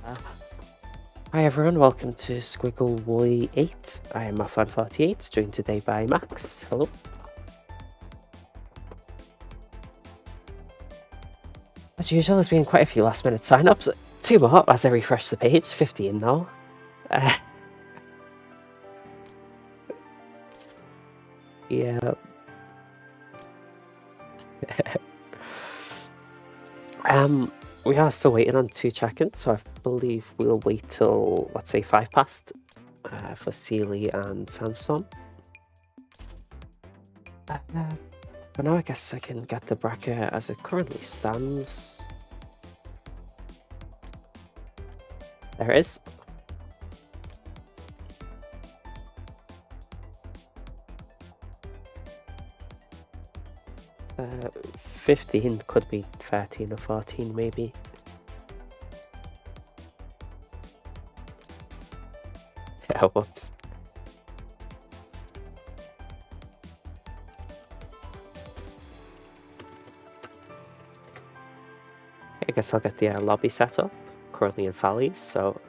Uh, Hi everyone, welcome to Squiggle Woolly 8. I am Moth48, joined today by Max. Hello. As usual, there's been quite a few last minute sign-ups. 2 more as I refresh the page, 15 now. Yeah. We are still waiting on 2 check-ins, so I believe we'll wait till, let's say, 5 past for Sealy and Sandstorm. For now, I guess I can get the bracket as it currently stands. There it is. 15 could be 13 or 14 maybe. Yeah, whoops. I guess I'll get the lobby set up. Currently in Fally, so...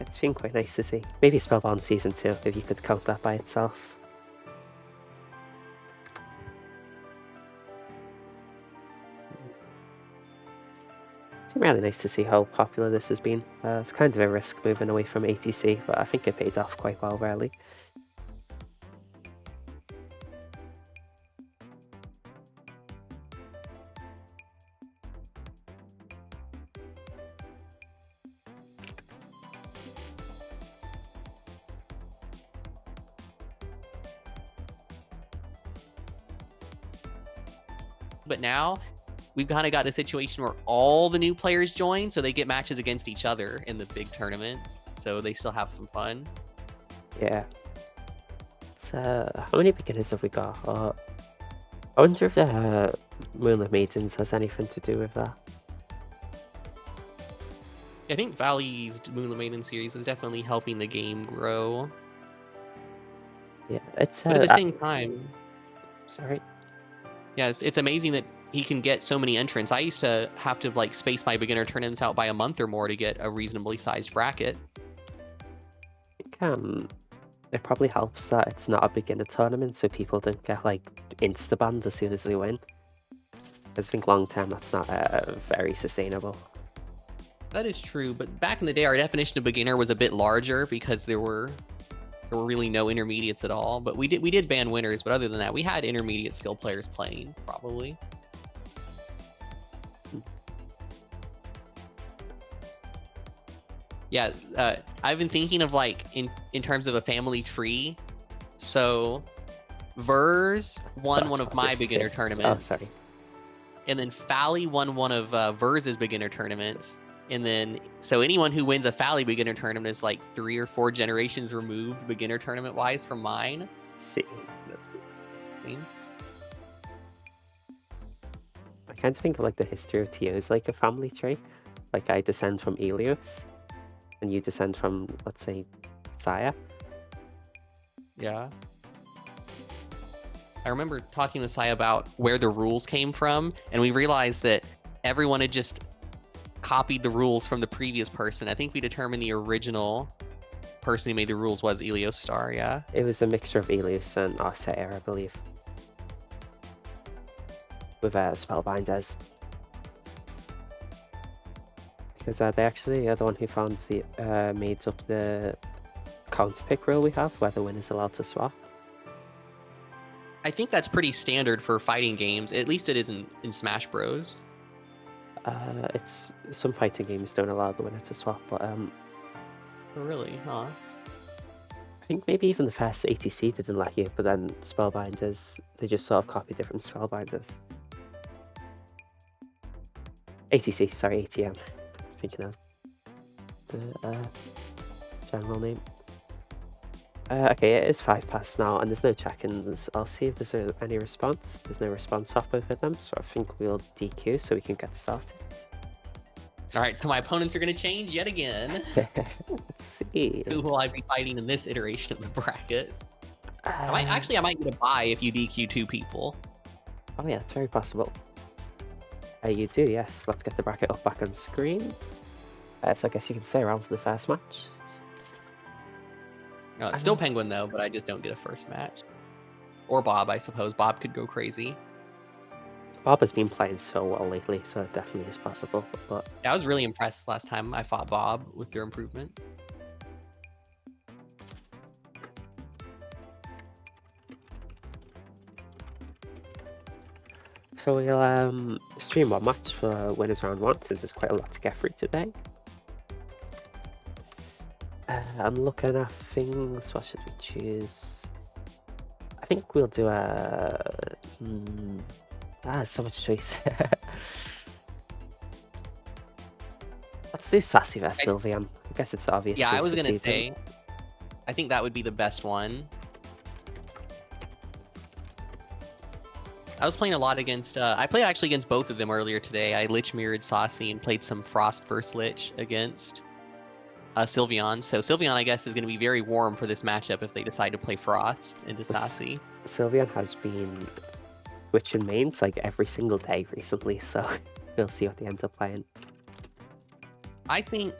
It's been quite nice to see. Maybe Spellbound Season 2, if you could count that by itself. It's been really nice to see how popular this has been. It's kind of a risk moving away from ATC, but I think it paid off quite well, really. But now we've kind of got a situation where all the new players join, so they get matches against each other in the big tournaments, so they still have some fun. Yeah. It's, how many beginners have we got? I wonder if the Moonlit Maidens has anything to do with that. I think Fally's Moonlit Maiden series is definitely helping the game grow. Yeah, it's... but at the same time... Sorry? Yes, it's amazing that he can get so many entrants. I used to have to like space my beginner tournaments out by a month or more to get a reasonably sized bracket. I think it probably helps that it's not a beginner tournament, so people don't get like insta-banned as soon as they win. Because I think long term that's not very sustainable. That is true, but back in the day, our definition of beginner was a bit larger because there were really no intermediates at all. But we did ban winners, but other than that, we had intermediate skill players playing, probably. Yeah, I've been thinking of like in terms of a family tree. So Vers won one of my beginner tournaments. Oh, sorry. And then Fally won one of Vers's beginner tournaments. And then, so anyone who wins a Fally beginner tournament is like 3 or 4 generations removed beginner tournament wise from mine. See. That's cool. I kind of think of like the history of TO as like a family tree. Like I descend from Elios, and you descend from, let's say, Saya. Yeah. I remember talking to Sai about where the rules came from, and we realized that everyone had just copied the rules from the previous person. I think we determined the original person who made the rules was Elios Star, yeah? It was a mixture of Elios and Arceta, I believe. With Spellbinders. Because they actually are the one who found the made up the counterpick rule we have, where the winner's allowed to swap. I think that's pretty standard for fighting games. At least it is in Smash Bros. It's some fighting games don't allow the winner to swap, but Oh, really? Huh? I think maybe even the first ATC didn't let you, but then Spellbinders, they just sort of copy different Spellbinders. ATC, sorry, ATM. Thinking of the general name. Okay, it is 5 past now, and there's no check-ins. I'll see if there's any response. There's no response off both of them, so I think we'll DQ so we can get started. All right, so my opponents are going to change yet again. Let's see. Who will I be fighting in this iteration of the bracket? I might get a bye if you DQ 2 people. Oh yeah, it's very possible. You do, yes. Let's get the bracket up back on screen. So I guess you can stay around for the first match. It's still Penguin, though, but I just don't get a first match. Or Bob, I suppose. Bob could go crazy. Bob has been playing so well lately, so it definitely is possible. But yeah, I was really impressed last time I fought Bob with your improvement. So we'll stream one match for winners round 1, since there's quite a lot to get through today. I'm looking at things. What should we choose? I think we'll do a... so much choice. Let's do Sasi vs Sylveon. I guess it's the obvious. Yeah, I was going to say, I think that would be the best one. I was playing a lot against, I played actually against both of them earlier today. I Lich mirrored Sasi and played some Frost vs Lich against Sylveon. So Sylveon, I guess, is going to be very warm for this matchup if they decide to play Frost into Sasi. Sylveon has been switching mains like every single day recently, so we'll see what they end up playing. I think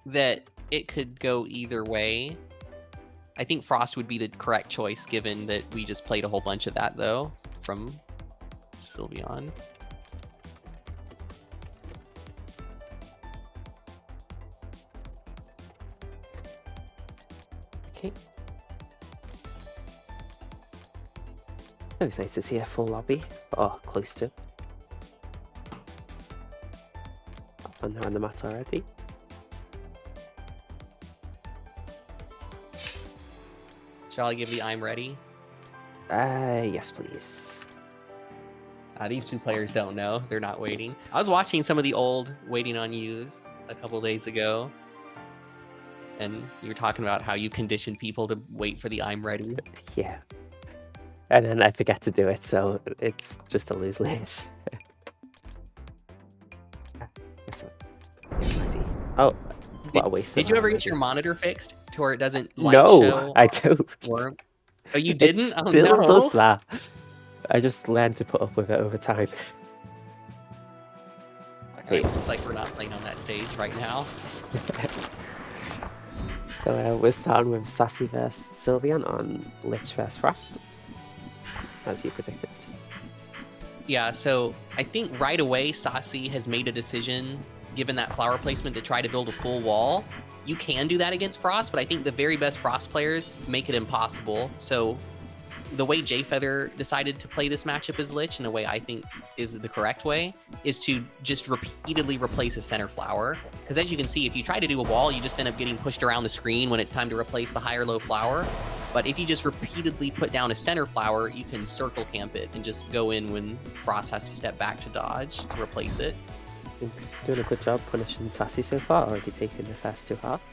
that it could go either way. I think Frost would be the correct choice, given that we just played a whole bunch of that, though, from Sylveon. Okay. Always nice to see a full lobby, or close to. Up and around the mat already. Shall I give the I'm ready? Yes, please. These 2 players don't know. They're not waiting. I was watching some of the old Waiting on Yous a couple days ago. And you were talking about how you conditioned people to wait for the I'm ready. Yeah. And then I forget to do it, so it's just a lose-lose. Oh, what a waste. Did you ever get your monitor fixed to where it doesn't show? No, I don't. Oh, you didn't? It still does that. I just learned to put up with it over time. Okay, it's like we're not playing on that stage right now. So we're starting with Sasi vs Sylveon on Lich vs Frost, as you predicted. Yeah, so I think right away Sasi has made a decision, given that flower placement, to try to build a full wall. You can do that against Frost, but I think the very best Frost players make it impossible. So the way Jfeather decided to play this matchup as Lich, in a way I think is the correct way, is to just repeatedly replace a center flower. Because as you can see, if you try to do a wall, you just end up getting pushed around the screen when it's time to replace the high or low flower. But if you just repeatedly put down a center flower, you can circle camp it and just go in when Frost has to step back to dodge to replace it. I think he's doing a good job punishing Sasi so far, already taking the first 2 hearts.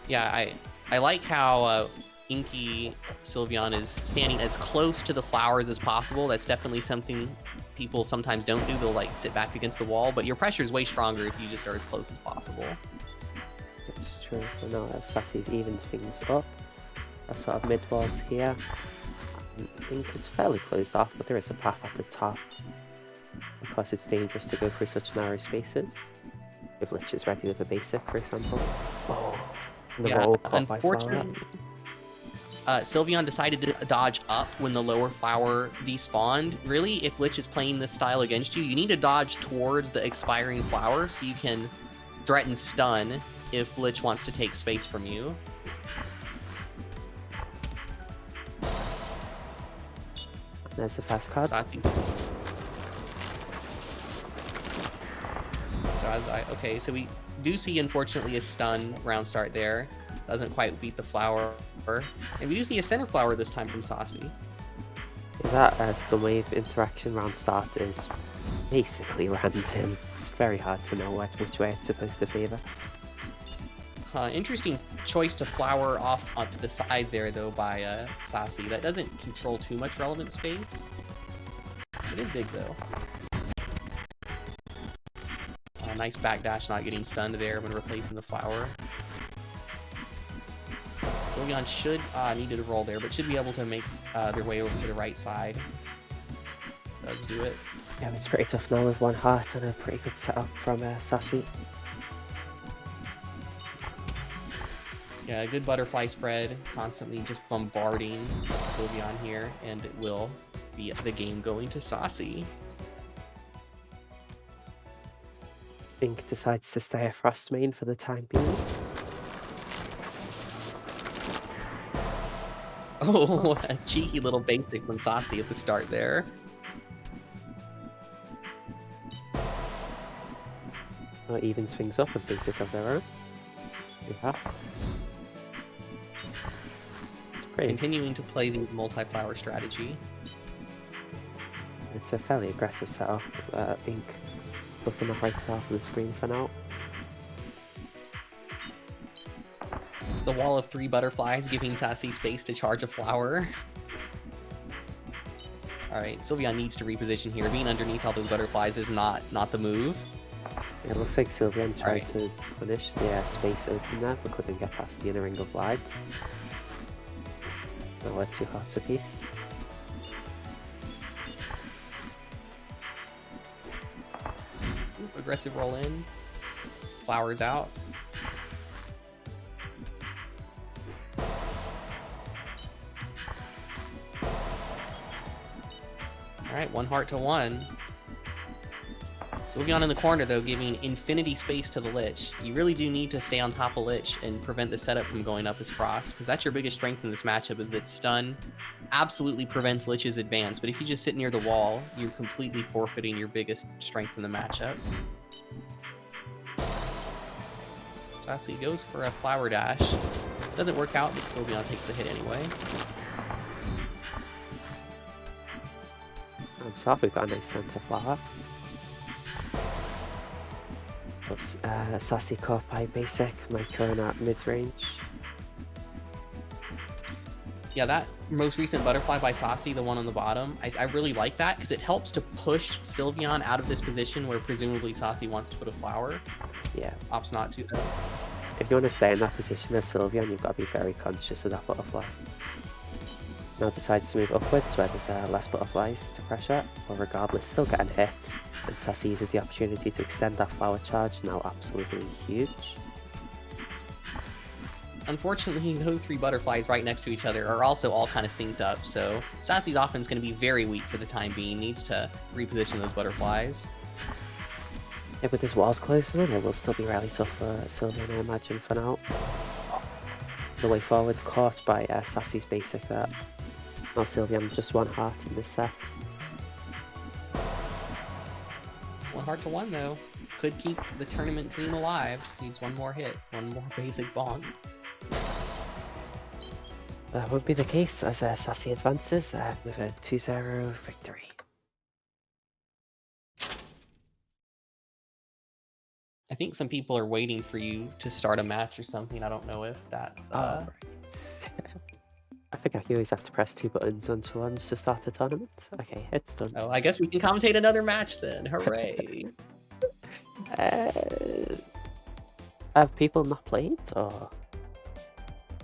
Yeah, I like how Inky Sylveon is standing as close to the flowers as possible. That's definitely something people sometimes don't do. They'll like sit back against the wall, but your pressure is way stronger if you just are as close as possible. It's true. So now Sasi's evened things up. A sort of mid walls here. I think it's fairly closed off, but there is a path at the top. Because it's dangerous to go through such narrow spaces. If Lich is ready with a basic, for example. Oh, yeah, unfortunately, Sylveon decided to dodge up when the lower flower despawned. Really, if Lich is playing this style against you, you need to dodge towards the expiring flower so you can threaten stun if Lich wants to take space from you. There's the fast card. Sasi. So okay, so we do see, unfortunately, a stun round start there. Doesn't quite beat the flower. And we do see a center flower this time from Sasi. That stun wave interaction round start is basically random. It's very hard to know which way it's supposed to favour. Interesting choice to flower off onto the side there, though, by Sasi. That doesn't control too much relevant space. It is big, though. Nice backdash, not getting stunned there when replacing the flower. Sylveon should needed to roll there, but should be able to make their way over to the right side. Does do it. Yeah, it's pretty tough now with one heart and a pretty good setup from Sasi. Yeah, good butterfly spread, constantly just bombarding Sylveon here, and it will be the game going to Sasi. Ink decides to stay a Frost main for the time being. Oh, a cheeky little basic from Sasi at the start there. Or even swings up a basic of their own. Yes. Continuing to play the multi-flower strategy. It's a fairly aggressive setup. Ink stuck in the right half of the screen for now. The wall of 3 butterflies giving Sasi space to charge a flower. Alright, Sylveon needs to reposition here. Being underneath all those butterflies is not the move. It looks like Sylveon tried to punish the space open there, but couldn't get past the inner ring of light. Now we're 2 hearts apiece. Aggressive roll in. Flowers out. Alright, 1 heart to 1. Sylveon in the corner, though, giving infinity space to the Lich. You really do need to stay on top of Lich and prevent the setup from going up as Frost, because that's your biggest strength in this matchup, is that stun absolutely prevents Lich's advance, but if you just sit near the wall, you're completely forfeiting your biggest strength in the matchup. Sasi goes for a flower dash. Doesn't work out, but Sylveon takes the hit anyway. On top, we've got a nice center flower. Sasi caught by basic, Micron at mid-range. Yeah, that most recent butterfly by Sasi, the one on the bottom, I really like that because it helps to push Sylveon out of this position where presumably Sasi wants to put a flower. Yeah. Opts not to. If you want to stay in that position as Sylveon, you've got to be very conscious of that butterfly. Now decides to move upwards where there's less butterflies to pressure, but regardless, still getting hit. And Sasi uses the opportunity to extend that flower charge, now absolutely huge. Unfortunately, those 3 butterflies right next to each other are also all kind of synced up, so Sasi's offense is going to be very weak for the time being. Needs to reposition those butterflies. Yeah, with his walls closing in, it will still be really tough for Sylveon, I imagine, for now. The way forward caught by Sasi's basic there. Now Sylveon just 1 heart in this set. 1 heart to 1 though. Could keep the tournament dream alive. Needs 1 more hit, 1 more basic bonk. That won't be the case as Sasi advances with a 2-0 victory. I think some people are waiting for you to start a match or something. I don't know if that's... Right. I think I always have to press 2 buttons on challenge to start a tournament. Okay, it's done. Oh, I guess we can commentate another match then. Hooray! Have people not played, or...?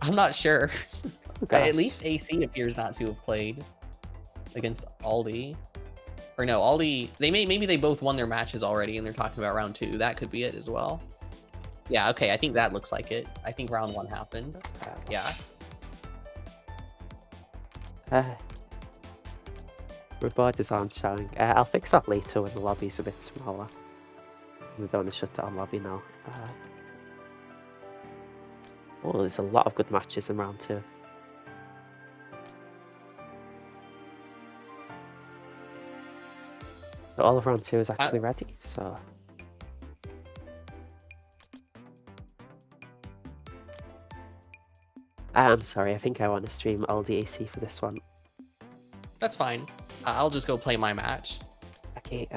I'm not sure. Oh, At least AC appears not to have played against Aldy. Or no, Aldy... Maybe they both won their matches already and they're talking about round 2. That could be it as well. Yeah, okay, I think that looks like it. I think round 1 happened. Yeah. Reward is on showing. I'll fix that later when the lobby's a bit smaller. We don't want to shut down lobby now. Oh, there's a lot of good matches in round 2. So all of round 2 is actually ready, so... I'm sorry, I think I want to stream Aldy AC for this one. That's fine. I'll just go play my match. Okay,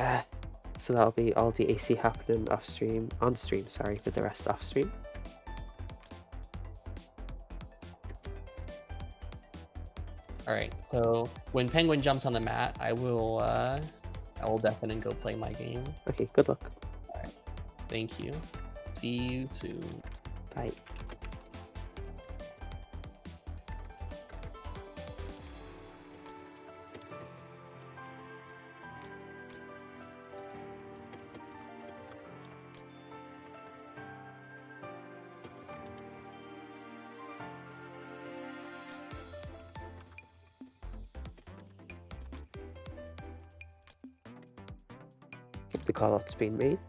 so that'll be Aldy AC happening off stream, on stream, sorry, with the rest off stream. All right, so when Penguin jumps on the mat, I will deafen and go play my game. Okay, good luck. All right, thank you. See you soon. Bye. The call-out's been made.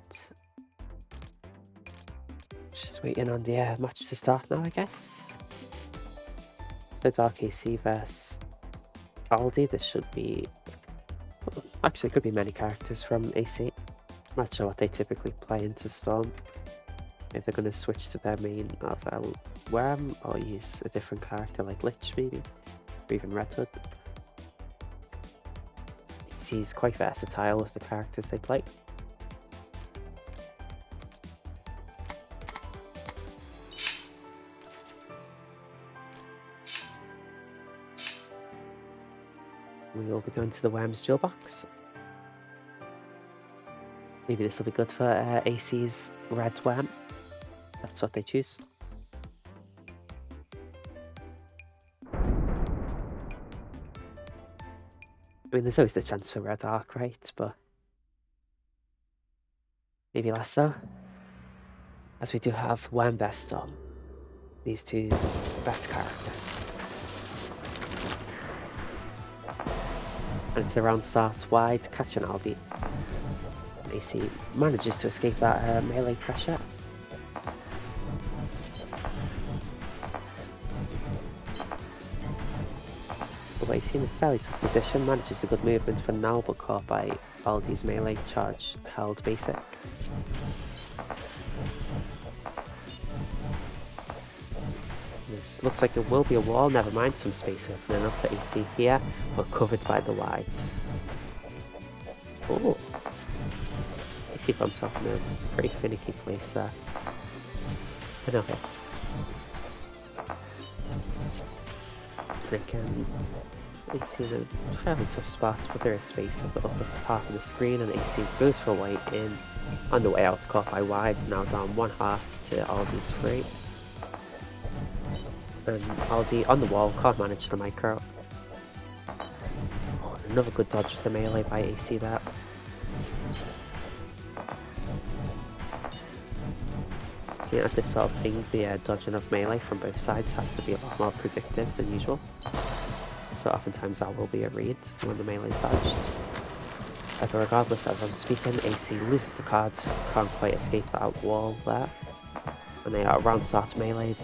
Just waiting on the match to start now, I guess. So DarkAC vs Aldy. This should be... Actually, it could be many characters from AC. Not sure what they typically play into Storm. If they're going to switch to their main of Worm, or use a different character like Lich, maybe. Or even Red Hood. AC is quite versatile with the characters they play. We will be going to the Worms dual box. Maybe this will be good for AC's Red Worm. That's what they choose. I mean, there's always the chance for Red Arc, right? But maybe less so. As we do have Worm vs Storm. These two's best characters. And it's a round starts wide, catching Aldy. AC manages to escape that melee pressure. But AC in a fairly tough position, manages the good movement for now, but caught by Aldy's melee charge held basic. This looks like it will be a wall, never mind, some space opening up for AC here, but covered by the wide. Oh, AC found himself in a pretty finicky place there. But no hits. And again, AC in a fairly tough spot, but there is space at the upper half of the screen, and AC goes for a way in. On the way out, caught by wide, now down 1 heart to Aldy's 3. And Aldy on the wall, can't manage the micro. Oh, another good dodge for the melee by AC there. So at this sort of thing, the dodging of melee from both sides has to be a lot more predictive than usual. So oftentimes that will be a read when the melee is dodged. But regardless, as I'm speaking, AC loses the card, can't quite escape that wall there. And they are round start meleeed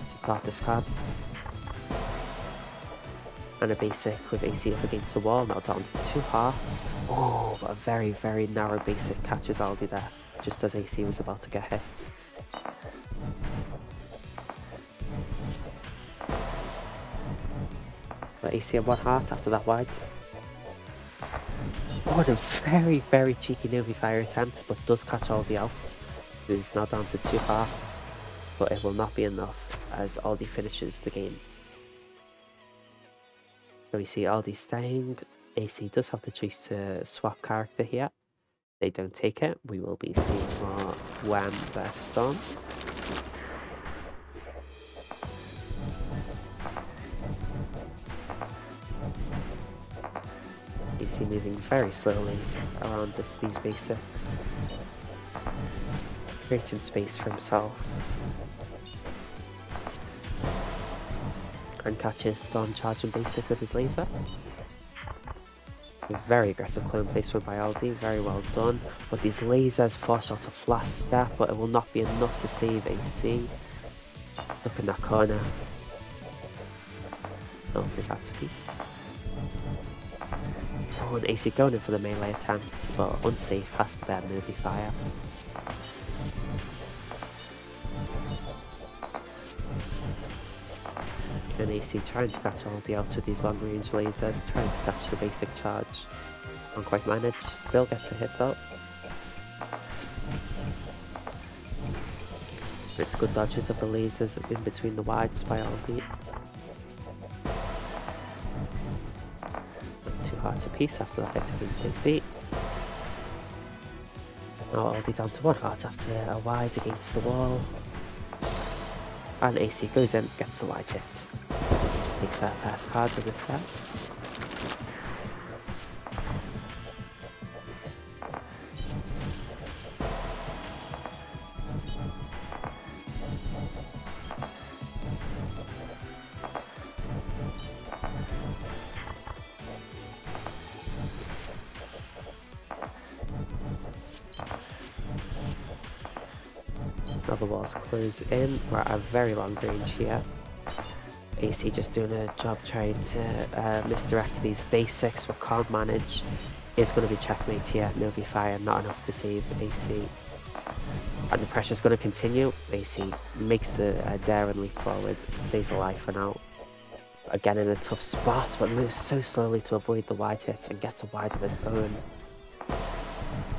to start this card. And a basic with AC up against the wall, now down to 2 hearts. Oh, but a very, very narrow basic catches Aldy there, just as AC was about to get hit. But AC on 1 heart after that wide. Oh, and a very, very cheeky Novi fire attempt, but does catch Aldy out. Who's now down to 2 hearts, but it will not be enough as Aldy finishes the game. So we see Aldy staying. AC does have the choice to swap character here. They don't take it. We will be seeing more Worm vs Storm. AC moving very slowly around these basics, creating space for himself, and catches Storm charging basic with his laser. A very aggressive clone placement by Aldy, very well done, but these lasers force out a flash step, but it will not be enough to save AC. Stuck in that corner. Hopefully that's a piece. Oh, and AC going in for the melee attempt, but unsafe, has to bear Novi fire. And AC trying to catch Aldy out with these long range lasers, trying to catch the basic charge. Don't quite manage, still gets a hit though. It's good dodges of the lasers in between the wides by Aldy. Two hearts apiece after that hit against AC. Now Aldy down to one heart after a wide against the wall. And AC goes in, gets the wide hit. Takes that first card of the set. Now the walls close in. We're at a very long range here. AC just doing a job trying to misdirect these basics, but can't manage. Is going to be checkmate here. Novi Fire not enough to save AC. And the pressure's going to continue. AC makes the dare and leap forward. Stays alive for now. Again in a tough spot, but moves so slowly to avoid the wide hits and gets a wide of his own.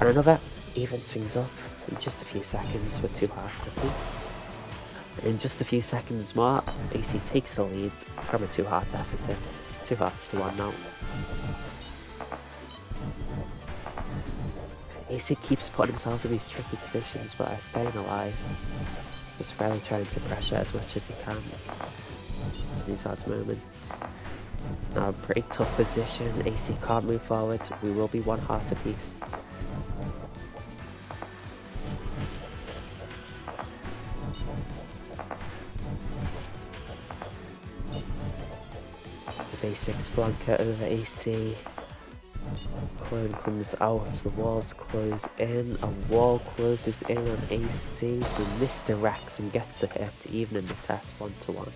And another even swings up in just a few seconds with two hearts apiece. In just a few seconds more, AC takes the lead from a 2-heart deficit. 2 hearts to 1 now. AC keeps putting himself in these tricky positions, but staying alive. Just really trying to pressure as much as he can in these odd moments. Now a pretty tough position, AC can't move forward, we will be 1 heart apiece. Basics blanket over AC. Clone comes out, the walls close in, a wall closes in on AC, who misdirects and gets the hit, even in the set 1-1.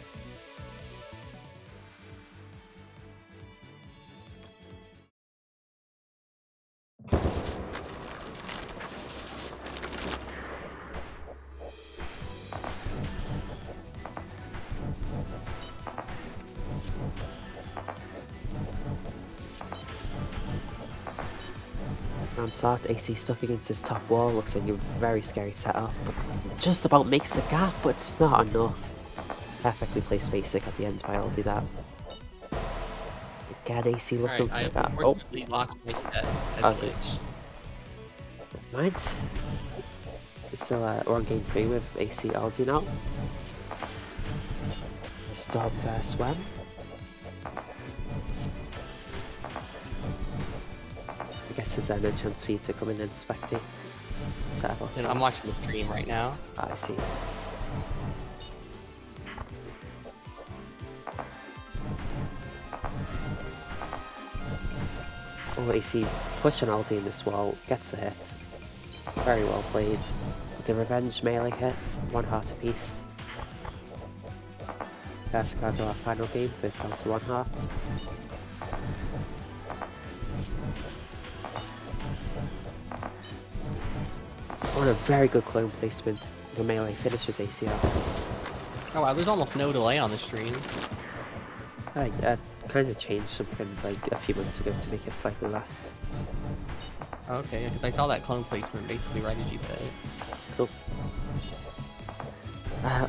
Start, AC stuck against his top wall, looks like a very scary setup. Just about makes the gap, but it's not enough. Perfectly placed basic at the end by Aldy that. Again, AC looking for that. I unfortunately lost my set as Lich. Mind. We're still we're on game 3 with AC Aldy now. Storm versus Swan. I guess there's no chance for you to come in and spectate. And I'm watching the stream right now. I see. Oh, AC pushing Aldy in this wall, gets the hit. Very well played. The revenge melee hit, 1 heart apiece. First card of our final game, goes down to 1 heart. On a very good clone placement, the melee finishes AC off. Oh wow, there's almost no delay on the stream. I kind of changed something like a few months ago to make it slightly less. Okay, because I saw that clone placement basically right as you said. Cool.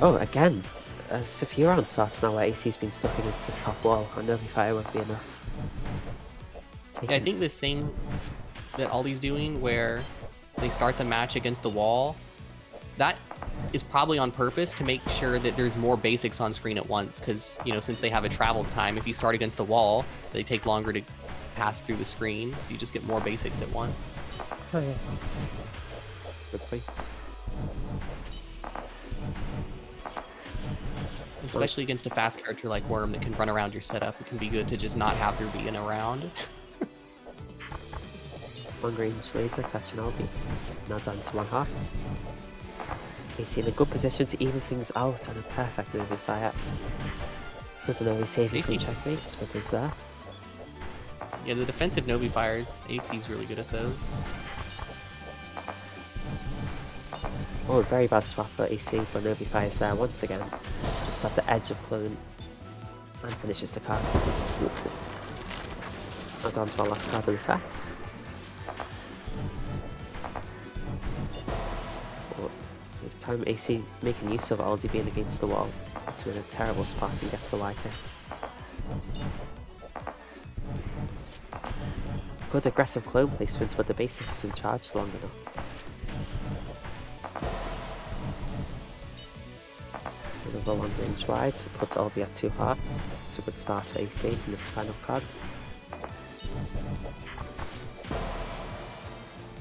Oh, again, it's a few rounds starts now where AC's been stuck against this top wall. I know if fire won't be enough. Yeah, I think this thing that Aldy's doing where they start the match against the wall, that is probably on purpose to make sure that there's more basics on screen at once, because, you know, since they have a travel time, if you start against the wall, they take longer to pass through the screen, so you just get more basics at once. Oh yeah. Good point. Especially against a fast character like Worm that can run around your setup, it can be good to just not have there be an around. Long range laser catching Aldy. Now down to 1 heart. AC in a good position to even things out on a perfect moving fire. Doesn't always save you from checkmates, but does that. Yeah, the defensive Novi fires, AC's really good at those. Oh, a very bad swap for AC, but Novi fires there once again. Just at the edge of clone. And finishes the cards. And on to our last card of the set. This time AC making use of Aldy being against the wall. It's in a terrible spot and gets the white hit. Good aggressive clone placements, but the basic isn't charged long enough. Another long range wide, puts Aldy at 2 hearts. It's a good start for AC in this final card.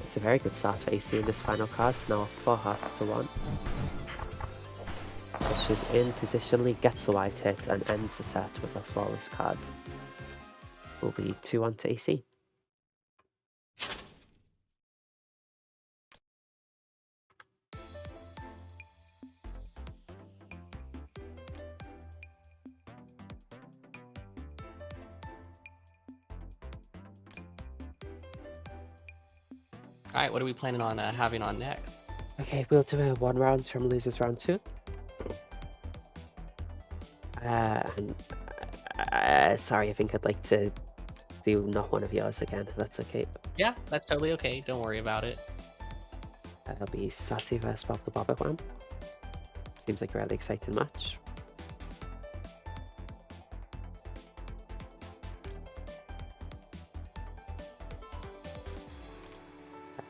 It's a very good start for AC in this final card, now up 4 hearts to 1. Pushes in positionally, gets the white hit, and ends the set with a flawless card. Will be 2-1 to AC. Alright, what are we planning on having on next? Okay, we'll do a 1 round from losers round 2. Sorry, I think I'd like to do not one of yours again, if that's okay. Yeah, that's totally okay. Don't worry about it. That'll be Sasi vs Bob the Bobber Wham. Seems like a really exciting match.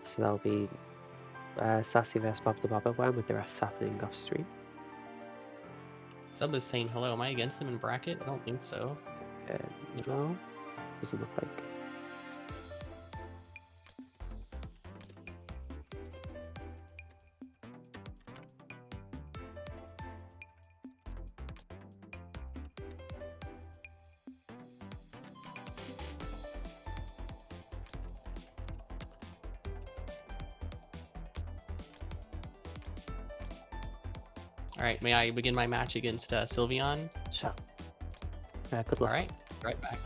So that'll be Sasi vs Bob the Bobber Wham, with the rest happening off stream. Sub is saying hello. Am I against them in bracket? I don't think so. No, doesn't look like. Alright, may I begin my match against Sylveon? Sure. Good luck. Alright, right back.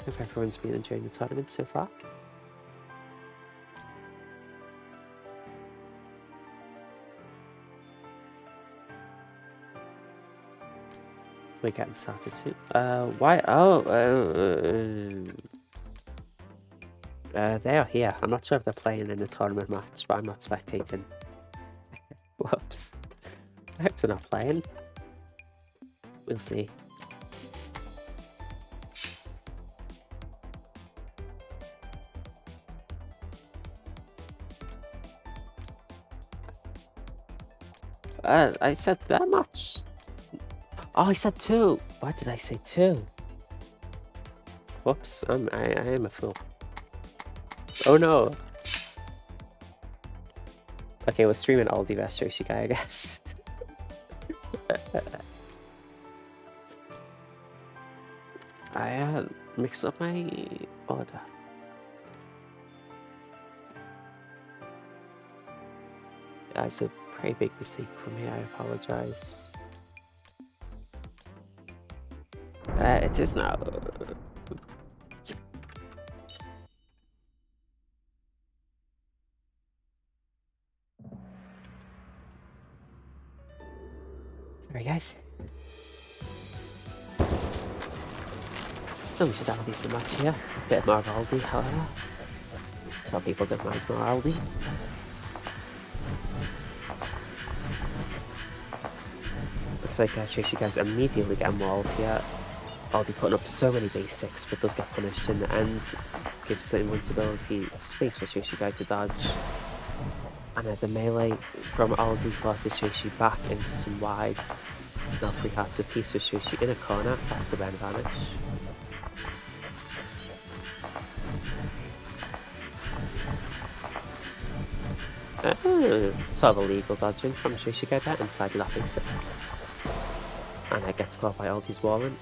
Hope everyone's been enjoying the tournament so far. We're getting started soon. Why? Oh, they are here. I'm not sure if they're playing in a tournament match, but I'm not spectating. Whoops. I hope they're not playing. We'll see. I said that much. Oh, I said 2. Why did I say 2? Whoops, I am a fool. Oh no. Okay, we're streaming Aldy vs Shyoshiguy, I guess. I mixed up my order. That's a pretty big mistake for me, I apologize. It is now. Sorry guys. Oh, we should have a decent match here. A bit more of Aldy, however. Some people don't mind more Aldy. Looks like Shyoshiguy's immediately getting walled here. Aldy putting up so many basics, but does get punished in the end. Gives the invincibility space for Shyoshiguy to dodge. And the melee from Aldy forces Shyoshiguy back into some wide. Now 3 hearts apiece with Shyoshiguy in a corner, past the Ben vanish. Sort of illegal dodging from Shyoshiguy there inside nothing. And it gets caught by Aldy's walling.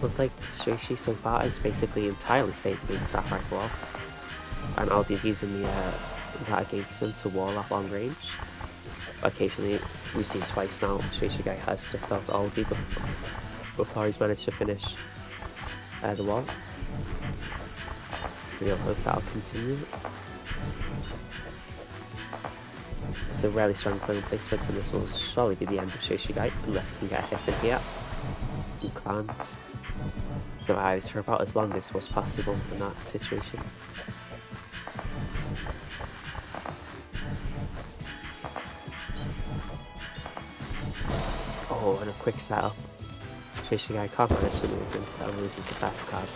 Looks like Shyoshiguy so far is basically entirely stayed against that right wall. And Aldy's using that against him to wall at long range. Occasionally, we've seen twice now, Shyoshiguy has stuck out Aldy before he's managed to finish the wall. We'll hope that'll continue. It's a really strong clone placement, and this will surely be the end of Shyoshiguy, unless he can get a hit in here. He can't. Survives for about as long as was possible in that situation. Oh, and a quick setup. Shyoshiguy can't manage the movement and loses the fast card.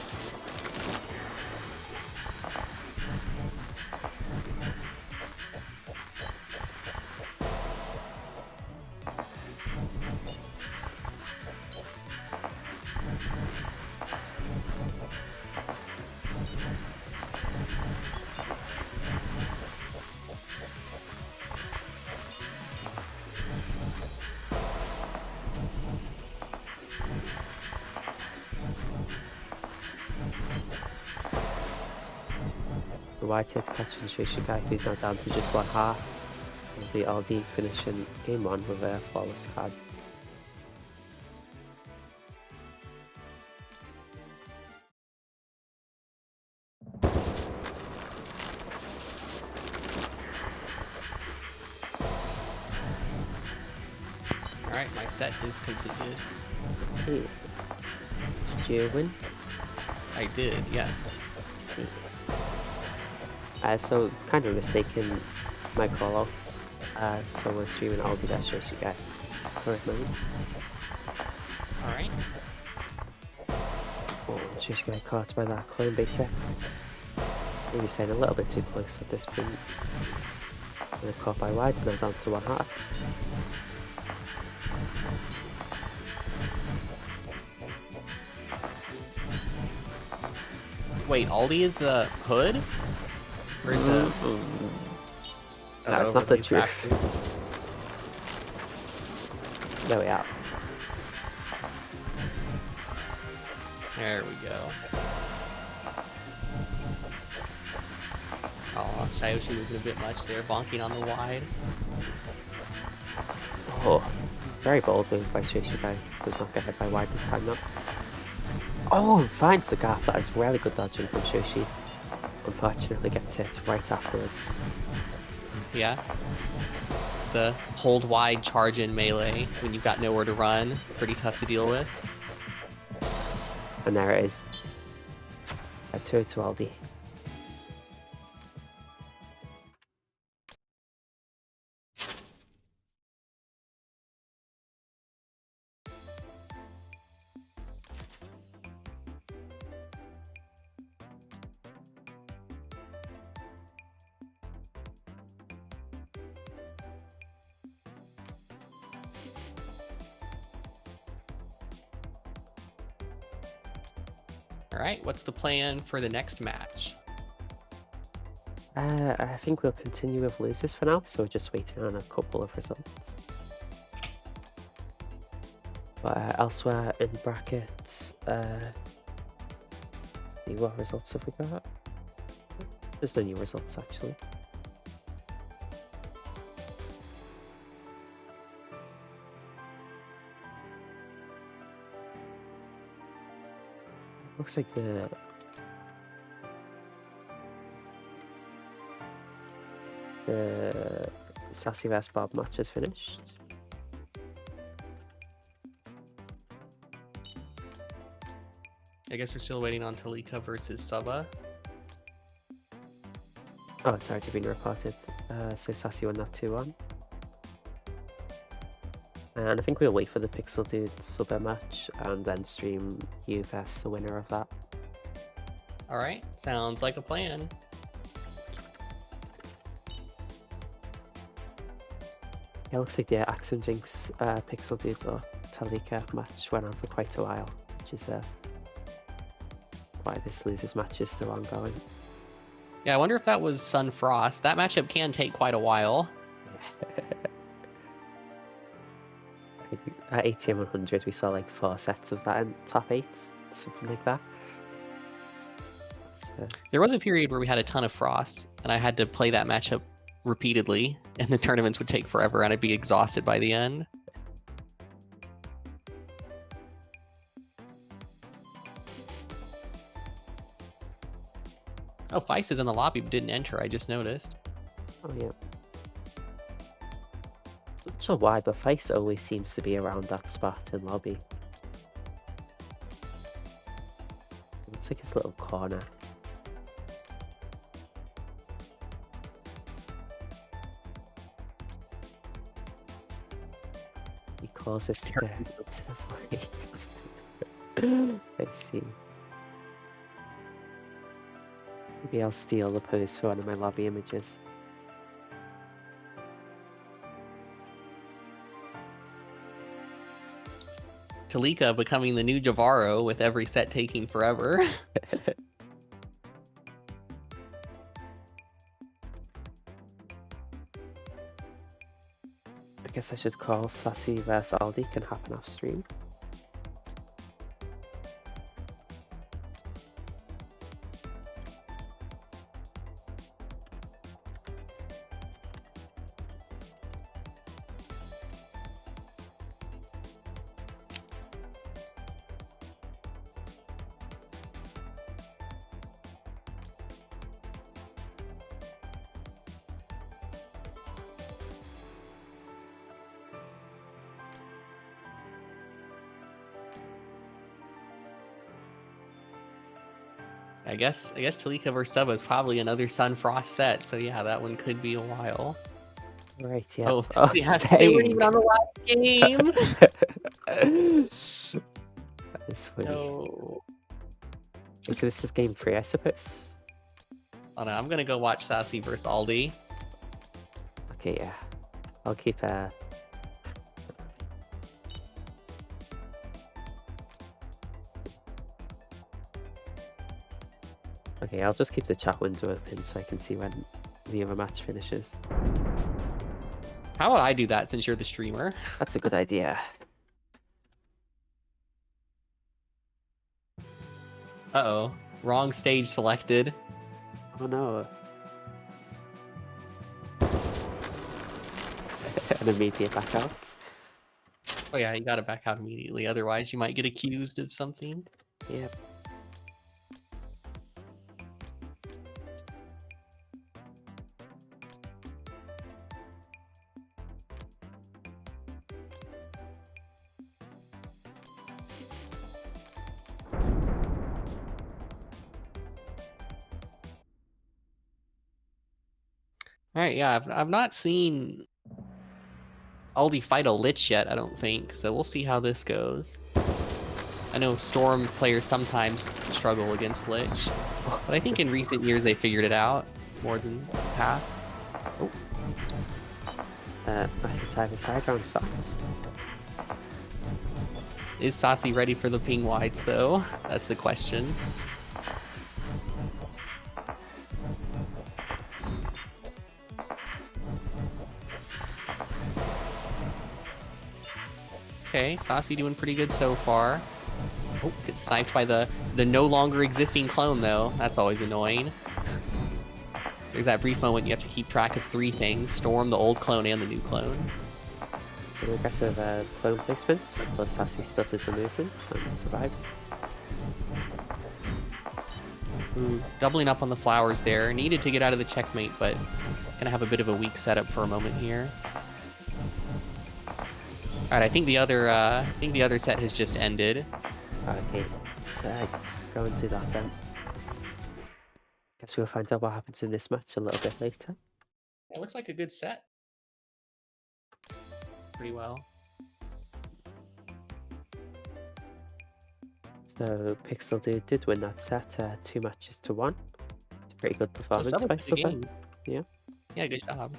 So white hit catching Shyoshiguy, who's now down to just 1 heart. And the Aldy finishing game 1 with a flawless card. Alright, my set is completed. Hey, did you win? I did, yes. Let's see. So it's kind of mistaken my callouts. So we're streaming Aldy vs Shyoshiguy current moment. Alright. Oh, Shyoshiguy caught by that clone basic. Maybe staying a little bit too close at this point. And caught by wide, now down to 1 heart. Wait, Aldy is the hood? Or the... That's not the truth. There we are. There we go. Oh, Shyoshi moving a bit much there, bonking on the wide. Oh, very bold move by Shyoshiguy. Does not get hit by wide this time though. Oh, finds the gap. That is really good dodging from Shyoshi. Unfortunately gets hit right afterwards. Yeah. The hold wide charge in melee when you've got nowhere to run. Pretty tough to deal with. And there it is. It's a 2 to Aldy. Alright, what's the plan for the next match? I think we'll continue with losers for now, so we're just waiting on a couple of results. But elsewhere in brackets, see what results have we got? There's no new results actually. Looks like the Sasi vs Bob match is finished. I guess we're still waiting on Telika versus Saba. Oh, it's already been reported. So Sasi won that 2-1. And I think we'll wait for the Pixel Dude Sub match and then stream you versus the winner of that. Alright, sounds like a plan. Yeah, it looks like the AxemJinx Pixel Dude or Telika match went on for quite a while, which is why this losers match is still ongoing. Yeah, I wonder if that was Sun Frost. That matchup can take quite a while. At ATM 100 we saw like 4 sets of that in top 8, something like that. So... There was a period where we had a ton of Frost, and I had to play that matchup repeatedly, and the tournaments would take forever, and I'd be exhausted by the end. Oh, Feist is in the lobby but didn't enter. I just noticed. Oh yeah. Not sure why, but Face always seems to be around that spot in lobby. It's like his little corner. He calls it scared. I see. Maybe I'll steal the pose for one of my lobby images. Telika becoming the new Javaro with every set taking forever. I guess I should call Sasi vs Aldy can happen off stream. I guess Telika vs Seba is probably another Sun Frost set, so yeah, that one could be a while. Right, yeah. Oh, Oh, yeah, they weren't even on the last game. That is funny. No. So this is game 3, I suppose. Oh no, I'm gonna go watch Sasi vs Aldy. Okay, yeah. I'll keep Okay, I'll just keep the chat window open so I can see when the other match finishes. How about I do that since you're the streamer? That's a good idea. Uh-oh. Wrong stage selected. Oh no. An immediate back out. Oh yeah, you gotta back out immediately, otherwise you might get accused of something. Yep. Alright, yeah, I've not seen Aldi fight a Lich yet, I don't think, so we'll see how this goes. I know Storm players sometimes struggle against Lich, but I think in recent years they figured it out more than the past. Oh. I think Tiger's high ground stopped. Is Sasi ready for the ping wides though? That's the question. Okay, Sasi doing pretty good so far. Oh, gets sniped by the no longer existing clone though. That's always annoying. There's that brief moment you have to keep track of 3 things: Storm, the old clone, and the new clone. So an aggressive clone placement, plus Sasi stutters the movement and survives. Ooh, doubling up on the flowers there. Needed to get out of the checkmate, but gonna have a bit of a weak setup for a moment here. Alright, I think the other set has just ended. Okay, let's go and do that then. Guess we'll find out what happens in this match a little bit later. It looks like a good set. Pretty well. So Pixel Dude did win that set 2 matches to 1. It's a pretty good performance So by good game. Sylveon. Yeah. Yeah, good job.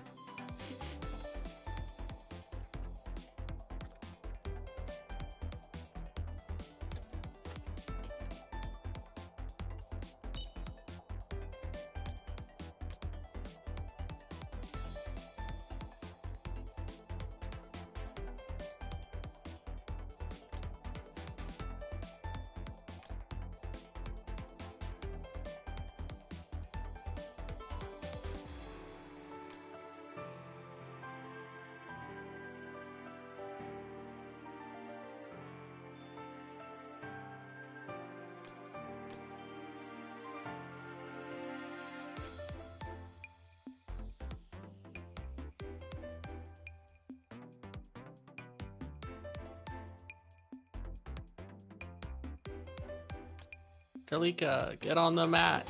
Telika, get on the mat.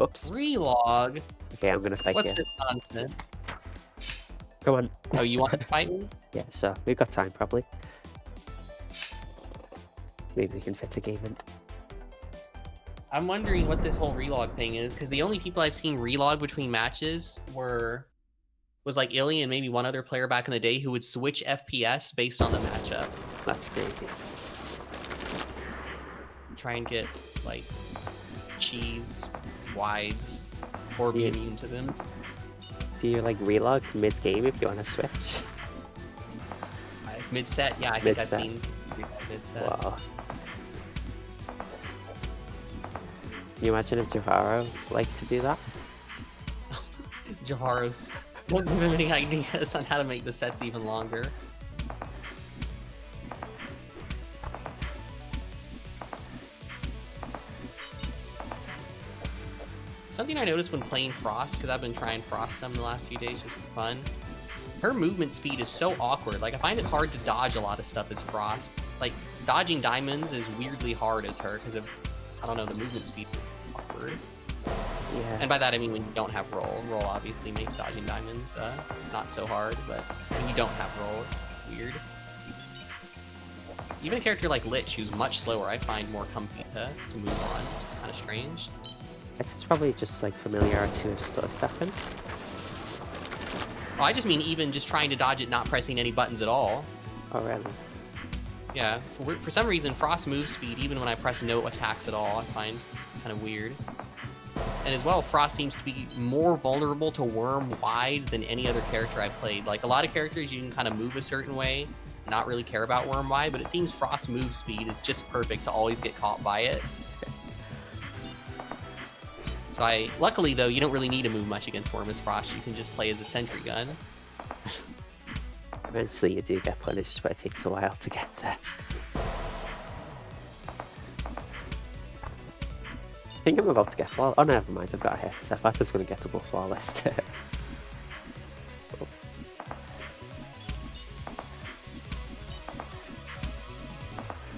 Oops. Relog? Okay, I'm gonna fight What's you. this nonsense? Come on. Oh, you want to fight me? Yeah, sure. We've got time, probably. Maybe we can fit a game in. I'm wondering what this whole relog thing is, because the only people I've seen relog between matches was like Illy and maybe one other player back in the day who would switch FPS based on the matchup. That's crazy. Try and get like cheese wides or be immune to them. Do you like relog mid-game if you want to switch? It's mid-set, yeah, I think I've Mid-set. seen relog mid-set. Wow. Can you imagine if Javaro liked to do that? Javaros, don't give him any ideas on how to make the sets even longer. Something I noticed when playing Frost, because I've been trying Frost some the last few days just for fun, her movement speed is so awkward. Like, I find it hard to dodge a lot of stuff as Frost. Like, dodging diamonds is weirdly hard as her because of, I don't know, the movement speed is awkward. Yeah. And by that I mean when you don't have roll. Roll obviously makes dodging diamonds not so hard, but when you don't have roll, it's weird. Even a character like Lich, who's much slower, I find more comfy to move on, which is kind of strange. This is probably just like familiarity with stutter stepping. Oh, I just mean even just trying to dodge it, not pressing any buttons at all. Oh, really? Yeah, for some reason, Frost move speed, even when I press no attacks at all, I find kind of weird. And as well, Frost seems to be more vulnerable to worm wide than any other character I've played. Like, a lot of characters, you can kind of move a certain way, not really care about worm wide, but it seems Frost's move speed is just perfect to always get caught by it. So luckily though, you don't really need to move much against Worm as Frost. You can just play as a sentry gun. Eventually you do get punished, but it takes a while to get there. I think I'm about to get flawless. Oh, never mind, I've got a hit. So I thought I was going to get double flawless.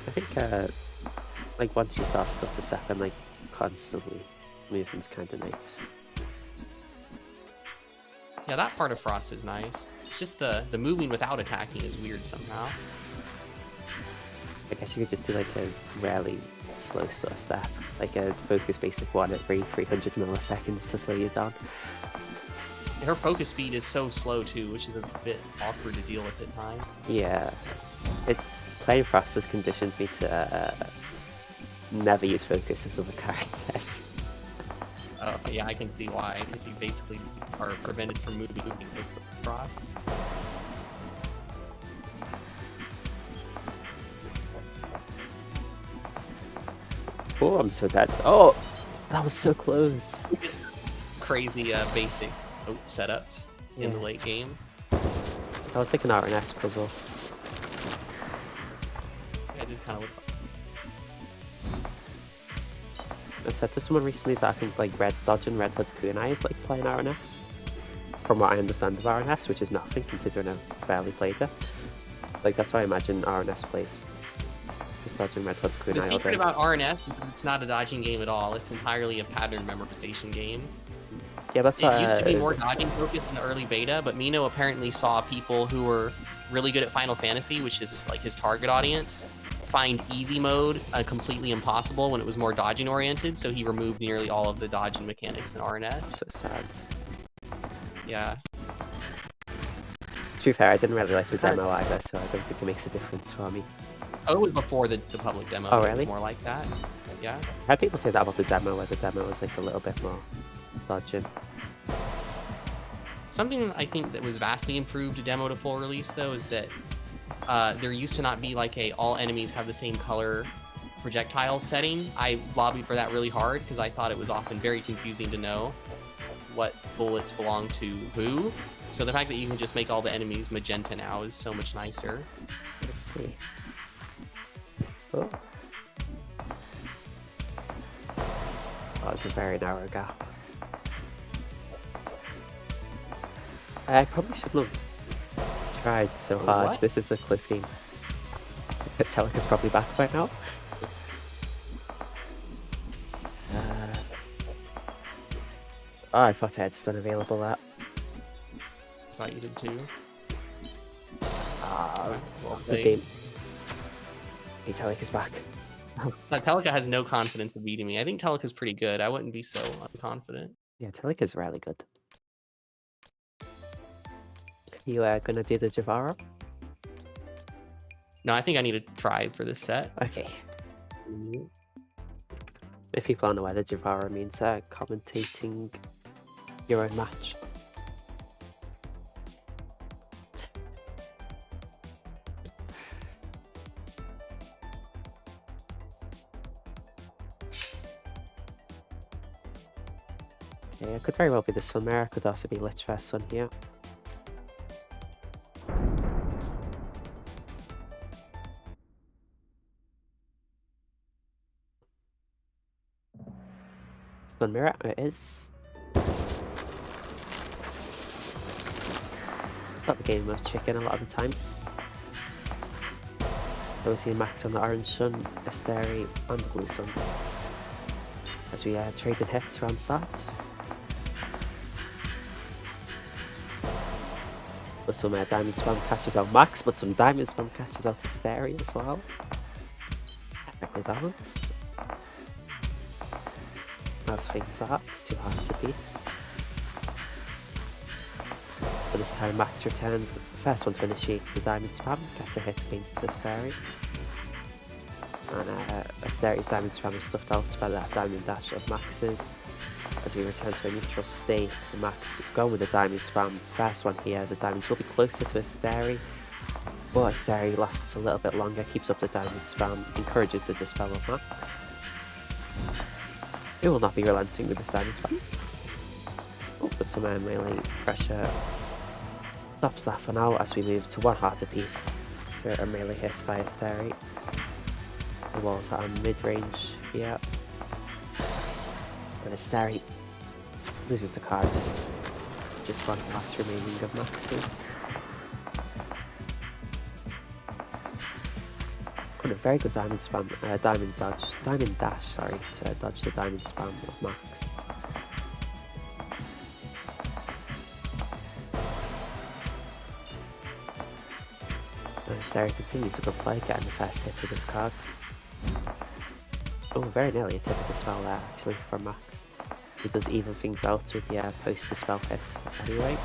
I think, like, once you start stutter stepping, like, constantly, movement's kind of nice. Yeah, that part of Frost is nice. It's just the moving without attacking is weird somehow. I guess you could just do like a really slow stutter step, like a focus basic one every 300 milliseconds to slow you down. Her focus speed is so slow too, which is a bit awkward to deal with at times. Yeah, playing Frost has conditioned me to never use focus as other characters. Oh, yeah, I can see why, because you basically are prevented from moving with Frost. Oh, I'm so dead. Oh, that was so close. It's crazy basic setups in the late game. That was like an RNS puzzle. Yeah, it did kind of look like. I said to someone recently that I think like dodging Red Hood Kunai is like playing RNS. From what I understand of RNS, which is nothing considering I've barely played it. Like that's how I imagine RNS plays. Just dodging Red Hood Kunai. The secret about RNS is it's not a dodging game at all. It's entirely a pattern memorization game. Yeah, that's It used to be more dodging focused in the early beta, but Mino apparently saw people who were really good at Final Fantasy, which is like his target audience, find easy mode completely impossible when it was more dodging oriented, so he removed nearly all of the dodging mechanics in RNS. So sad. Yeah. To be fair, I didn't really like the demo either, so I don't think it makes a difference for me. Oh, it was before the public demo. Oh, It really? was more like that. Yeah. I had people say that about the demo, where the demo was like a little bit more dodging. Something I think that was vastly improved demo to full release, though, is that there used to not be like a all enemies have the same color projectile setting. I lobbied for that really hard because I thought it was often very confusing to know what bullets belong to who. So the fact that you can just make all the enemies magenta now is so much nicer. Let's see. Oh. That was a very narrow gap. I probably shouldn't have tried so hard. What? This is a close game. Telika's probably back by now. Oh, I thought I had stun available there. Thought you did too. Well, the game. Hey, Telika's back. Telika has no confidence in beating me. I think Telika's pretty good. I wouldn't be so unconfident. Yeah, Telika's really good. You gonna do the Javara? No, I think I need to try for this set. Okay. If people aren't aware, the Javara means commentating your own match. Yeah, it could very well be the Sunmare, it could also be Lichfair Sun here. Sunmare, it is. Not the game of chicken a lot of the times. So we see Max on the orange sun, Asteri on the blue sun. As we traded hits around start. But some diamond spam catches out Max, but some diamond spam catches out Asteri as well. Technically balanced. As things are, it's 2 hearts apiece. But this time Max returns, first one to initiate the diamond spam, gets a hit against Asteri. And Asteri's diamond spam is stuffed out by that diamond dash of Max's. As we return to a neutral state, Max going with the diamond spam. First one here, the diamonds will be closer to Asteri. But Asteri lasts a little bit longer, keeps up the diamond spam, encourages the dispel of Max. It will not be relenting with this diamond spam. Oh, but some melee pressure stops that for now as we move to 1 heart apiece to a melee hit by Asteri. The walls are mid-range here. And Asteri loses the card. Just 1 heart remaining of Max's. And a very good diamond spam, diamond dash, sorry, to dodge the diamond spam of Max. And Asteri continues a good play, getting the first hit with this card. Oh, very nearly a tip of dispel there actually from Max. He does even things out with the post-dispel hit anyway.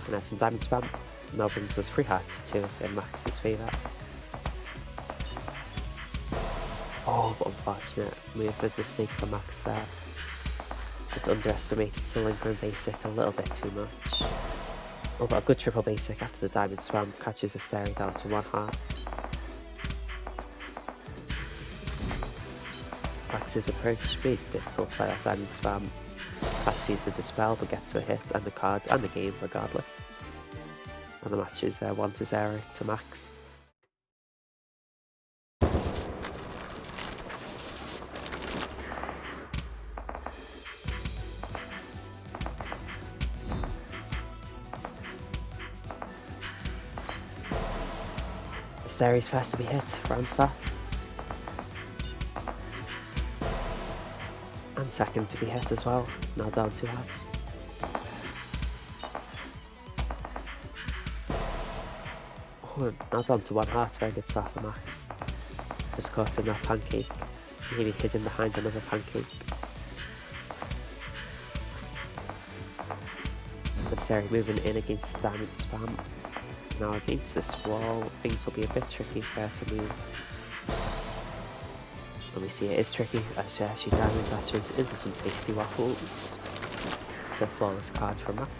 And there's some diamond spam. Now brings us 3 hearts to 2 in Max's favour. Oh, what unfortunate movement mistake for Max there. Just underestimates the lingering basic a little bit too much. Oh, but a good triple basic after the diamond spam catches Asteri down to 1 heart. Max's approach made difficult by that diamond spam. Fast sees the dispel but gets the hit and the card and the game regardless. And the match is 1-0 to Max. Asteri's first to be hit, round start. And second to be hit as well, now down 2 hearts. Oh, now down to 1 heart, very good start for Max. Just caught in that pancake, maybe hidden behind another pancake. Asteri moving in against the diamond spam. Now against this wall, things will be a bit tricky for her to move. And we see it is tricky as she diamond dashes into some tasty waffles. It's a flawless card for Max.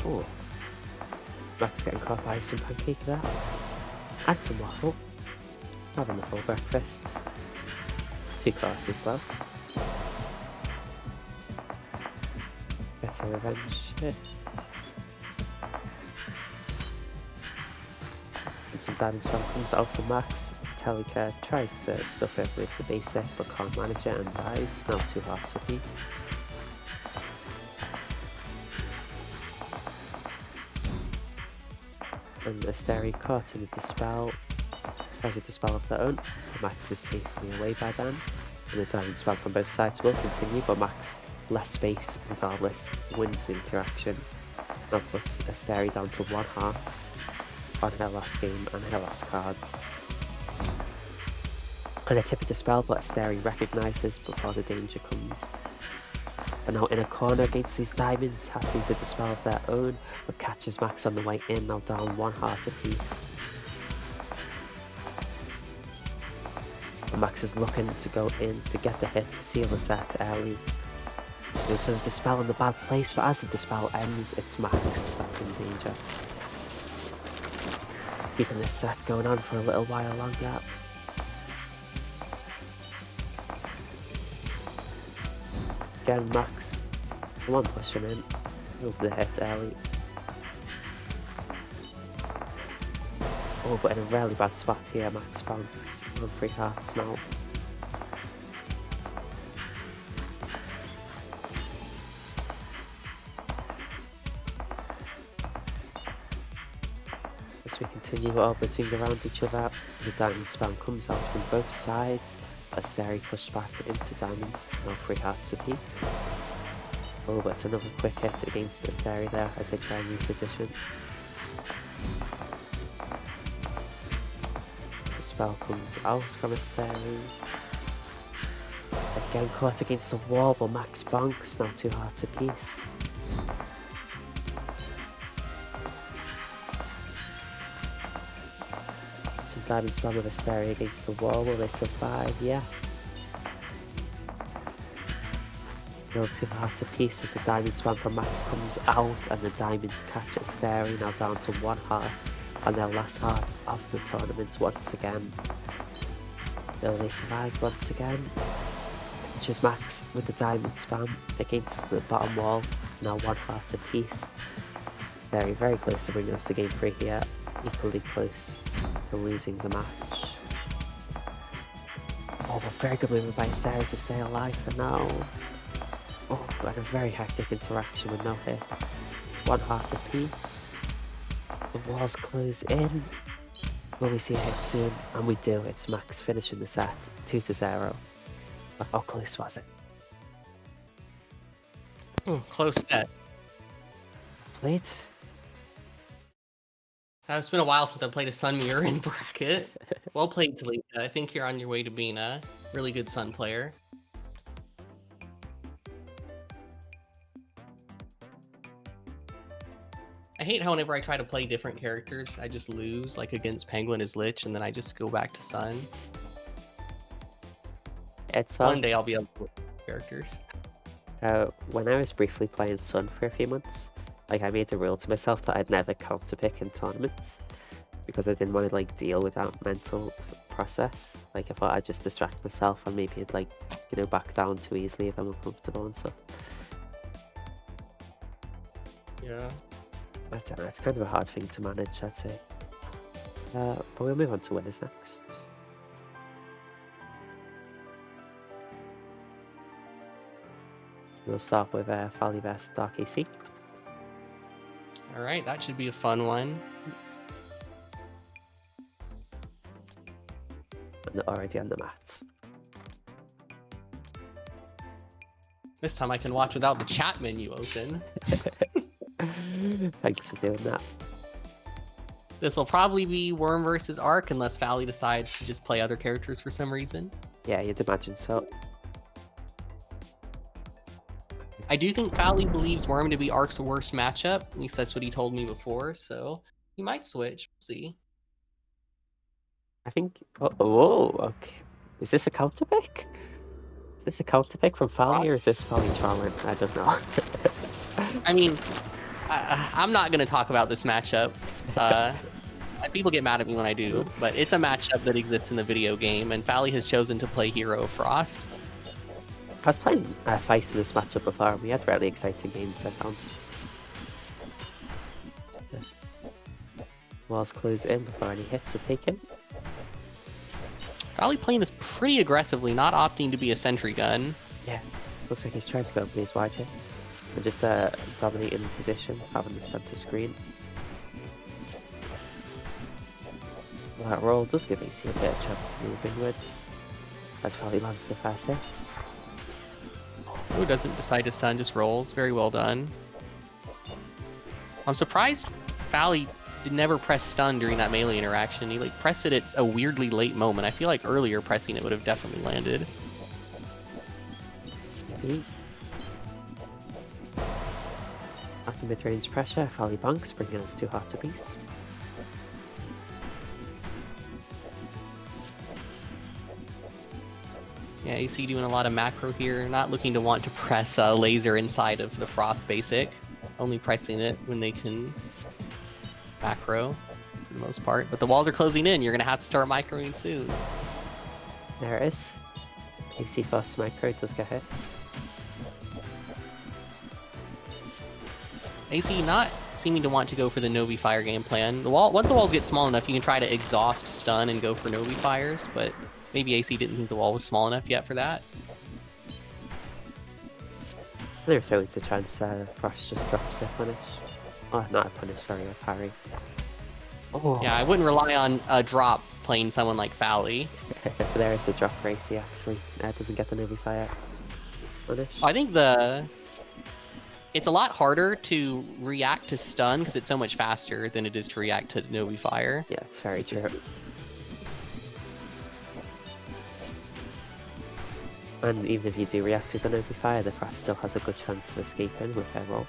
Oh, Max getting caught by some pancake there. And some waffle. Having the full breakfast. 2 courses though. Get a revenge hit. And some diamond spam comes out from Max. Telika tries to stuff it with the basic but can't manage it and dies. Now 2 hearts apiece. And Asteri caught in the dispel. Tries a dispel of their own, but Max is safely away by then. And the diamond spam from both sides will continue, but Max, less space regardless, wins the interaction. Now puts Asteri down to 1 heart on her last game and her last cards. And a tip of dispel, but Asteri recognises before the danger comes. And now in a corner against these diamonds, has to use a dispel of their own, but catches Max on the way in, now down 1 heart apiece. And Max is looking to go in to get the hit to seal the set early. He was going to dispel in the bad place, but as the dispel ends, it's Max that's in danger. Keeping this set going on for a little while longer. Again, Max, the one pushing in, over the hit early. Oh, but in a really bad spot here, Max bounces on 3 hearts now. As we continue orbiting around each other, the diamond spam comes out from both sides. Asteri pushed back into diamond, now 3 hearts apiece. Oh, but another quick hit against Asteri there as they try and reposition. The spell comes out from Asteri. Again caught against the wall, but Max bonks, now 2 hearts apiece. Some diamond spam with Asteri against the wall, will they survive? Yes. Still 2 hearts apiece as the diamond spam from Max comes out and the diamonds catch Asteri, now down to 1 heart on their last heart of the tournament once again. Will they survive once again? Pinches Max with the diamond spam against the bottom wall, now 1 heart apiece. Asteri very close to bringing us to game 3 here, equally close to losing the match. Oh, but very good movement by Asteri to stay alive for now. Oh, but a very hectic interaction with no hits. 1 heart apiece. The walls close in. Will we see a hit soon? And we do. It's Max finishing the set 2-0. How close was it? Ooh, close set. Played? It's been a while since I played a Sun Mirror in bracket. Well played, Telika. I think you're on your way to being a really good Sun player. I hate how whenever I try to play different characters, I just lose, like against Penguin as Lich, and then I just go back to Sun. It's One day I'll be able to play characters. when I was briefly playing Sun for a few months, like I made a rule to myself that I'd never counter pick in tournaments because I didn't want to like deal with that mental process. Like I thought I'd just distract myself and maybe I'd like, you know, back down too easily if I'm uncomfortable and stuff. Yeah. I don't know, it's kind of a hard thing to manage, I'd say. But we'll move on to winners next. We'll start with Fally vs DarkAC. Alright, that should be a fun one. And they're already on the mat. This time I can watch without the chat menu open. Thanks for doing that. This will probably be Worm versus Arc unless Fally decides to just play other characters for some reason. Yeah, you'd imagine so. I do think Fally believes Worm to be Arc's worst matchup. At least that's what he told me before, so he might switch. We'll see. I think... Oh, okay. Is this a counter pick? Is this a counter pick from Fally or is this Fally charming? I don't know. I mean, I'm not going to talk about this matchup. People get mad at me when I do, but it's a matchup that exists in the video game, and Fally has chosen to play Hero Frost. I was playing Feist in this matchup before, and we had really exciting games, I found. Walls close in before any hits are taken. Fally playing this pretty aggressively, not opting to be a sentry gun. Yeah, looks like he's trying to go for these wide hits. And just dominating the position, having the center screen. That roll does give AC a bit of chance to move inwards, as Fally lands the first hit. Who doesn't decide to stun, just rolls. Very well done. I'm surprised Fally never press stun during that melee interaction. He like pressed it at a weirdly late moment. I feel like earlier pressing it would have definitely landed. Maybe. After mid-range pressure, Fally bunks, bringing us to heart apiece. Yeah, AC doing a lot of macro here. Not looking to want to press a laser inside of the Frost basic. Only pressing it when they can macro for the most part. But the walls are closing in. You're going to have to start microing soon. There it is. AC first micro does get hit. AC not seeming to want to go for the Novi Fire game plan. Once the walls get small enough, you can try to exhaust stun and go for Novi Fires, but maybe AC didn't think the wall was small enough yet for that. There's always a chance Frost just drops a punish. Oh, not a punish, sorry, a parry. Oh. Yeah, I wouldn't rely on a drop playing someone like Fally. There is a drop for AC actually. Doesn't get the Novi Fire punish. I think it's a lot harder to react to stun because it's so much faster than it is to react to Novi Fire. Yeah, it's very true. And even if you do react to the Novi Fire, the Frost still has a good chance of escaping with her roll.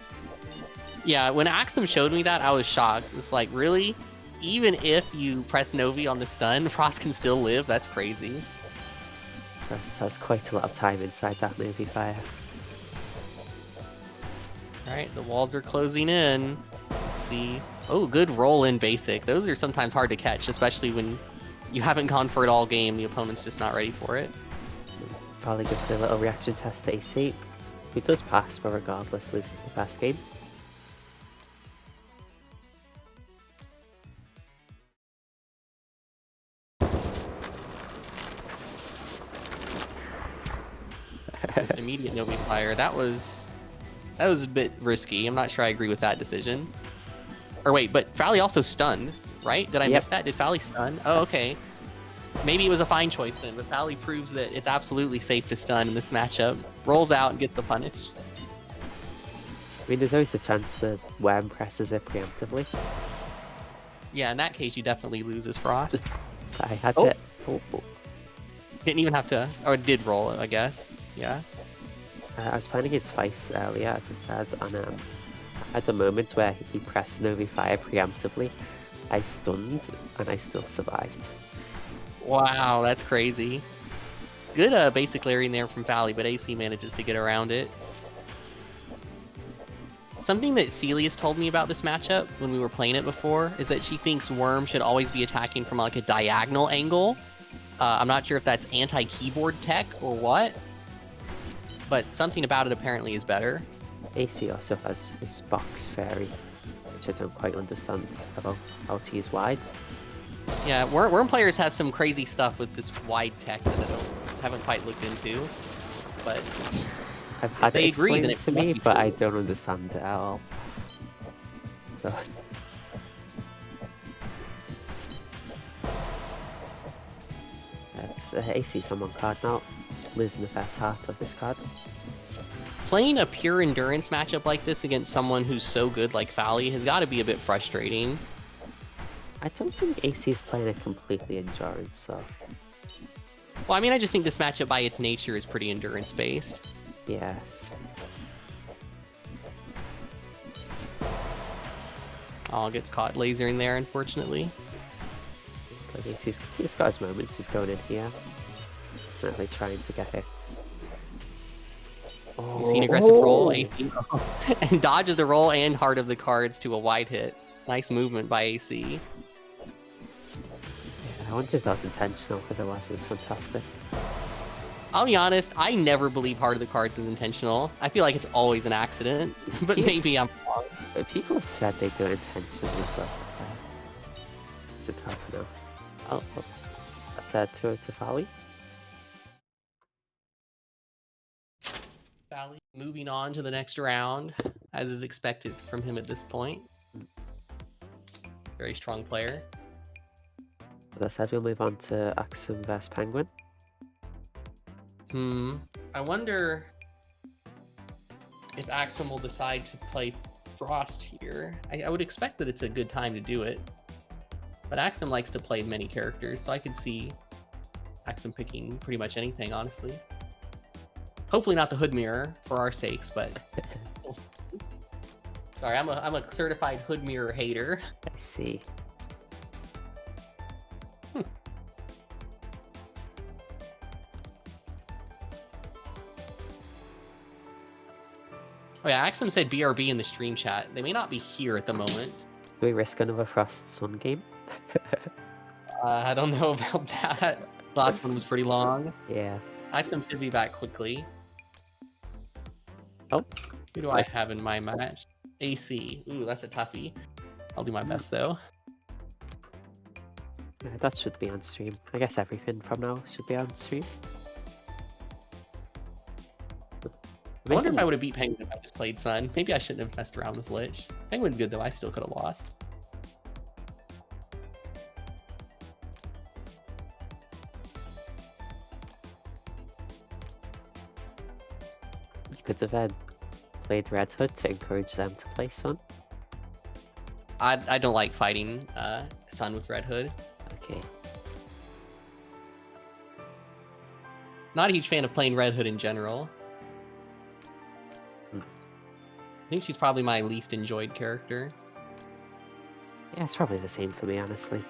Yeah, when Axem showed me that, I was shocked. It's like, really? Even if you press Novi on the stun, Frost can still live? That's crazy. Frost has quite a lot of time inside that Novi Fire. Alright, the walls are closing in. Let's see. Oh, good roll in basic. Those are sometimes hard to catch, especially when you haven't gone for it all game. The opponent's just not ready for it. Probably gives a little reaction test to AC. He does pass, but regardless, loses the first game. Immediate Novi Fire. That was a bit risky. I'm not sure I agree with that decision. Or wait, but Fally also stunned, right? Did I miss that? Did Fally stun? Oh, okay. Maybe it was a fine choice then, but Fally proves that it's absolutely safe to stun in this matchup. Rolls out and gets the punish. I mean, there's always the chance that Worm presses it preemptively. Yeah, in that case, you definitely lose as Frost. I had to... Oh. Didn't even have to... Or did roll, I guess. Yeah. I was playing against Vice earlier, as I said, and I had a moment where he pressed Novi Fire preemptively. I stunned, and I still survived. Wow, that's crazy. Good basic layering there from Fally, but AC manages to get around it. Something that Celius told me about this matchup when we were playing it before is that she thinks Worm should always be attacking from like a diagonal angle. I'm not sure if that's anti-keyboard tech or what, but something about it apparently is better. AC also has his box fairy, which I don't quite understand about how to use wide. Yeah, Worm players have some crazy stuff with this wide tech that I haven't quite looked into, but I've had it explained to me, but I don't understand it at all. So. That's AC's on one card now, losing the first heart of this card. Playing a pure endurance matchup like this against someone who's so good like Fally has got to be a bit frustrating. I don't think AC's playing it completely endurance, so... Well, I mean, I just think this matchup by its nature is pretty endurance-based. Yeah. Oh, gets caught lasering there, unfortunately. But he's got his moments, he's going in here. Definitely trying to get hits. You see an aggressive roll, AC, and dodges the roll and heart of the cards to a wide hit. Nice movement by AC. I wonder if that was intentional, otherwise it was fantastic. I'll be honest, I never believe heart of the cards is intentional. I feel like it's always an accident, but maybe I'm wrong. People have said they do it intentionally, but... it's hard to know. Oh, whoops. That's 2 to Fally. Fally moving on to the next round, as is expected from him at this point. Very strong player. With that said, we'll move on to Axem vs Penguin. I wonder if Axem will decide to play Frost here. I would expect that it's a good time to do it. But Axem likes to play many characters, so I could see Axem picking pretty much anything, honestly. Hopefully not the Hood Mirror, for our sakes, but... Sorry, I'm a certified Hood Mirror hater. I see. Oh yeah, Axem said BRB in the stream chat. They may not be here at the moment. Do we risk another Frost Sun game? I don't know about that. Last one was pretty long. Yeah. Axem should be back quickly. Oh. Who do I have in my match? AC. Ooh, that's a toughie. I'll do my best though. Yeah, that should be on stream. I guess everything from now should be on stream. I wonder if I would have beat Penguin if I just played Sun. Maybe I shouldn't have messed around with Lich. Penguin's good though, I still could have lost. You could have played Red Hood to encourage them to play Sun. I don't like fighting Sun with Red Hood. Okay. Not a huge fan of playing Red Hood in general. I think she's probably my least enjoyed character. Yeah, it's probably the same for me, honestly.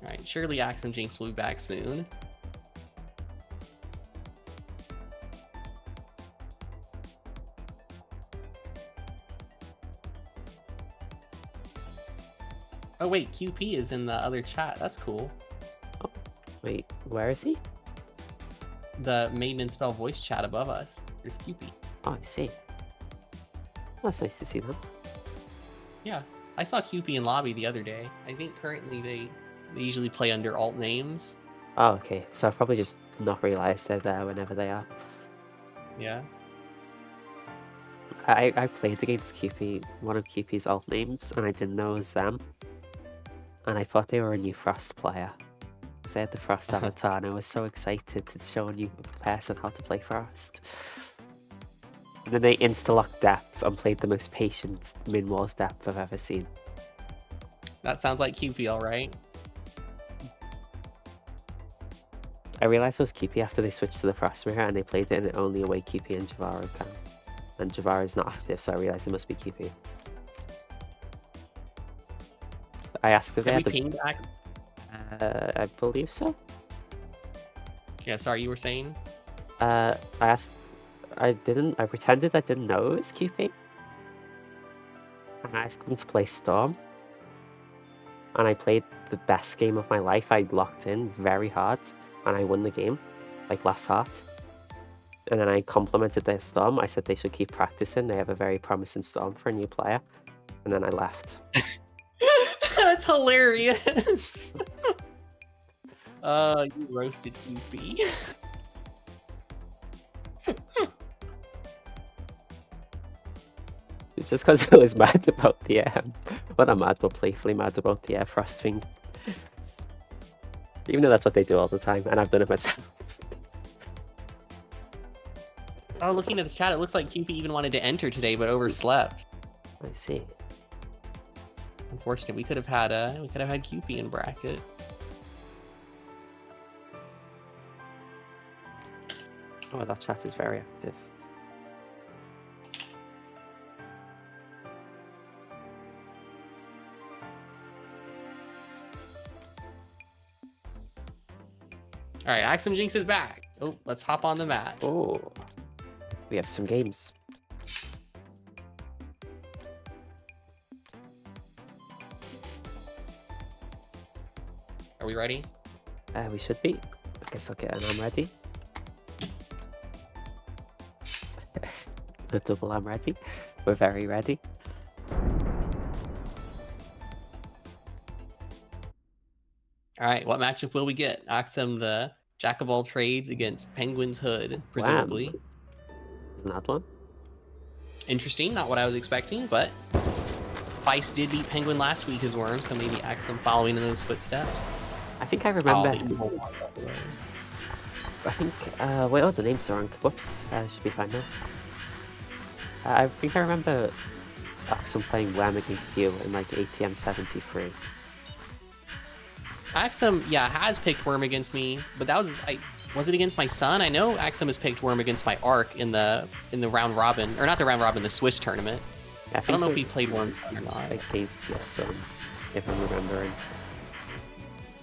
Alright, surely AxemJinx will be back soon. Oh wait, QP is in the other chat. That's cool. Oh, wait, where is he? The Maiden and Spell voice chat above us. There's QP. Oh, I see. That's nice to see them. Yeah, I saw QP in lobby the other day. I think currently they usually play under alt names. Oh, okay. So I've probably just not realised they're there whenever they are. Yeah. I played against QP, one of QP's alt names, and I didn't know it was them. And I thought they were a new Frost player. Because they had the Frost avatar, and I was so excited to show a new person how to play Frost. And then they insta-locked depth and played the most patient min-walls depth I've ever seen. That sounds like QP, alright. I realised it was QP after they switched to the Frost Mirror, and they played it in only a way QP and Javaro can. And Javara's not active, so I realised it must be QP. I asked if they had pinged back? I believe so. Yeah, sorry, you were saying? I pretended I didn't know it was QP. And I asked them to play Storm. And I played the best game of my life. I locked in very hard, and I won the game, like last heart. And then I complimented their Storm. I said they should keep practicing. They have a very promising Storm for a new player. And then I left. That's hilarious. You roasted QP. It's just because I was mad about the well, not mad, but playfully mad about the Frost thing. Even though that's what they do all the time, and I've done it myself. Oh, looking at the chat, it looks like QP even wanted to enter today, but overslept. I see. Unfortunately, we could have had QP in bracket. Oh, that chat is very active. All right, AxemJinx is back. Oh, let's hop on the mat. Oh, we have some games. Are we ready? We should be. I guess I'll get an I'm ready. The double I'm ready. We're very ready. All right, what matchup will we get? Axem, the jack of all trades, against Penguin's Hood, presumably. Wham. There's another one. Interesting, not what I was expecting, but Feist did beat Penguin last week as Worm, so maybe Axem following in those footsteps. I think I remember. Oh, I think. Wait, oh, the names are wrong. Whoops. Should be fine now. I think I remember Axem playing Wham against you in like ATM 73. Axem, yeah, has picked Worm against me, but that was it against my son? I know Axem has picked Worm against my Arc in the round robin, or not the round robin, the Swiss tournament. Yeah, I don't know if he played Worm or not. Against your son, if I'm remembering.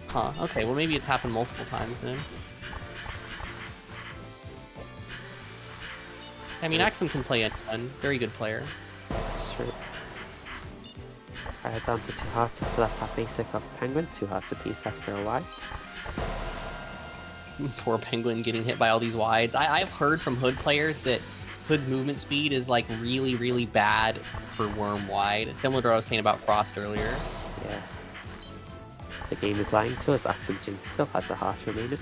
Huh, okay, well maybe it's happened multiple times then. I mean, Axem can play anyone. Very good player. That's true. Down to 2 hearts after that top basic of Penguin. 2 hearts apiece after a while. Poor Penguin getting hit by all these wides. I've heard from Hood players that Hood's movement speed is like really, really bad for Worm wide. Similar to what I was saying about Frost earlier. Yeah. The game is lying to us. AxemJinx still has a heart remaining.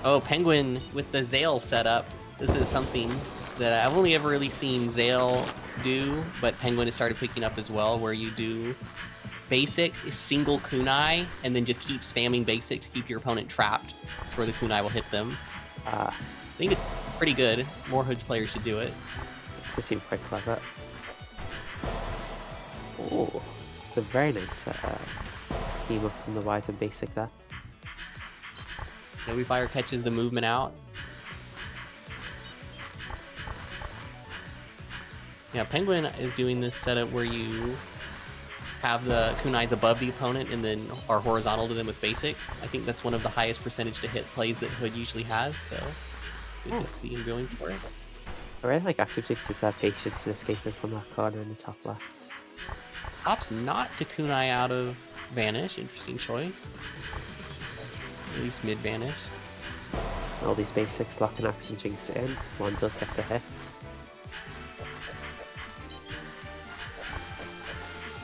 Oh, Penguin with the Zale setup. This is something that I've only ever really seen Zale do, but Penguin has started picking up as well, where you do basic single kunai and then just keep spamming basic to keep your opponent trapped where the kunai will hit them. I think it's pretty good. More Hood players should do it. It just seems quite clever. Oh, it's a very nice team up from the wide and basic there. Novi Fire catches the movement out. Yeah, Penguin is doing this setup where you have the kunais above the opponent and then are horizontal to them with basic. I think that's one of the highest percentage to hit plays that Hood usually has, so good to see him going for it. I really like AxemJinx's patience in escaping from that corner in the top left. Opts not to kunai out of Vanish, interesting choice. At least mid Vanish. All these basics locking AxemJinx in. One does get the hit.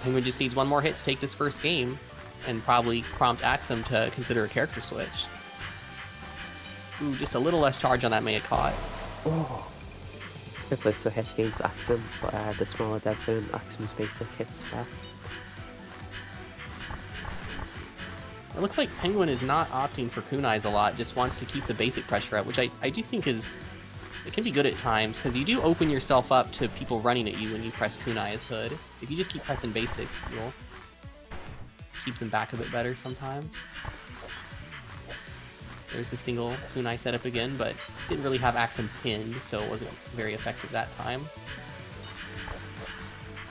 Penguin just needs one more hit to take this first game and probably prompt Axem to consider a character switch. Ooh, just a little less charge on that may have caught. Oh. Good place to hit against Axem, but the smaller dead zone, Axem's basic hits fast. It looks like Penguin is not opting for kunais a lot, just wants to keep the basic pressure up, which I do think it can be good at times, because you do open yourself up to people running at you when you press kunai as Hood. If you just keep pressing basic, you'll keep them back a bit better sometimes. There's the single kunai setup again, but didn't really have Axem pinned, so it wasn't very effective that time.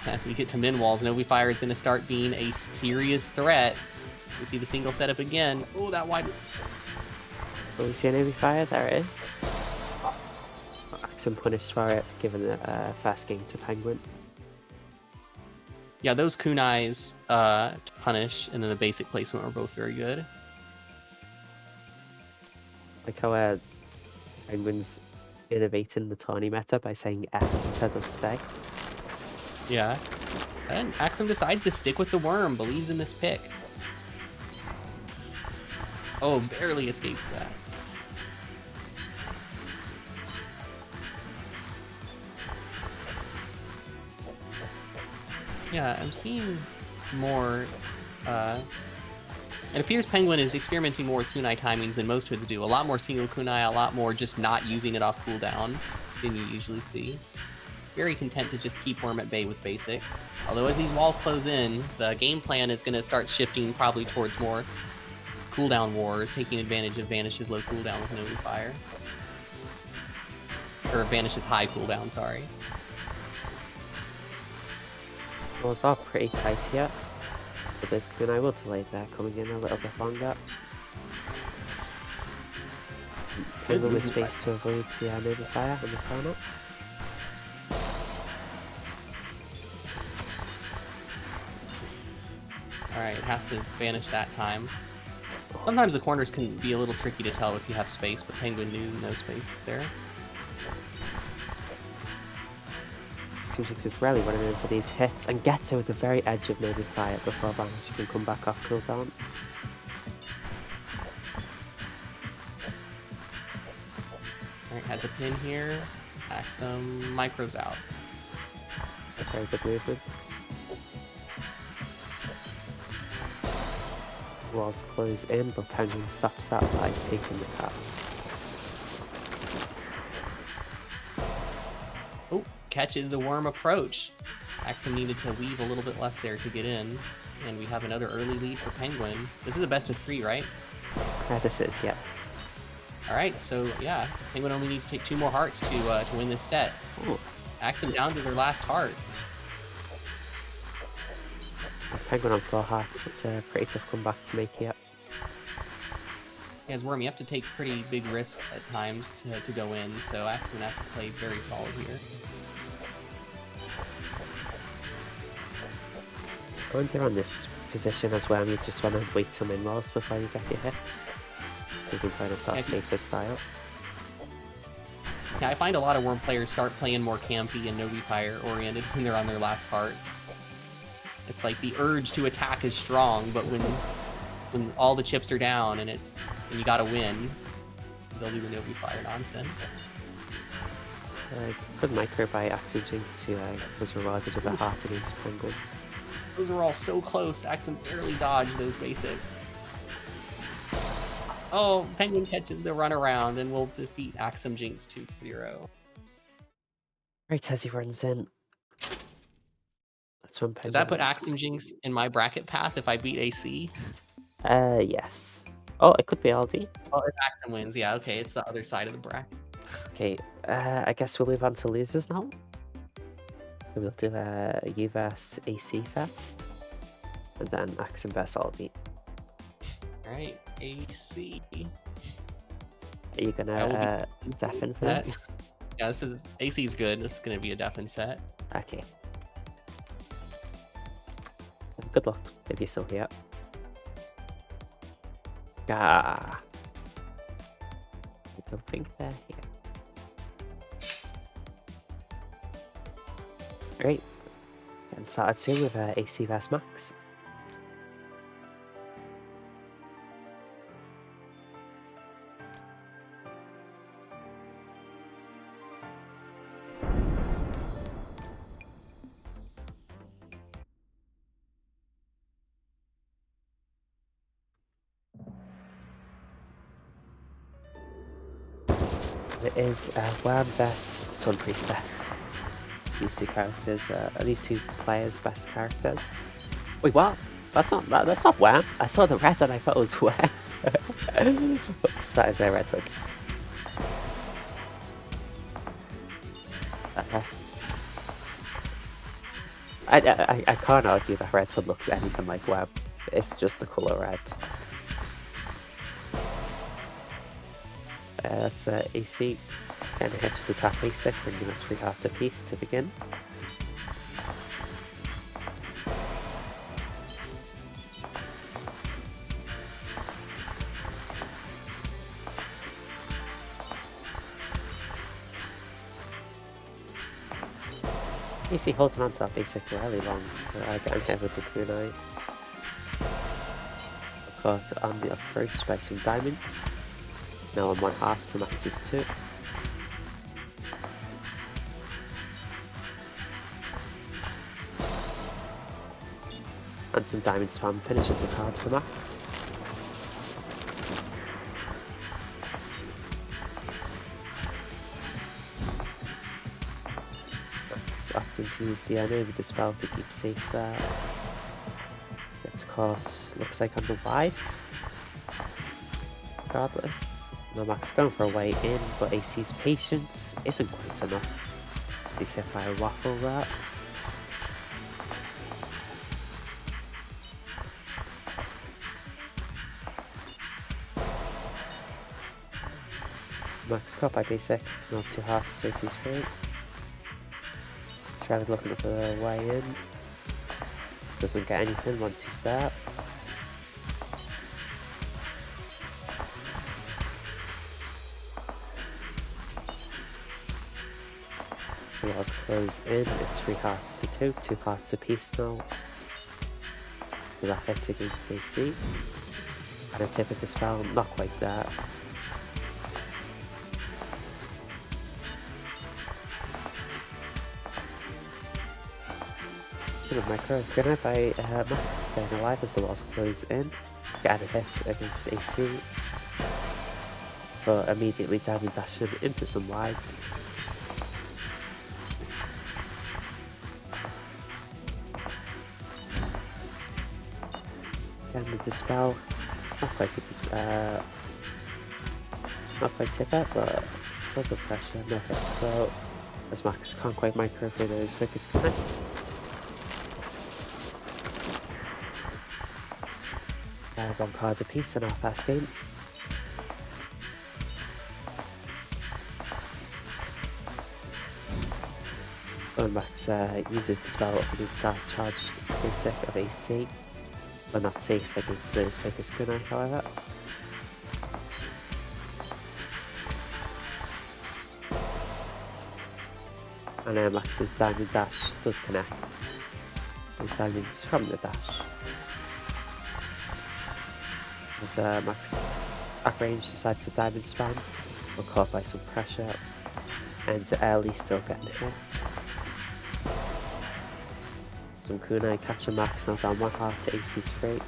As we get to min walls, Novi Fire is going to start being a serious threat. We see the single setup again. Oh, that wide. Will we see an Novi Fire? There it is. Axem punished for it, given a fast game to Penguin. Yeah, those kunais punish, and then the basic placement were both very good. Like how Penguin's innovating the Tawny meta by saying S instead of stay. Yeah. And Axem decides to stick with the Worm, believes in this pick. Oh, barely escaped that. Yeah, I'm seeing more. It appears Penguin is experimenting more with kunai timings than most Hoods do. A lot more single kunai, a lot more just not using it off cooldown than you usually see. Very content to just keep Worm at bay with basic. Although as these walls close in, the game plan is going to start shifting probably towards more cooldown wars, taking advantage of Vanish's low cooldown with Novi Fire. Or Vanish's high cooldown, sorry. Well, it's all pretty tight here. But this kunai will delay there, coming in a little bit longer. Penguin with space to avoid the Novi Fire in the corner. Alright, it has to vanish that time. Sometimes the corners can be a little tricky to tell if you have space, but Penguin knew no space there. AxemJinx is rarely running in for these hits and gets her with the very edge of maybe fire before Vanish can come back off cooldown. Alright, had the pin here. Axem micros out. Very good movement. Walls close in, but Penguin stops that by taking the cap. Oh, catches the worm approach. Axem needed to weave a little bit less there to get in. And we have another early lead for Penguin. This is a best of 3, right? This is, yeah. Alright, so yeah, Penguin only needs to take 2 more hearts to win this set. Ooh. Axem down to their last heart. Penguin on 4 hearts, it's a pretty tough comeback to make here. As Worm, you have to take pretty big risks at times to go in, so Axem have to play very solid here. Once you're on this position as well, you just want to wait till min rolls before you get your hits. You can play the sort of safer style. Yeah, I find a lot of Worm players start playing more campy and Novi Fire oriented when they're on their last heart. It's like the urge to attack is strong, but when all the chips are down and you gotta win, they'll do the Novi Fire nonsense. Good micro by AxemJinx, who was rewarded with a heart against Penguin. Those were all so close. Axem barely dodged those basics. Oh, Penguin catches the runaround and will defeat AxemJinx 2-0. Right, as he runs in. That's when Penguin Does that put wins. AxemJinx in my bracket path if I beat AC? Yes. Oh, it could be Aldy. Well, if Axem wins, yeah, okay, it's the other side of the bracket. Okay, I guess we'll move on to losers now. So we'll do U vs AC first, and then Axem vs Aldy. Alright, AC. Are you gonna deafen for set. this? Yeah, this is AC's good. This is gonna be a deafen set. Okay. Good luck if you're still here. Ah. I don't think they're here. Alright. Getting started soon with AC vs Max. It is Worm vs Sun Priestess. These two characters, these two players' best characters. Wait, what? That's not Worm. I saw the red and I thought it was Worm. Oops, that is a red hood. I can't argue that red hood looks anything like Worm. It's just the colour red. That's AC. Getting ahead with the top basic, bringing us 3 hearts apiece to begin. AC holding on to that basic really long, getting hit with the kunai. Caught on the approach by some diamonds. Now on 1 half to Max's 2. And some diamond spam finishes the card for Max. Max often to use the Nova Dispel to keep safe there. Gets caught, looks like on the white. Regardless. Now Max going for a way in, but AC's patience isn't quite enough. He's hit by a waffle there. Max caught by basic, not 2 halves to AC's 3. He's rather looking for a way in. doesn't get anything once he's there. The walls close in, it's 3 hearts to 2, 2 hearts apiece now. So that hit against AC. And a tip of the spell, not quite there. Sort of micro grenade by Moth, staying alive as the walls close in. Get a hit against AC. But immediately diamond dashing into some wide. Again the dispel, not quite tip it, but still good pressure, no hit. So as Max can't quite micro through those focus connect. One card apiece in our fast game. When Max uses the spell against that charged basic of AC, but not safe against those focus kunai, however. And Max's diamond dash does connect. Those diamonds from the dash. As Max at range decides to diamond spam, but caught by some pressure, and Aldy still getting hit. Some kunai catching Max now down 1 heart to AC's 3.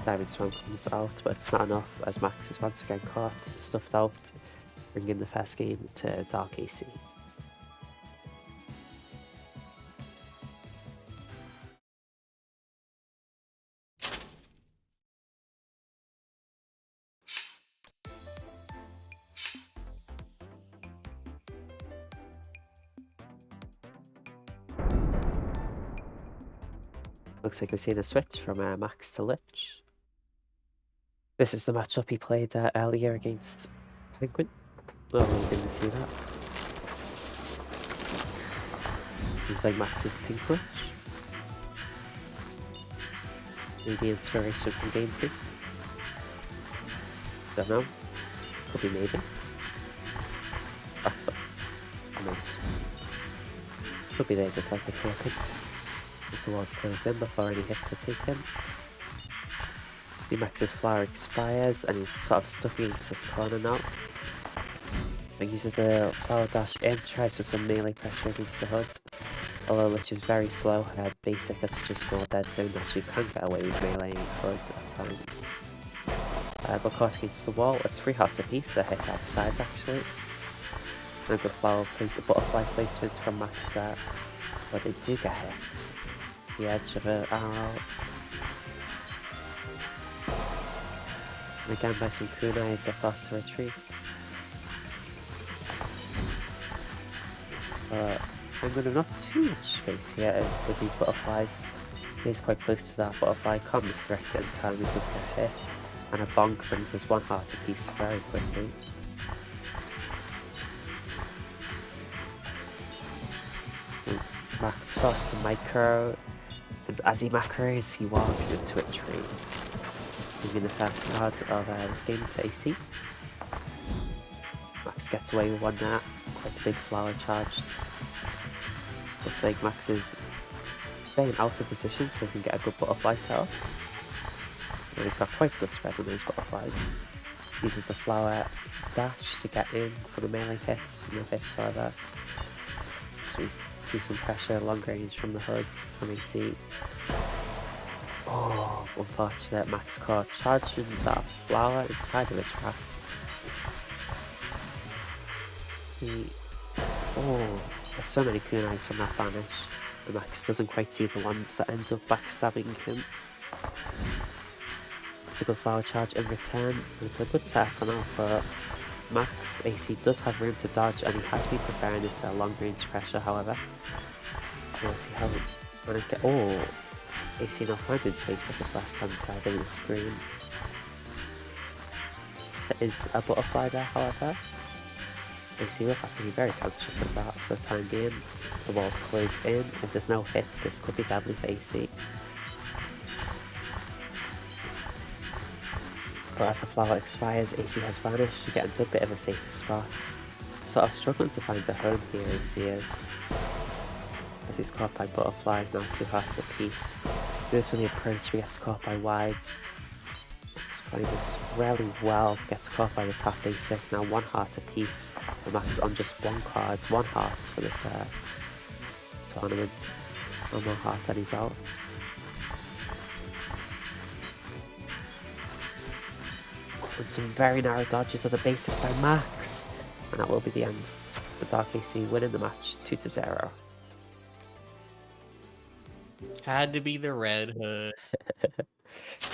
Diamond Swan comes out, but it's not enough as Max is once again caught, stuffed out, bringing the first game to DarkAC. Looks like we've seen a switch from Max to Lich. This is the matchup he played earlier against Penguin. Oh, we didn't see that. Seems like Max is a pink Lich. Maybe inspiration from game 2. Don't know. Could be maybe. Ah, but nice. Could be there just like the cloaking. As the walls close in before any hits are taken. See Max's flower expires and he's sort of stuck against this corner now. And uses the flower dash in, tries for some melee pressure against the hood. Although Lich is very slow, her basic has such a small dead zone that she can get away with meleeing hood at times. But caught against the wall, it's 3 hearts apiece, a hit outside actually. And a good butterfly placement from Max there. But they do get hits. The edge of an arrow. And again by some kunai as they forced to retreat. I'm going to not too much space here with these butterflies. Stays quite close to that butterfly, can't misdirect it in time, he does get hit. And a bonk brings us 1 heart apiece very quickly. And Max forced to micro. And as he macros, he walks into a tree, moving the first card of this game to AC. Max gets away with one there, quite a big flower charge. Looks like Max is staying out of position so he can get a good butterfly set up. And he's got quite a good spread on those butterflies. Uses the flower dash to get in for the melee hits, no hits however. So we see some pressure, long range from the hood, from AC. Oh, unfortunate, Max caught charging that flower inside of the trap. Oh, there's so many kunais from that vanish. And Max doesn't quite see the ones that end up backstabbing him. It's a good flower charge in return, and it's a good setup for now for Max. AC does have room to dodge, and he has been preparing this long range pressure, however. So we'll see how when I get. Oh, AC now finding space at his left hand side of the screen. There is a butterfly there, however. AC will have to be very conscious of that for the time being. As the walls close in, if there's no hits, this could be deadly for AC. But as the flower expires, AC has vanished to get into a bit of a safer spot. Sort of struggling to find a home here, AC is. As he's caught by butterfly, now 2 hearts apiece. Goes for the approach, but gets caught by wides. He's playing this really well, gets caught by the tap basic, now 1 heart apiece. The max on just 1 card, 1 heart for this tournament. No more heart and he's out. And some very narrow dodges of the basic by Max. And that will be the end. The DarkAC winning the match 2-0. Had to be the Red Hood.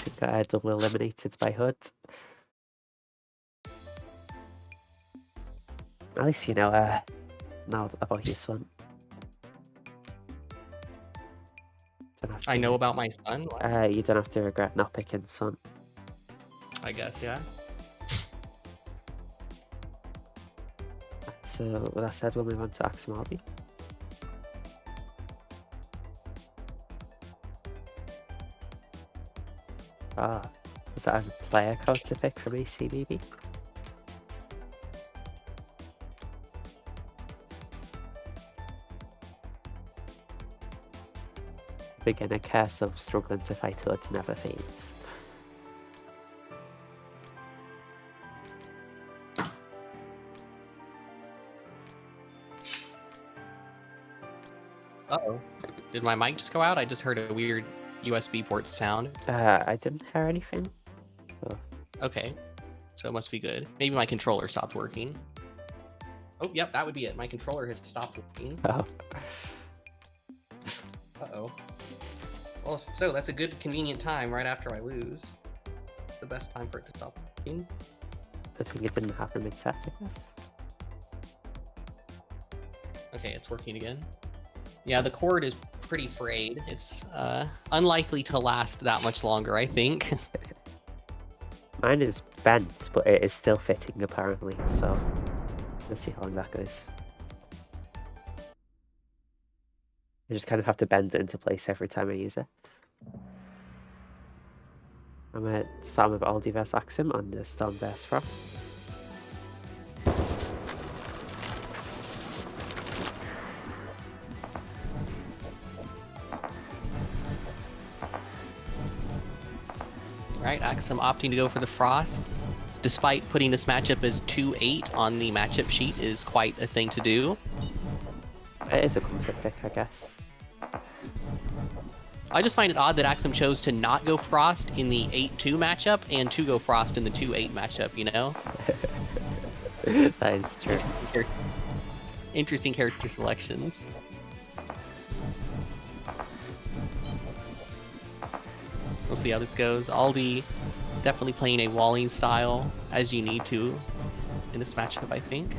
He got double eliminated by Hood. At least you know now about your son. I know about my son? You don't have to regret not picking son. I guess, yeah. So with that said, we'll move on to AxemJinx. Is that a player code to pick from AC maybe? Beginner curse of struggling to fight Hood never fades. Uh-oh. Did my mic just go out? I just heard a weird USB port sound. I didn't hear anything. So. Okay. So it must be good. Maybe my controller stopped working. Oh, yep, that would be it. My controller has stopped working. Oh. Uh-oh. Well, so that's a good, convenient time right after I lose. The best time for it to stop working. I think it didn't happen mid-set, I guess. Okay, it's working again. Yeah, the cord is pretty frayed. It's unlikely to last that much longer, I think. Mine is bent, but it is still fitting apparently, so let's see how long that goes. I just kind of have to bend it into place every time I use it. I'm going to start with Aldy vs Axem on the Storm vs Frost. Right, Axem opting to go for the Frost. Despite putting this matchup as 2-8 on the matchup sheet is quite a thing to do. It is a comfort pick, I guess. I just find it odd that Axem chose to not go Frost in the 8-2 matchup and to go Frost in the 2-8 matchup, you know? That is true. Interesting character selections. We'll see how this goes. Aldy definitely playing a walling style, as you need to in this matchup, I think.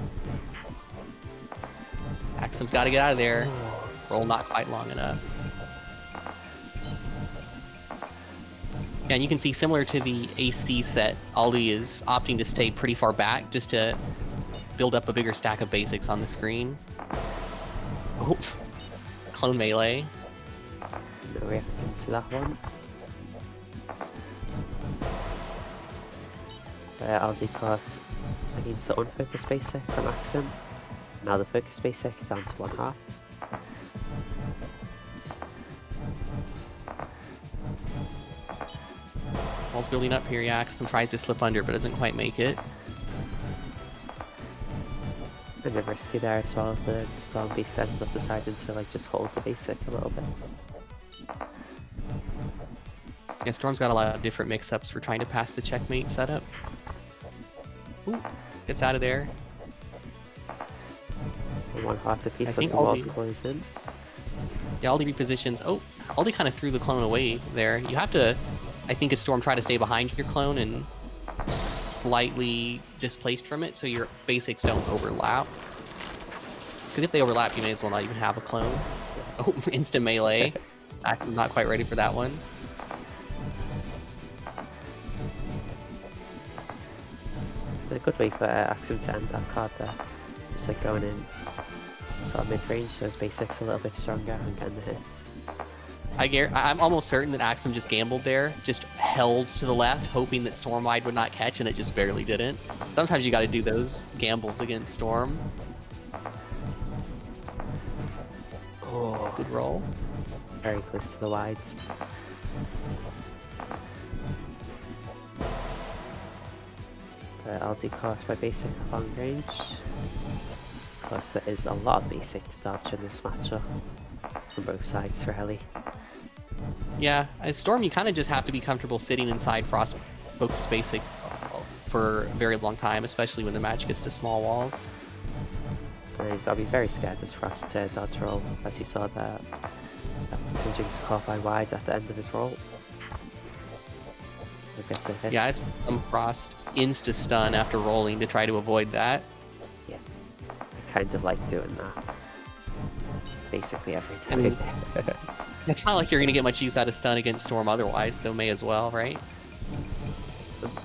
Axem's got to get out of there. Roll not quite long enough. Yeah, and you can see, similar to the AC set, Aldy is opting to stay pretty far back just to build up a bigger stack of basics on the screen. Oh, clone melee. No reacting to that one. Aldy caught against the unfocused basic from Axem. Now the focus basic down to 1 heart. Ball's building up here, yeah. Axem tries to slip under but doesn't quite make it. And then risky there as well. The Storm Beast ends up deciding to like just hold the basic a little bit. Yeah, Storm's got a lot of different mix-ups for trying to pass the checkmate setup. Ooh, gets out of there. 1 heart apiece as the walls close in. Yeah, Aldy repositions. Oh, Aldy kind of threw the clone away there. You have to, I think, as Storm, try to stay behind your clone and slightly displaced from it so your basics don't overlap. Because if they overlap, you may as well not even have a clone. Oh, instant melee. I'm not quite ready for that one. a good way for Axem to end that card there. Just like going in sort of mid-range, so his basics a little bit stronger and getting the hits. I'm almost certain that Axem just gambled there, just held to the left, hoping that Stormwide would not catch, and it just barely didn't. Sometimes you got to do those gambles against Storm. Oh, good roll. Very close to the wides. Aldy caught by basic at long range. Of course, there is a lot of basic to dodge in this matchup from both sides for Fally. Yeah, as Storm, you kind of just have to be comfortable sitting inside Frost Focus Basic for a very long time, especially when the match gets to small walls. And you've got to be very scared as Frost to dodge roll, as you saw that AxemJinx caught by wide at the end of his roll. Gets a hit. Yeah, I've seen Frost insta-stun after rolling to try to avoid that. Yeah, I kind of like doing that. Basically every time. I mean, it's not like you're going to get much use out of stun against Storm otherwise, so may as well, right?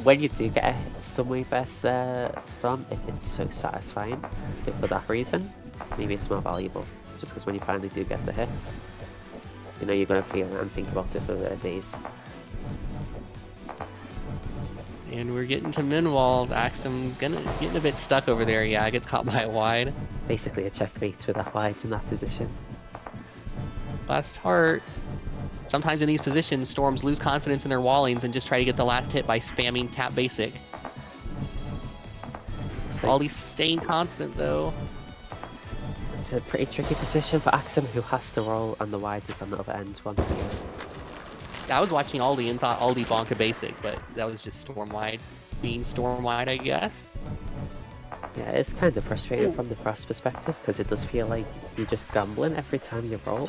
When you do get a stun wave burst Storm, it's so satisfying for that reason. Maybe it's more valuable, just because when you finally do get the hit, you know you're going to feel and think about it for days. And we're getting to min walls. Axem getting a bit stuck over there. Yeah, gets caught by a wide. Basically a checkmate with that wide in that position. Last heart. Sometimes in these positions, Storms lose confidence in their wallings and just try to get the last hit by spamming tap basic. Aldy's staying confident though. It's a pretty tricky position for Axem, who has to roll, and the wide is on the other end once again. I was watching Aldy and thought Aldy bonked a basic, but that was just Stormwide being Stormwide, I guess. Yeah, it's kind of frustrating from the Frost perspective, because it does feel like you're just gambling every time you roll.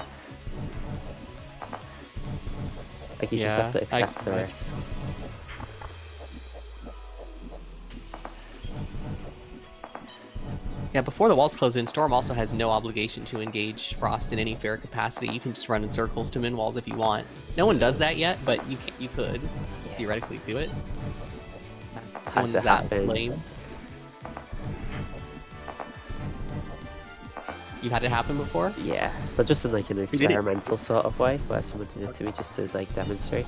Like you just have to accept the risk. Yeah, before the walls close in, Storm also has no obligation to engage Frost in any fair capacity. You can just run in circles to min walls if you want. No one does that yet, but you could theoretically do it. One's that lame. You've had it happen before? Yeah, but just in like an experimental sort of way, where someone did it to me just to like demonstrate.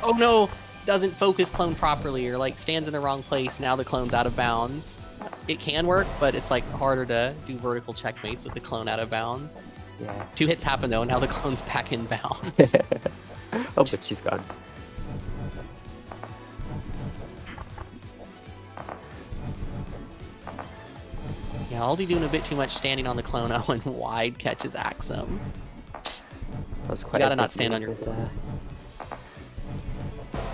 Oh no! Doesn't focus clone properly, or like stands in the wrong place, now the clone's out of bounds. It can work, but it's like harder to do vertical checkmates with the clone out of bounds. Yeah. 2 hits happen though, now the clone's back in bounds. Oh, but she's gone. Yeah, Aldy doing a bit too much standing on the clone when wide catches Axem. That was quite. You gotta not stand on your there.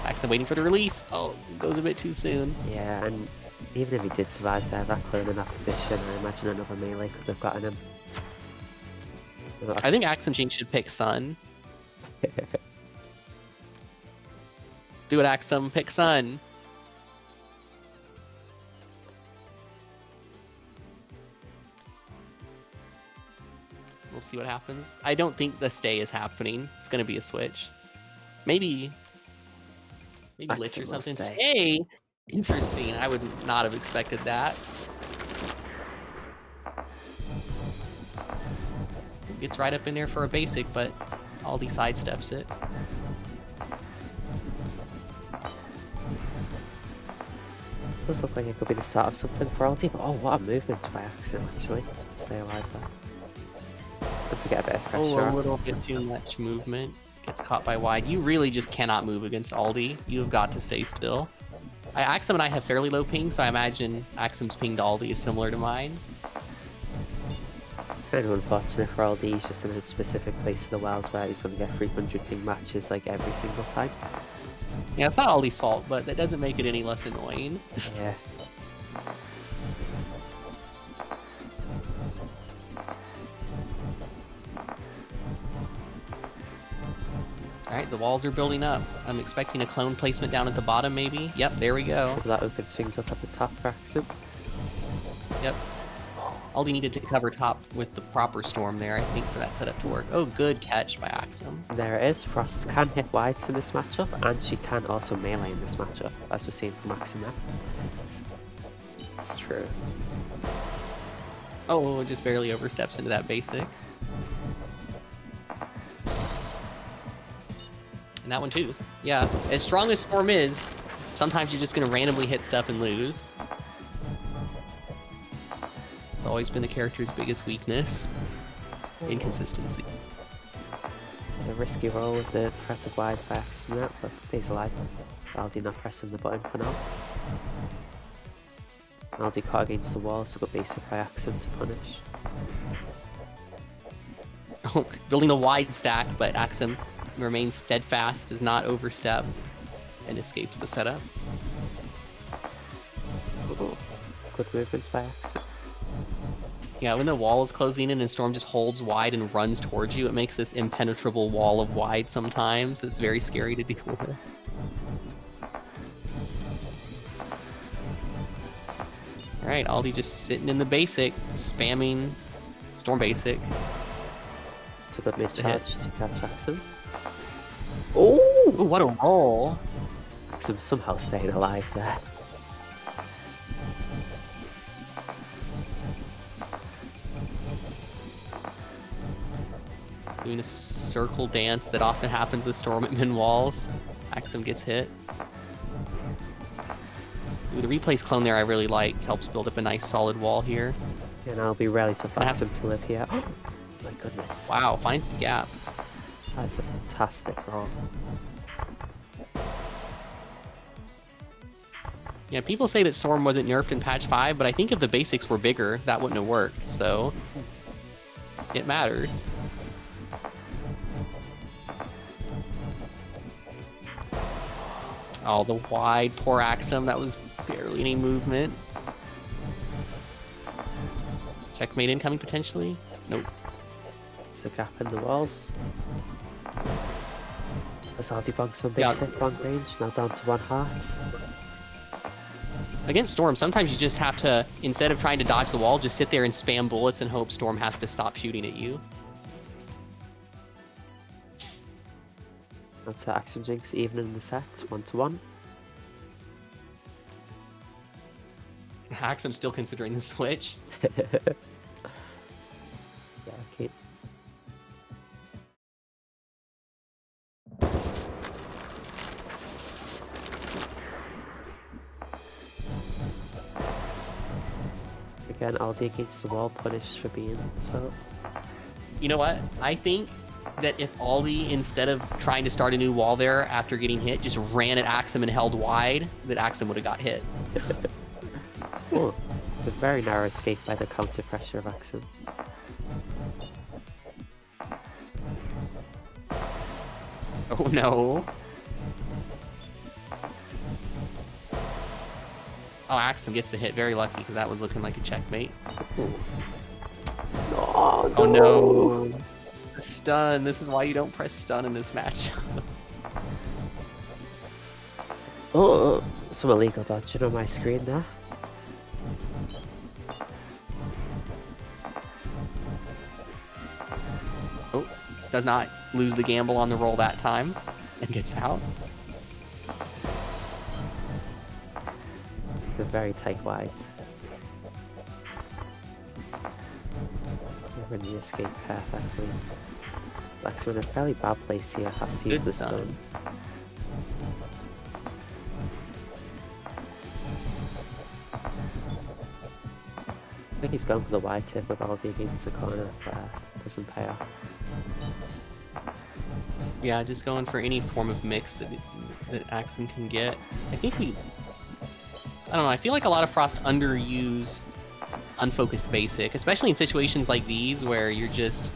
Axem waiting for the release. Oh, goes a bit too soon. Yeah, and even if he did survive there, that clone in that position, I imagine another melee could have gotten him. I think AxemJinx should pick Sun. Do it, Axem. Pick Sun. We'll see what happens. I don't think the stay is happening. It's going to be a switch. Maybe Lich or something. Stay? Interesting. I would not have expected that. Gets right up in there for a basic, but Aldy sidesteps it. Does look like it could be the start of something for Aldy, but oh, what a movement by Axem actually to stay alive there. And to get a bit of pressure. Oh, a little bit too much movement. Gets caught by wide. You really just cannot move against Aldy. You have got to stay still. Axem and I have fairly low ping, so I imagine Axem's ping to Aldy is similar to mine. Kind of unfortunate for Aldy, he's just in a specific place in the world where he's going to get 300 ping matches like every single time. Yeah, it's not Aldy's fault, but that doesn't make it any less annoying. Yeah. Alright, the walls are building up. I'm expecting a clone placement down at the bottom, maybe. Yep, there we go. That opens things up at the top for Axem. Yep. Aldy needed to cover top with the proper storm there, I think, for that setup to work. Oh, good catch by Axem. There it is. Frost can hit wides in this matchup, and she can also melee in this matchup, as we're seeing from Axem now. It's true. Oh, just barely oversteps into that basic. And that one too. Yeah, as strong as Storm is, sometimes you're just going to randomly hit stuff and lose. It's always been the character's biggest weakness. Inconsistency. A risky roll with the threat of wides by Axem, but stays alive. Aldy not pressing the button for now. Aldy caught against the wall, so got basic by Axem to punish. Oh, building the wide stack, but Axem remains steadfast, does not overstep, and escapes the setup. Ooh, good movements by Axem. Yeah, when the wall is closing in and Storm just holds wide and runs towards you, it makes this impenetrable wall of wide sometimes. It's very scary to deal with. Alright, Aldy just sitting in the basic, spamming Storm basic. It's a good mid-charge to catch Axem. Oh! Ooh, what a roll! Axem somehow staying alive there. Doing a circle dance that often happens with Storm at min walls. Axem gets hit. Ooh, the replace clone there I really like. Helps build up a nice solid wall here. And I'll be ready to Axem to live here. Oh my goodness. Wow, finds the gap. That's a fantastic roll. Yeah, people say that Storm wasn't nerfed in patch 5, but I think if the basics were bigger, that wouldn't have worked, so it matters. Oh, the wide, poor Axem, that was barely any movement. Checkmate incoming, potentially? Nope. There's a gap in the walls. As Aldy bonks on basic, long range, now down to 1 heart. Against Storm, sometimes you just have to, instead of trying to dodge the wall, just sit there and spam bullets and hope Storm has to stop shooting at you. That's AxemJinx even in the sets, 1-1. Axem's still considering the switch. Yeah, okay. Again, Aldy against the wall, punished for being so. You know what? I think that if Aldy, instead of trying to start a new wall there after getting hit, just ran at Axem and held wide, that Axem would have got hit. Oh, it's a very narrow escape by the counter pressure of Axem. Oh no. Oh, Axem gets the hit. Very lucky, because that was looking like a checkmate. No, Oh no. The stun. This is why you don't press stun in this match. Oh, some illegal dodging on my screen there. Oh, does not lose the gamble on the roll that time and gets out. They're very tight wides. Never in the escape perfectly. Axem in a fairly bad place here, has to use the stun. I think he's going for the wide tip with Aldy against the corner, but doesn't pay off. Yeah, just going for any form of mix that Axem can get. I think I don't know, I feel like a lot of Frost underuse unfocused basic, especially in situations like these where you're just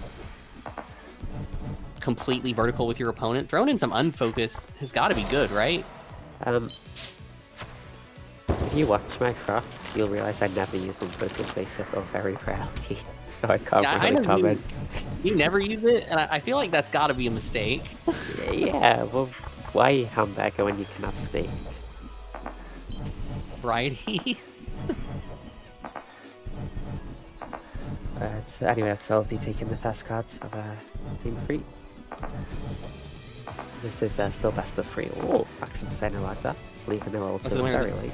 completely vertical with your opponent. Throwing in some unfocused has got to be good, right? If you watch my Frost, you'll realize I never use unfocused basic, or very rarely, so I can't really comment. You never use it, and I feel like that's got to be a mistake. Yeah, well, why hamburger when you can have steak? Variety. Anyway, that's Aldy taking the first card of Game 3. This is still best of 3. Oh, Axem staying like that. Leaving the level 2 very late.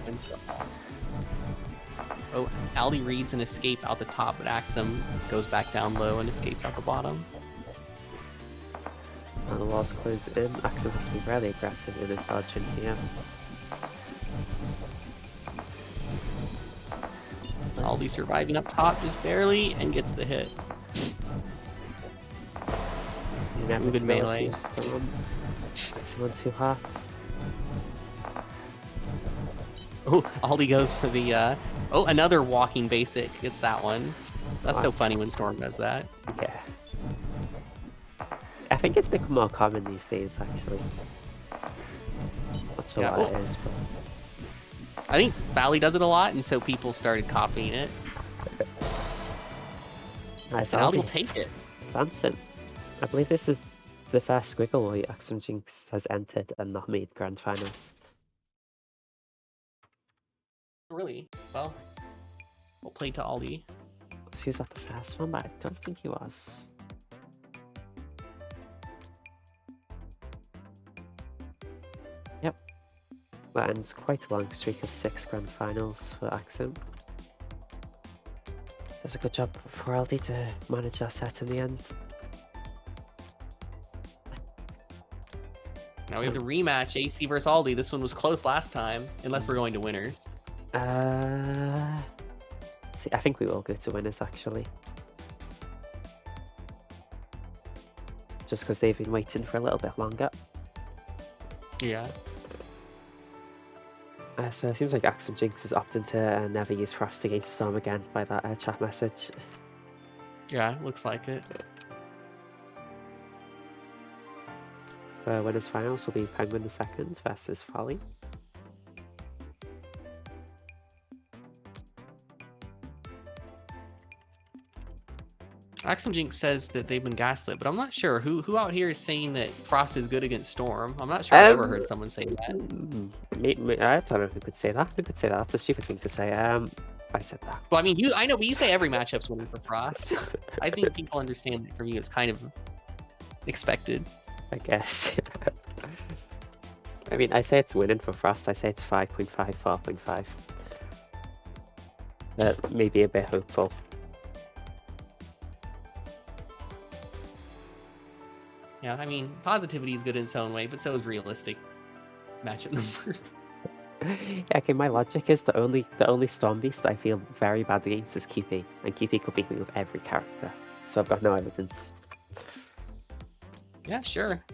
Oh, Aldy reads an escape out the top, but Axem goes back down low and escapes out the bottom. And the walls close in. Axem has to be really aggressive in his dodging here. Aldy surviving up top just barely and gets the hit. Good melee. Axem on 2 hearts. Oh, Aldy goes for the, oh, another walking basic. Gets that one. That's so funny when Storm does that. Yeah. I think it's become more common these days, actually. Not sure what it is, but... I think Fally does it a lot, and so people started copying it. Nice, and Aldy will take it. Advancing. I believe this is the first squiggle where AxemJinx has entered and not made grand finals. Really? Well, we'll play to Aldy. So he was not the first one, but I don't think he was. Yep. That ends quite a long streak of 6 grand finals for Axem. Does a good job for Aldy to manage that set in the end. Now we have the rematch, AC versus Aldy. This one was close last time, unless we're going to winners. See, I think we will go to winners, actually. Just because they've been waiting for a little bit longer. Yeah. So it seems like AxemJinx is opting to never use Frost against Storm again by that chat message. Yeah, looks like it. So winners finals will be Penguin the second versus Fally. AxemJinx says that they've been gaslit, but I'm not sure. Who out here is saying that Frost is good against Storm? I'm not sure I've ever heard someone say that. I don't know who could say that. Who could say that? That's a stupid thing to say. I said that. Well, I mean, I know, but you say every matchup's winning for Frost. I think people understand that from you. It's kind of expected. I guess. I mean, I say it's winning for Frost. I say it's 5.5, 4.5. That may be a bit hopeful. Yeah, I mean, positivity is good in its own way, but so is realistic matchup number. Yeah, okay, my logic is the only Storm Beast I feel very bad against is QP, and QP could beat me with every character, so I've got no evidence. Yeah, sure.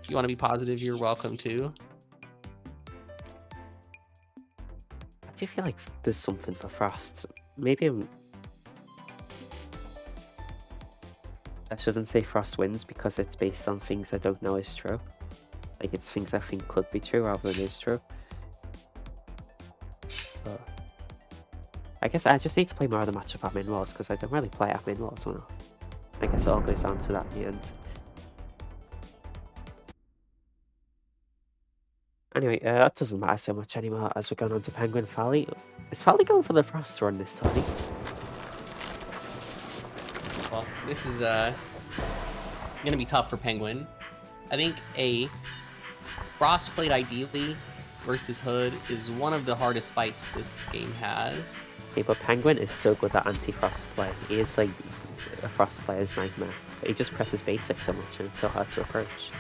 If you want to be positive, you're welcome to. I do feel like there's something for Frost. Maybe I shouldn't say Frost wins because it's based on things I don't know is true. Like, it's things I think could be true rather than is true. But I guess I just need to play more of the matchup admin wars because I don't really play admin wars. So I guess it all goes down to that in the end. Anyway, that doesn't matter so much anymore as we're going on to Penguin Fally. Is Fally going for the Frost run this time? Well, this is gonna be tough for Penguin. I think a Frost played ideally versus Hood is one of the hardest fights this game has. Okay, but Penguin is so good at anti-Frost play. He is like a Frost player's nightmare. But he just presses basic so much and it's so hard to approach.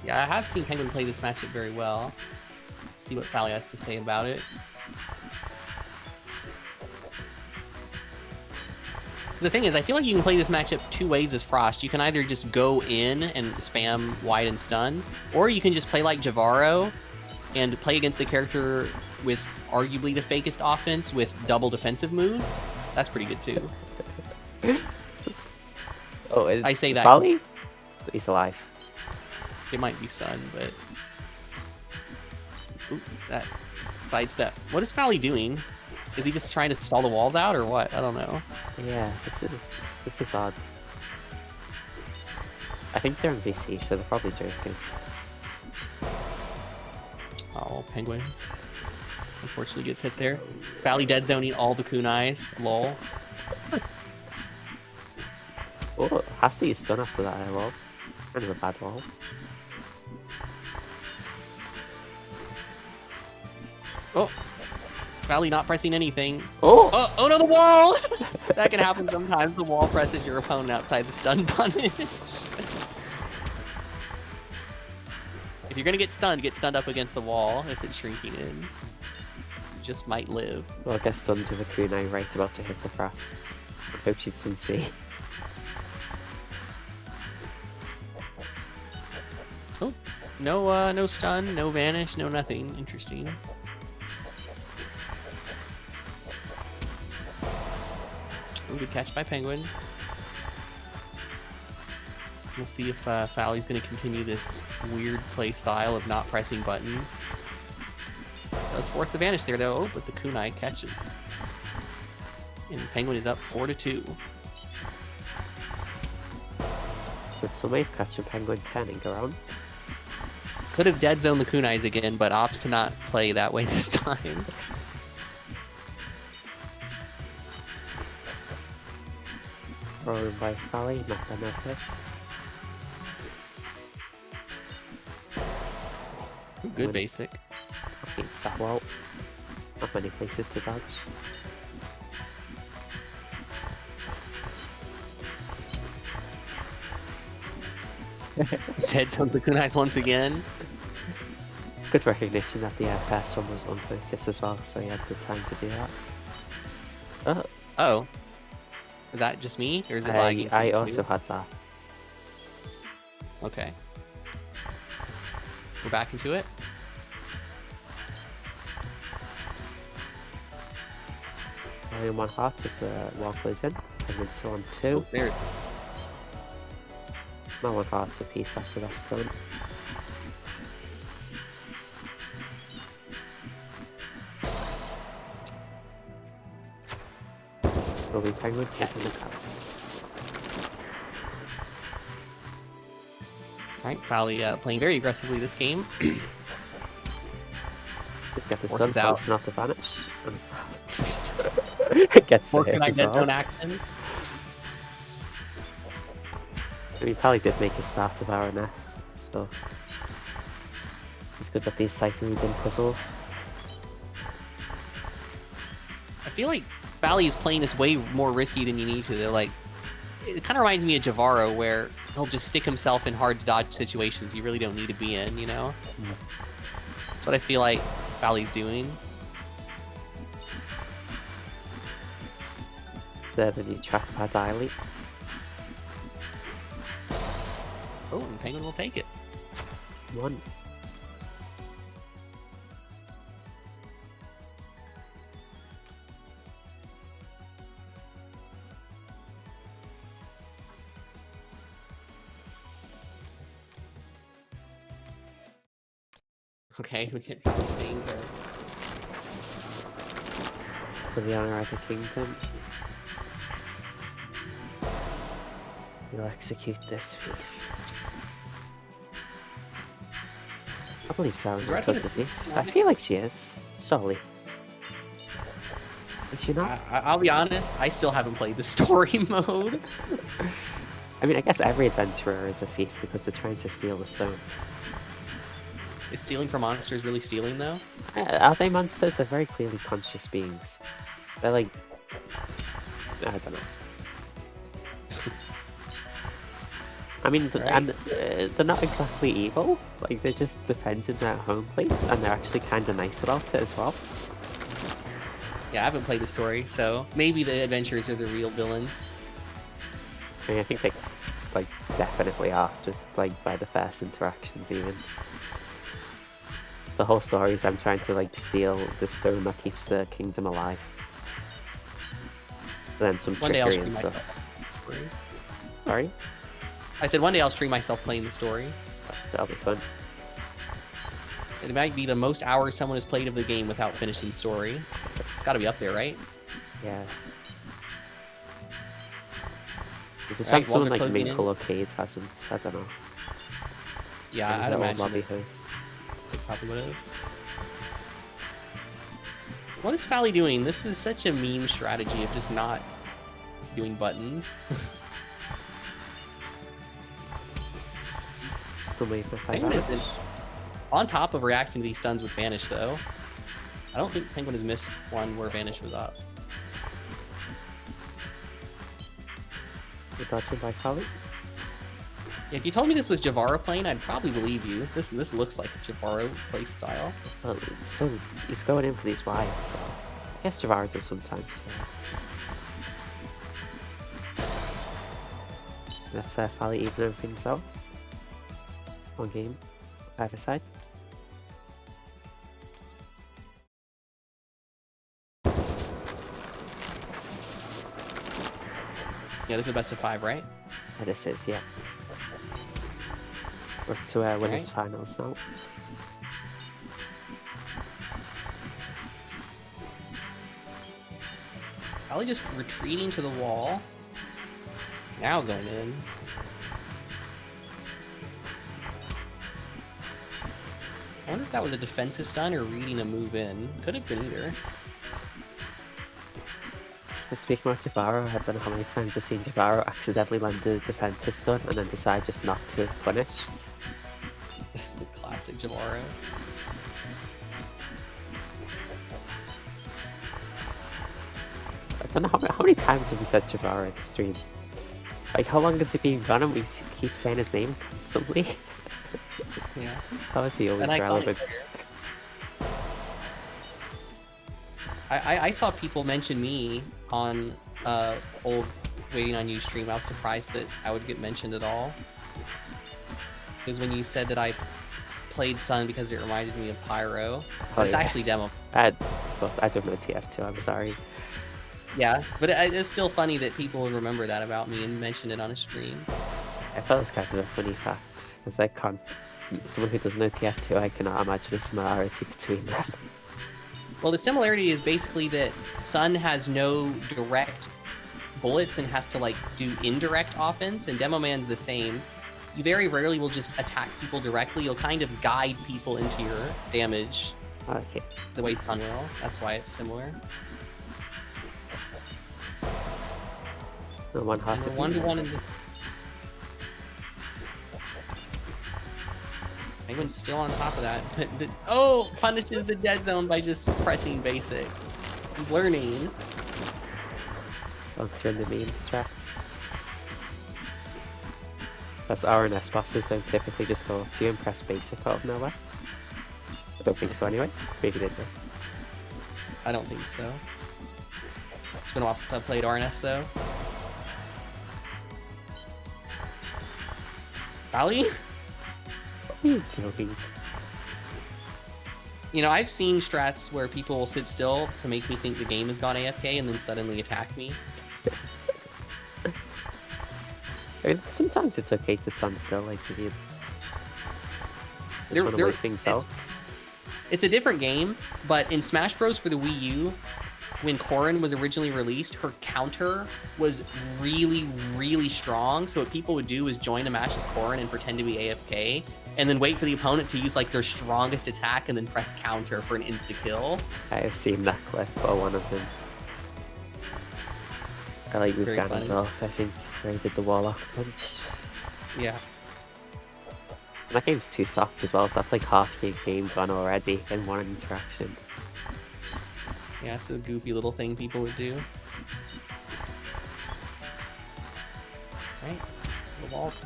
Yeah, I have seen Penguin play this matchup very well. See what Fally has to say about it. The thing is, I feel like you can play this matchup 2 ways as Frost. You can either just go in and spam wide and stun, or you can just play like Javaro and play against the character with arguably the fakest offense with double defensive moves. That's pretty good too. Oh, I say that. Fally? He's alive. It might be Sun, but... Ooh, that sidestep. What is Fally doing? Is he just trying to stall the walls out or what? I don't know. Yeah, this is odd. I think they're in VC, so they're probably joking. Oh, Penguin. Unfortunately gets hit there. Fally dead zoning all the kunais. Lol. Oh, has to use stun after that air wall. Kind of a bad wall. Oh! Fally not pressing anything. Oh! Oh no, the wall! That can happen sometimes. The wall presses your opponent outside the stun punish. If you're gonna get stunned up against the wall if it's shrinking in. You just might live. Well, I guess stunned with a kunai right about to hit the frost. I hope she doesn't see. Oh, no stun, no vanish, no nothing. Interesting. Ooh, good catch by Penguin. We'll see if Fally's going to continue this weird play style of not pressing buttons. Does force the vanish there though, but the kunai catches. And Penguin is up 4-2. Could somebody catch a penguin turning around? Could have dead zoned the kunais again, but opts to not play that way this time. Thrown by Fally, not by no hits. Good basic. Fucking sat well. Not many places to dodge. Dead zone the kunais once again. Good recognition that the first one was on focus as well, so he had good time to do that. Oh, Oh. Is that just me? Or is it lagging? I also had that. Okay. We're back into it. Only on 1 heart as the wall goes in, and then still on 2. Oh, there. My 1 heart's a piece after that stun. Will be Penguin taking the count. Alright, Fally playing very aggressively this game. Just get the Forces stun out. close enough to vanish. And gets the hit as dead zone well. action. I mean, Fally did make a start of RNS, so it's good at these cycle reading puzzles. I feel like Fally is playing this way more risky than you need to. They're like, it kind of reminds me of Javaro, where he'll just stick himself in hard to dodge situations you really don't need to be in, you know? That's what I feel like Fally's doing. There the new trackpad Aldy. Oh, and Penguin will take it. 1. Okay, we get thing there. For the honor of the kingdom. We'll execute this thief. I believe Sarah's Right a total thief. I feel like she is. Surely. Is she not? I'll be honest, I still haven't played the story mode. I mean, I guess every adventurer is a thief because they're trying to steal the stone. Is stealing from monsters really stealing, though? Are they monsters? They're very clearly conscious beings. They're like... I don't know. I mean, and they're not exactly evil. Like, they're just defending their home place, and they're actually kind of nice about it as well. Yeah, I haven't played the story, so maybe the adventurers are the real villains. I mean, I think they, like, definitely are, just, like, by the first interactions, even. The whole story is them trying to, like, steal the stone that keeps the kingdom alive. And then some One day I'll trickery stream and myself. stuff. Story. Sorry? I said one day I'll stream myself playing the story. That'll be fun. It might be the most hours someone has played of the game without finishing story. It's got to be up there, right? Yeah. There's a Alright, chance walls someone are like closing in. Minkle Arcade hasn't. I don't know. Yeah, I'd They're all imagine lobby it hosts. probably would have. What is Fally doing? This is such a meme strategy of just not doing buttons. Still waiting for 5 Penguin hours. has been on top of reacting to these stuns with Vanish, though. I don't think Penguin has missed one where Vanish was up. You're dodging by Fally. If you told me this was Javaro playing, I'd probably believe you. This looks like Javaro play style. Well, so he's going in for these wides, so I guess Javaro does sometimes. Let's Fally even things out. One game, either side. Yeah, this is a best of 5, right? This is, yeah. We're to winners finals now. Probably just retreating to the wall. Now going in. I wonder if that was a defensive stun or reading a move in. Could have been either. And speaking of Javaro, I don't know how many times I've seen Javaro accidentally land a defensive stun and then decide just not to punish. The classic Javaro. I don't know how many times have we said Javaro in the stream. Like, how long has he been gone and we keep saying his name constantly? Yeah. How is he always relevant? I saw people mention me on old Waiting on You stream. I was surprised that I would get mentioned at all. Because when you said that I played Sun because it reminded me of Pyro, but it's actually demo. I don't know TF2, I'm sorry. Yeah, but it's still funny that people would remember that about me and mention it on a stream. I thought it was kind of a funny fact, because I can't, someone who doesn't know TF2, I cannot imagine a similarity between them. Well, the similarity is basically that Sun has no direct bullets and has to like do indirect offense, and Demo Man's the same. You very rarely will just attack people directly. You'll kind of guide people into your damage. Okay. The way Sun will. That's why it's similar. No one hard to We're 1-1 in this. Penguin's still on top of that. Oh, punishes the dead zone by just pressing basic. He's learning. Once you're in the main strats. That's RNS bosses don't typically just go up to you and press basic out of nowhere. I don't think so anyway. Maybe they do. I don't think so. It's been a while since I've played RNS though. Fally? What are you doing? You know, I've seen strats where people will sit still to make me think the game has gone AFK and then suddenly attack me. I mean, sometimes it's okay to stand still, like if you just want to wait things out. It's a different game, but in Smash Bros. For the Wii U, when Corrin was originally released, her counter was really, really strong. So what people would do is join a match as Corrin and pretend to be AFK, and then wait for the opponent to use like their strongest attack and then press counter for an insta-kill. I have seen that clip, or one of them. I like with Ganondorf, I think, where he did the Warlock punch. Yeah. And that game's 2 stocks as well, so that's like half your game gone already in one interaction. Yeah, it's a goofy little thing people would do. Right. The walls.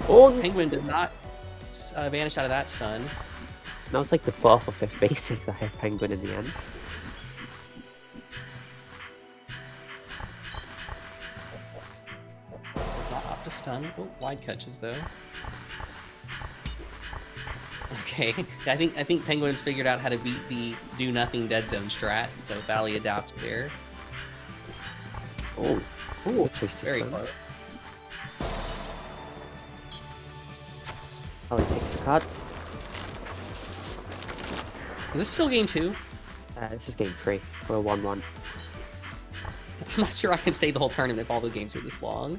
Oh, Penguin did not vanish out of that stun. That was like the 4th or 5th basic that hit Penguin in the end. It's not up to stun. Oh, wide catches though. Okay, I think Penguin's figured out how to beat the do nothing dead zone strat, so Fally adapted there. Oh, very close. Fally takes the card. Is this still game 2? This is game 3. We're 1-1. I'm not sure I can stay the whole tournament if all the games are this long.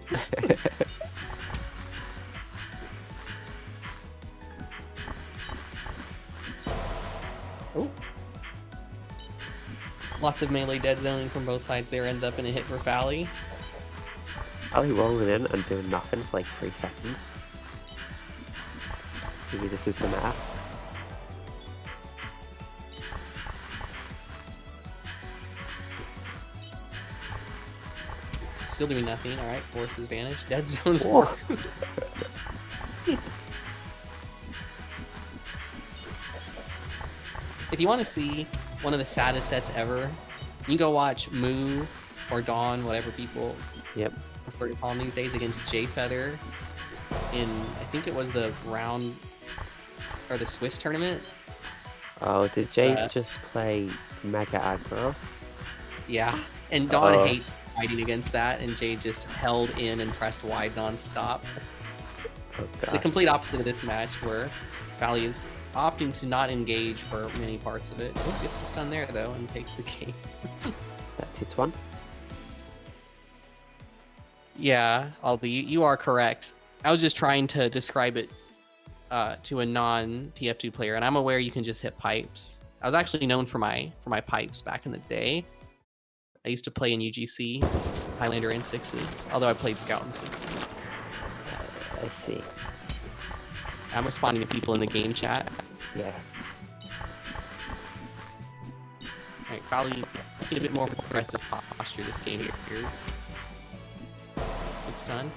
Oh. Lots of melee dead zoning from both sides there ends up in a hit for Fally. Fally rolling in and doing nothing for like 3 seconds. Maybe this is the map. Still doing nothing. All right, forces vanish. Dead zones Whoa. work. If you want to see one of the saddest sets ever, you can go watch Moo or Dawn, whatever people prefer to call him these days, against J Feather in, I think it was the round or the Swiss tournament. Oh, did Jay just play Mega Aggro? Yeah, and Dawn hates fighting against that, and Jay just held in and pressed wide non-stop. Oh, gosh. The complete opposite of this match, where Fally is opting to not engage for many parts of it. Oh, gets the stun there, though, and takes the game. That's it, one. Yeah, Aldy, you are correct. I was just trying to describe it to a non-TF2 player, and I'm aware you can just hit pipes. I was actually known for my pipes back in the day. I used to play in UGC, Highlander in 6s, although I played Scout in 6s. I see. I'm responding to people in the game chat. Yeah. Alright, probably get a bit more aggressive posture this game here. Good stun.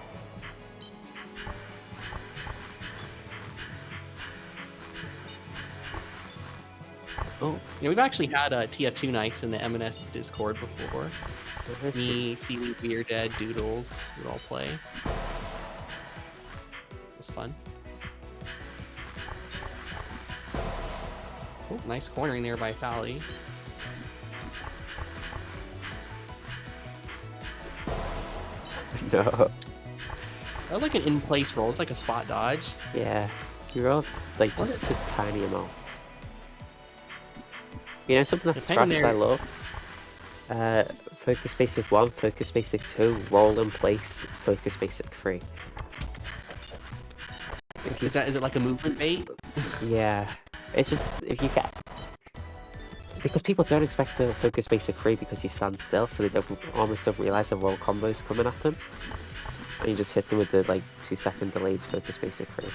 Oh, you know, we've actually had TF2 Nice in the M&S Discord before. Me, Seaweed, Weird Dead, Doodles would all play. It was fun. Oh, nice cornering there by Fally. No. That was like an in-place roll. It's like a spot dodge. Yeah. He rolls like just tiny amount. You know something that's fast I love? Focus Basic 1, Focus Basic 2, roll in place, Focus Basic 3. Is it like a movement bait? Yeah. It's just, if you get... Because people don't expect to Focus Basic 3 because you stand still, so they almost don't realise the roll combo's coming at them. And you just hit them with the like 2-second delayed Focus Basic 3.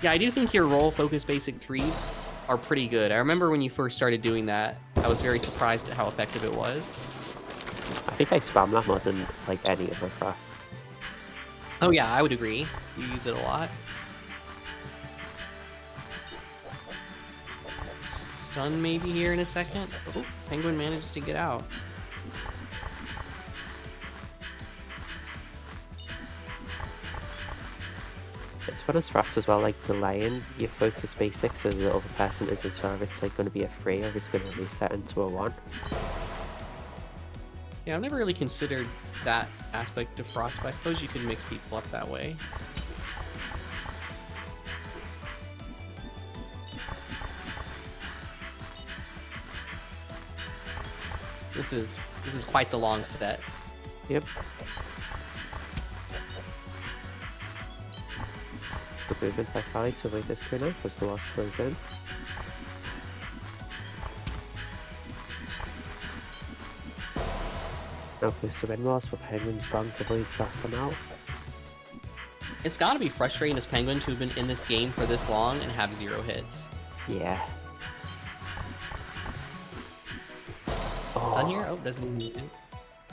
Yeah, I do think your roll Focus Basic 3s are pretty good. I remember when you first started doing that, I was very surprised at how effective it was. I think I spam that more than like any other frost. Oh yeah, I would agree. You use it a lot. Stun maybe here in a second. Oh, Penguin manages to get out. It's when it's frost as well, like delaying your Focus Basic so the other person isn't sure if it's like going to be a 3 or if it's going to reset into a 1. Yeah, I've never really considered that aspect of Frost, but I suppose you could mix people up that way. This is quite the long set. Yep. Good movement by Fally to avoid this crew now as the loss close in. Now goes to win-loss, but Penguin's gone avoids that for now. It's gotta be frustrating as Penguin to have been in this game for this long and have 0 hits. Yeah. Stun here? Oh, doesn't even need it.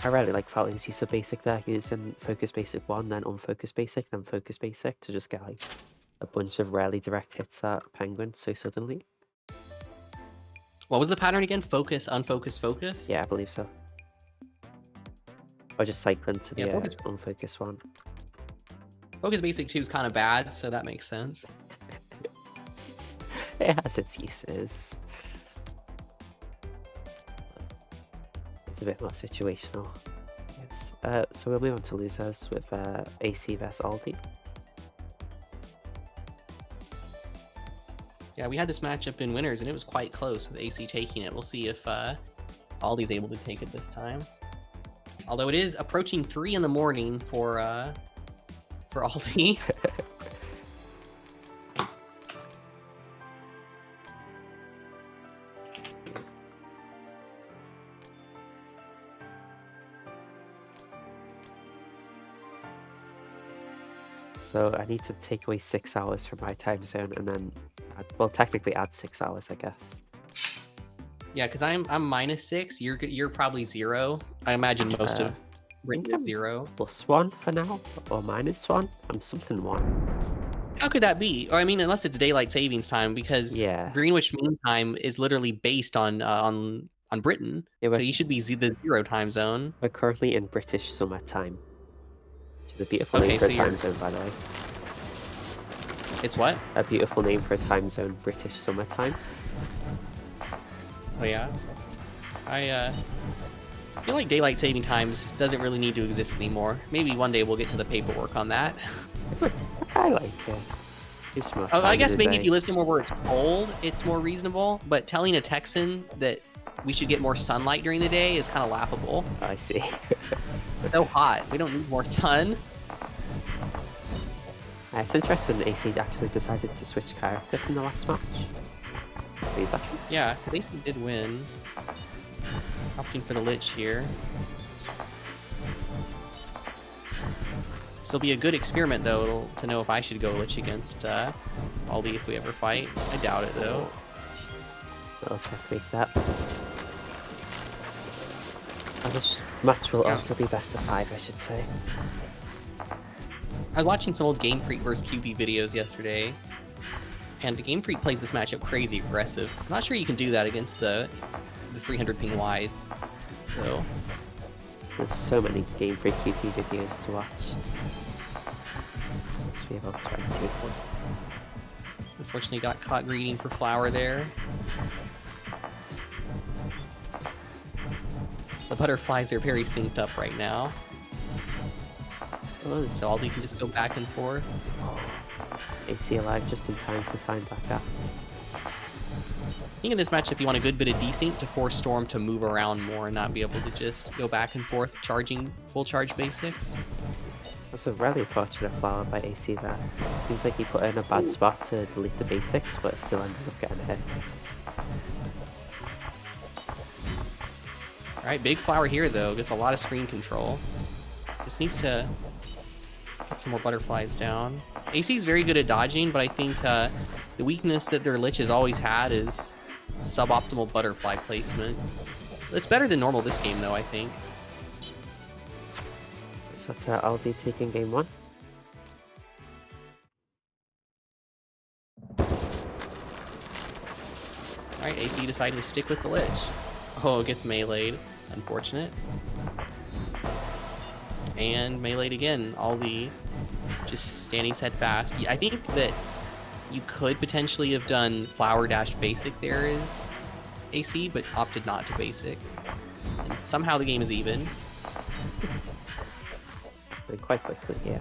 I really like Fally's use of basic there, using Focus Basic 1, then Unfocus Basic, then Focus Basic to just get like a bunch of rarely direct hits at Penguin so suddenly. What was the pattern again? Focus, unfocus, focus? Yeah, I believe so. Or just cycling to the unfocus one. Focus Basic 2 is kind of bad, so that makes sense. It has its uses. It's a bit more situational. Yes. So we'll move on to losers with AC vs Aldy. Yeah, we had this matchup in winners, and it was quite close with AC taking it. We'll see if Aldy's able to take it this time. Although it is approaching 3 in the morning for Aldy. So I need to take away 6 hours from my time zone and then, well, technically add 6 hours, I guess. Yeah, because I'm -6. You're probably 0. I imagine most of I Britain think is I'm 0. +1 for now, or -1. I'm something 1. How could that be? Or I mean, unless it's daylight savings time, because Yeah. Greenwich Mean Time is literally based on Britain. Yeah, So you should be the 0 time zone. we're currently in British summertime. Which is a beautiful name Okay, for a so time you're zone, by the way. it's what? A beautiful name for a time zone, British summertime. Oh yeah. I feel like daylight saving times doesn't really need to exist anymore. Maybe one day we'll get to the paperwork on that. I like it. Gives more I time in guess the maybe if day. you live somewhere where it's cold, it's more reasonable. But telling a Texan that we should get more sunlight during the day is kind of laughable. I see. It's so hot. We don't need more sun. It's interesting AC actually decided to switch character from the last match. Please, actually. Yeah, AC did win. Opting for the Lich here. Still be a good experiment, though, to know if I should go Lich against Aldy if we ever fight. I doubt it, though. I'll checkmate that. And this match will also be best of 5, I should say. I was watching some old Game Freak vs. QB videos yesterday, and the Game Freak plays this matchup crazy aggressive. I'm not sure you can do that against the 300 ping wides, so. There's so many Game Freak QP videos to watch. Must be about 20. Unfortunately got caught greeting for Flower there. The butterflies are very synced up right now. Oh, So Aldy can just go back and forth. AC alive just in time to find that gap. I think in this matchup you want a good bit of desync to force Storm to move around more and not be able to just go back and forth charging full charge basics. That's a really fortunate flower by AC there. Seems like he put it in a bad spot to delete the basics, but still ended up getting a hit. Alright, big Flower here though, gets a lot of screen control. Just needs to get some more butterflies down. AC's very good at dodging, but I think the weakness that their Lich has always had is suboptimal butterfly placement. It's better than normal this game though, I think. So that's Aldy taking game 1. Alright, AC decided to stick with the Lich. Oh, it gets meleeed. Unfortunate. And meleeed again. Aldy just standing steadfast. I think that you could potentially have done Flower Dash Basic there as AC, but opted not to Basic. And somehow the game is even. And quite quickly, yeah.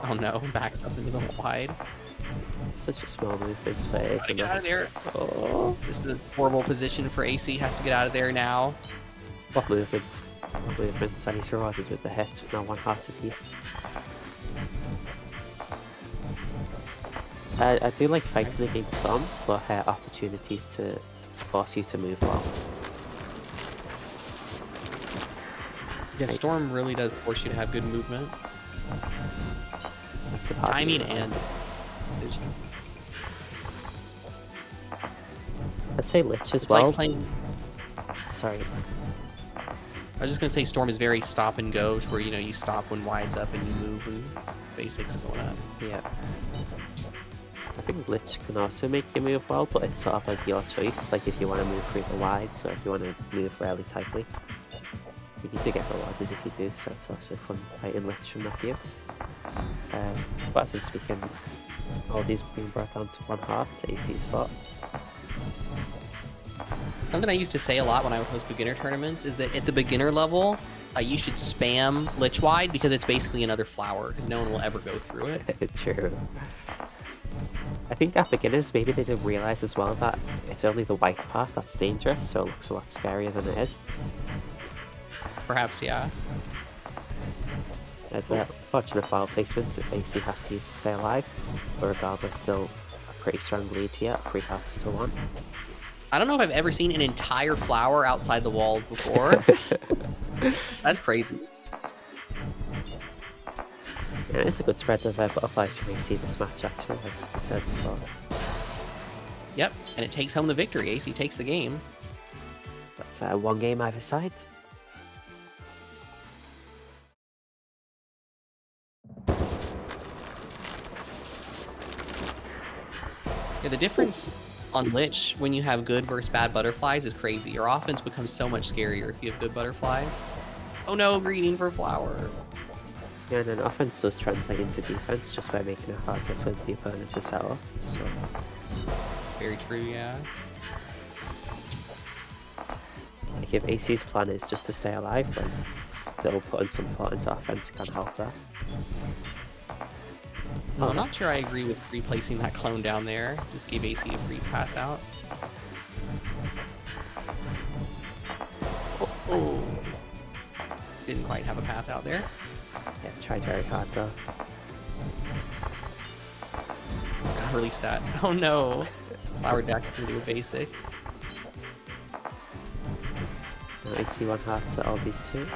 Oh no, backs up into the wide. Such a small movement, but it is Get out of there. Oh, This is a horrible position for AC. Has to get out of there now. what movement? What movement? And he's rewarded with the hit with now 1 heart apiece. I do like fighting against Storm, but opportunities to force you to move well. Yeah, Storm really does force you to have good movement. That's the part Timing of it. and precision. I'd say Lich as It's well. like playing... Sorry. I was just gonna say Storm is very stop and go, where you stop when wide's up and you move when basics going up. Yeah. I think Lich can also make you move well, but it's sort of like your choice. Like if you want to move through the wides, or if you want to move really tightly. You need to get rewarded if you do, so it's also fun fighting Lich from that view. But as I'm speaking, Aldy's being brought down to 1 heart to AC's 4. Something I used to say a lot when I would host beginner tournaments is that at the beginner level, you should spam Lich Wide because it's basically another flower, because no one will ever go through it. True. I think at beginners, maybe they didn't realize as well that it's only the white part that's dangerous, so it looks a lot scarier than it is. Perhaps, yeah. There's a fortunate flower placement that AC has to use to stay alive, but regardless, still a pretty strong lead here, 3 hearts to 1. I don't know if I've ever seen an entire flower outside the walls before. That's crazy. Yeah, it's a good spread of butterflies from AC this match, actually, as we said before. Yep, and it takes home the victory. AC takes the game. That's one game either side. Yeah, the difference on Lich when you have good versus bad butterflies is crazy. Your offense becomes so much scarier if you have good butterflies. Oh no, greeting for flower. Yeah, and then offense does translate into defense just by making it harder for the opponent to set up. So very true, yeah. Like if AC's plan is just to stay alive, then they'll put in some thought into offense can help that. I'm not sure I agree with replacing that clone down there. Just give AC a free pass out. Oh. Didn't quite have a path out there. Yeah, tried very hard though. Gotta release that. Oh no. Flower deck can do a basic. AC one heart to Aldy's 2.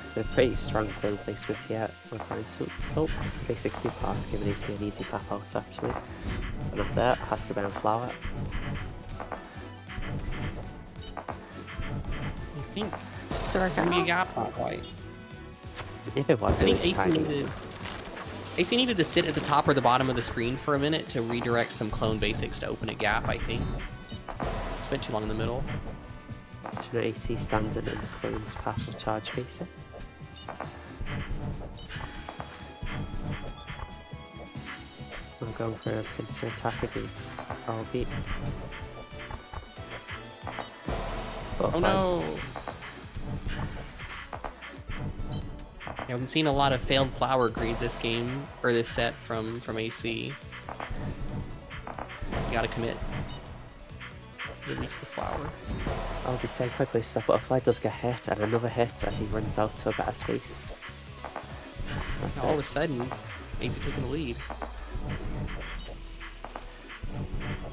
It's a pretty strong clone placement here. We're trying to basic 2 pass, giving AC an easy path out actually. And up there, has to burn flower. I think there's gonna be a gap, not quite. If it was, I think AC needed to sit at the top or the bottom of the screen for a minute to redirect some clone basics to open a gap, I think. Spent too long in the middle. So now AC stands in the clone's path of charge basic. I'm going for a pincer attack against Aldy. Oh no! Yeah, we've seen a lot of failed flower greed this game, or this set from AC. You gotta commit. Release the flower. Aldy staying quickly, so butterfly does get hit, and another hit as he runs out to a better space. That's all of a sudden, AC taking the lead.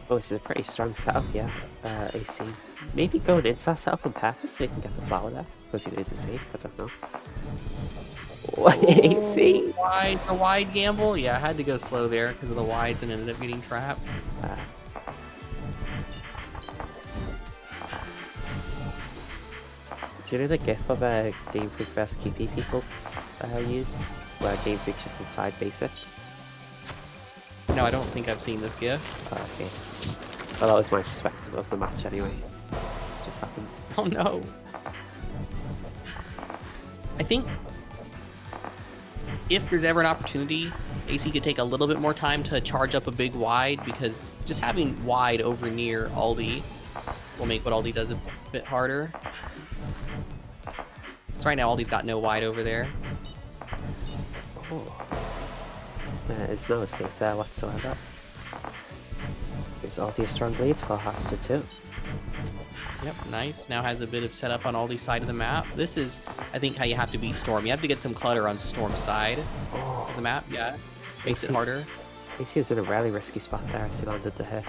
Oh, this is a pretty strong setup, yeah. AC. Maybe going into that setup on purpose so he can get the flower there, because he needs a save, I don't know. AC! A wide gamble? Yeah, I had to go slow there because of the wides and ended up getting trapped. Do you know the gif of Game Freak vs QP people use? Where Game Freak's just inside basic? No, I don't think I've seen this gif. Okay. Well, that was my perspective of the match anyway. Just happened. Oh no. I think if there's ever an opportunity, AC could take a little bit more time to charge up a big wide, because just having wide over near Aldy will make what Aldy does a bit harder. So right now Aldy's got no wide over there. Oh. There's no escape there whatsoever. Gives Aldy a strong lead for hearts to 2. Yep, nice. Now has a bit of setup on Aldy's side of the map. This is, I think, how you have to beat Storm. You have to get some clutter on Storm's side of the map, yeah. Makes it harder. AC was in a really risky spot there as he landed the hit.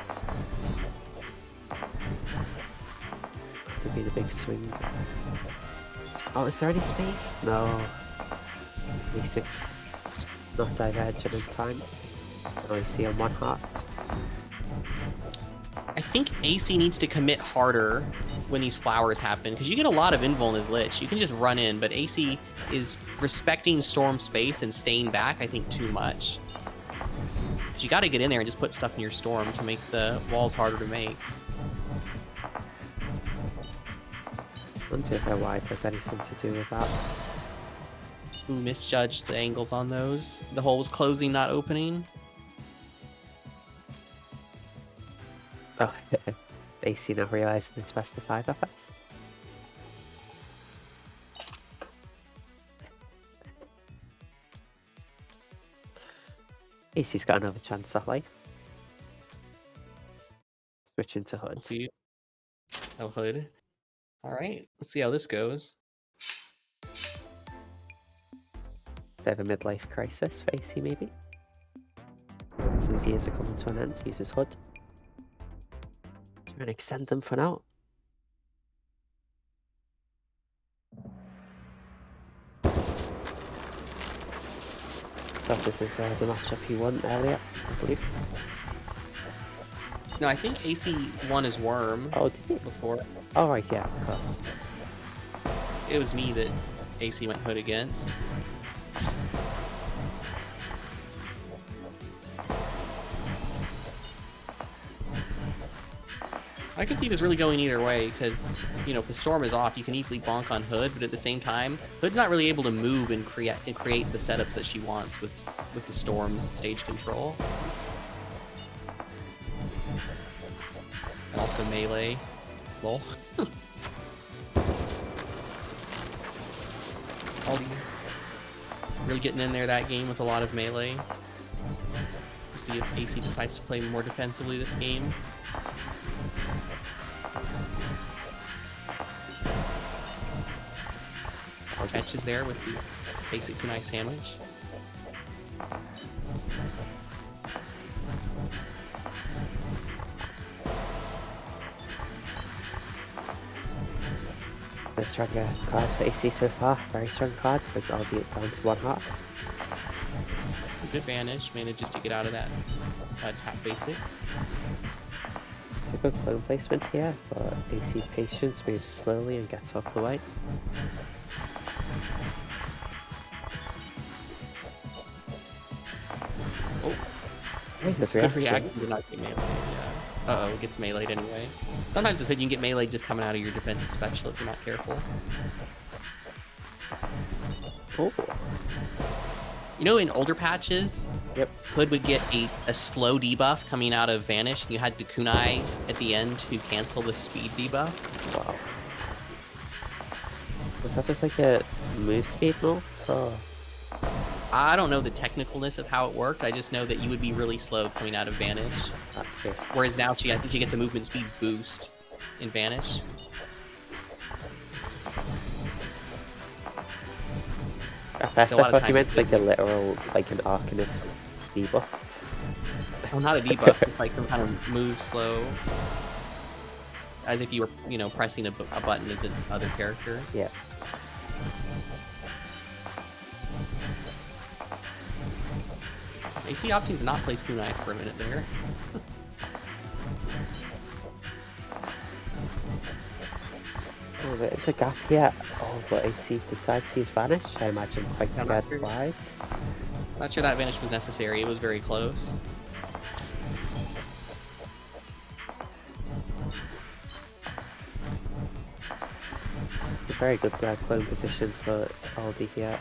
To be the big swing. Oh, is there any space? No. V6. Not divergent in time. Oh, AC on 1 heart. I think AC needs to commit harder when these flowers happen, because you get a lot of invul in his Lich. You can just run in, but AC is respecting Storm space and staying back, I think, too much. Because you got to get in there and just put stuff in your Storm to make the walls harder to make. I wonder if their wide has anything to do with that. Ooh, misjudged the angles on those. The hole was closing, not opening. Oh, AC now realising it's best of 5 at first. AC's got another chance at life. Switching to Hood. We'll see. Oh, Hood. Alright, let's see how this goes. Bit of a midlife crisis for AC maybe. As his years are coming to an end, he uses Hood. Try and extend them for now. Because this is the matchup he won earlier, I believe. No, I think AC won his worm. Oh, did he? Before. Oh, right, yeah, of course. It was me that AC went hood against. I can see this really going either way, because, you know, if the storm is off, you can easily bonk on Hood, but at the same time, Hood's not really able to move and create the setups that she wants with the storm's stage control. And also melee. Lol. Aldy really getting in there that game with a lot of melee. We'll see if AC decides to play more defensively this game. Catch is there with the basic kunai sandwich. The stronger cards for AC so far. Very strong cards. There's Aldy down to 1 heart. Good vanish. Manages to get out of that tap basic. It's a good clone placement here, but AC Patience moves slowly and gets out the way. Oh, good reaction. Did not get melee. Yeah. Uh-oh, it gets meleeed anyway. Sometimes it's good you can get meleeed just coming out of your defensive special if you're not careful. Oh. You know, in older patches, yep, Hood would get a slow debuff coming out of Vanish, and you had to kunai at the end to cancel the speed debuff. Wow. Was that just like a move speed note, or...? I don't know the technicalness of how it worked. I just know that you would be really slow coming out of Vanish. Okay. Whereas now I think she gets a movement speed boost in Vanish. At first I thought you meant like a literal, like an Arcanist debuff. Oh, not a debuff. It's like some kind of move slow. As if you were, you know, pressing a button as an other character. Yeah. AC opting to not place kunais for a minute there. Oh, there's a gap here. Oh, but AC decides to use Vanish. I imagine quite scared wide. Not sure that Vanish was necessary. It was very close. It's a very good clone position for Aldy here.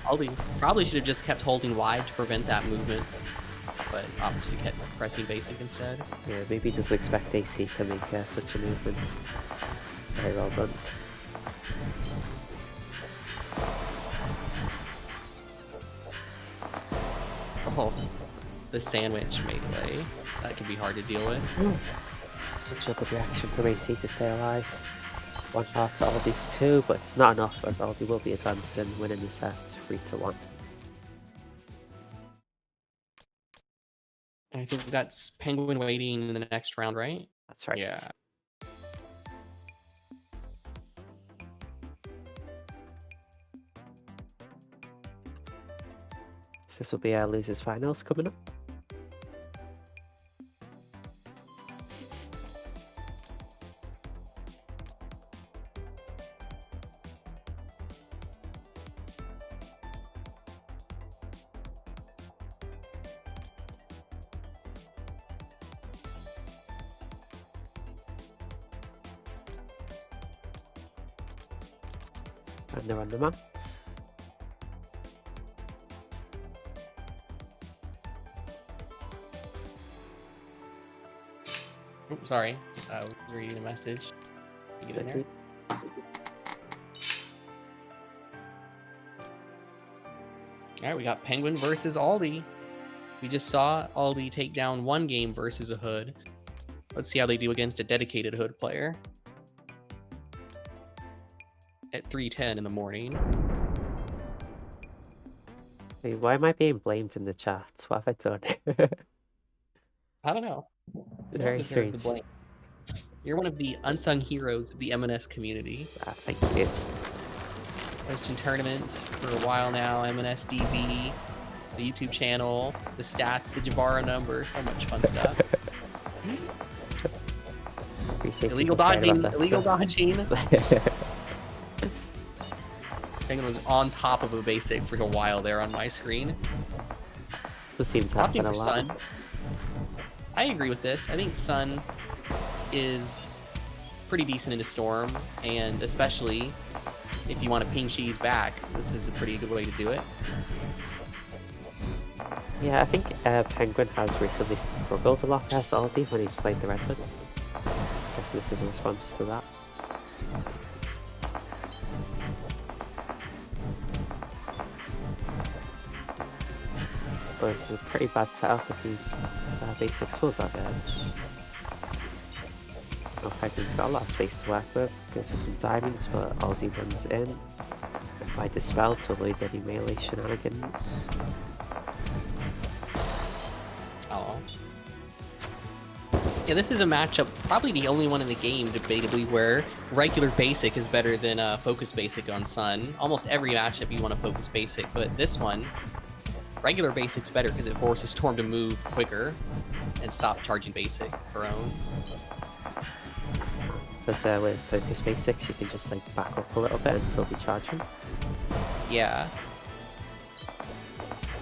Aldy probably should have just kept holding wide to prevent that movement, but opted to keep pressing basic instead. Yeah, maybe just expect AC to make such a movement. Very well done. Oh, the sandwich melee. That can be hard to deal with. Such a good reaction from AC to stay alive. 1 heart to Aldy's 2, but it's not enough as Aldy will be advancing, winning the set 3-1. And I think that's Penguin waiting in the next round, right? That's right. Yeah. So this will be our losers finals coming up. And they're on the mat. Oh, sorry, I was reading a message. You get in there? Alright, we got Penguin versus Aldy. We just saw Aldy take down 1 game versus a Hood. Let's see how they do against a dedicated Hood player. At 3:10 in the morning. Hey, why am I being blamed in the chat? What have I done? I don't know. Very strange. You're one of the unsung heroes of the M&S community. Thank you. hosting tournaments for a while now. MNSDB, the YouTube channel, the stats, the Jabara number, so much fun stuff. Appreciate Illegal people caring dodging, about that illegal stuff. dodging. Penguin was on top of a basic for a while there on my screen. This seems to Opting happen a for lot. Sun. I agree with this. I think Sun is pretty decent into Storm, and especially if you want to ping Shi's back, this is a pretty good way to do it. Yeah, I think Penguin has recently struggled a lot against Aldy when he's played the Redwood. I guess this is a response to that. But this is a pretty bad setup if these basics will dog edge. Oh, Penguin's got a lot of space to work with. Goes for some diamonds, but Aldy runs in. By Dispel to avoid any melee shenanigans. Oh. Yeah, this is a matchup, probably the only one in the game, debatably, where regular basic is better than focus basic on Sun. Almost every matchup you want to focus basic, but this one, regular basic's better because it forces Storm to move quicker and stop charging basic her own. Because with focus basics, you can just like back up a little bit and still be charging. Yeah.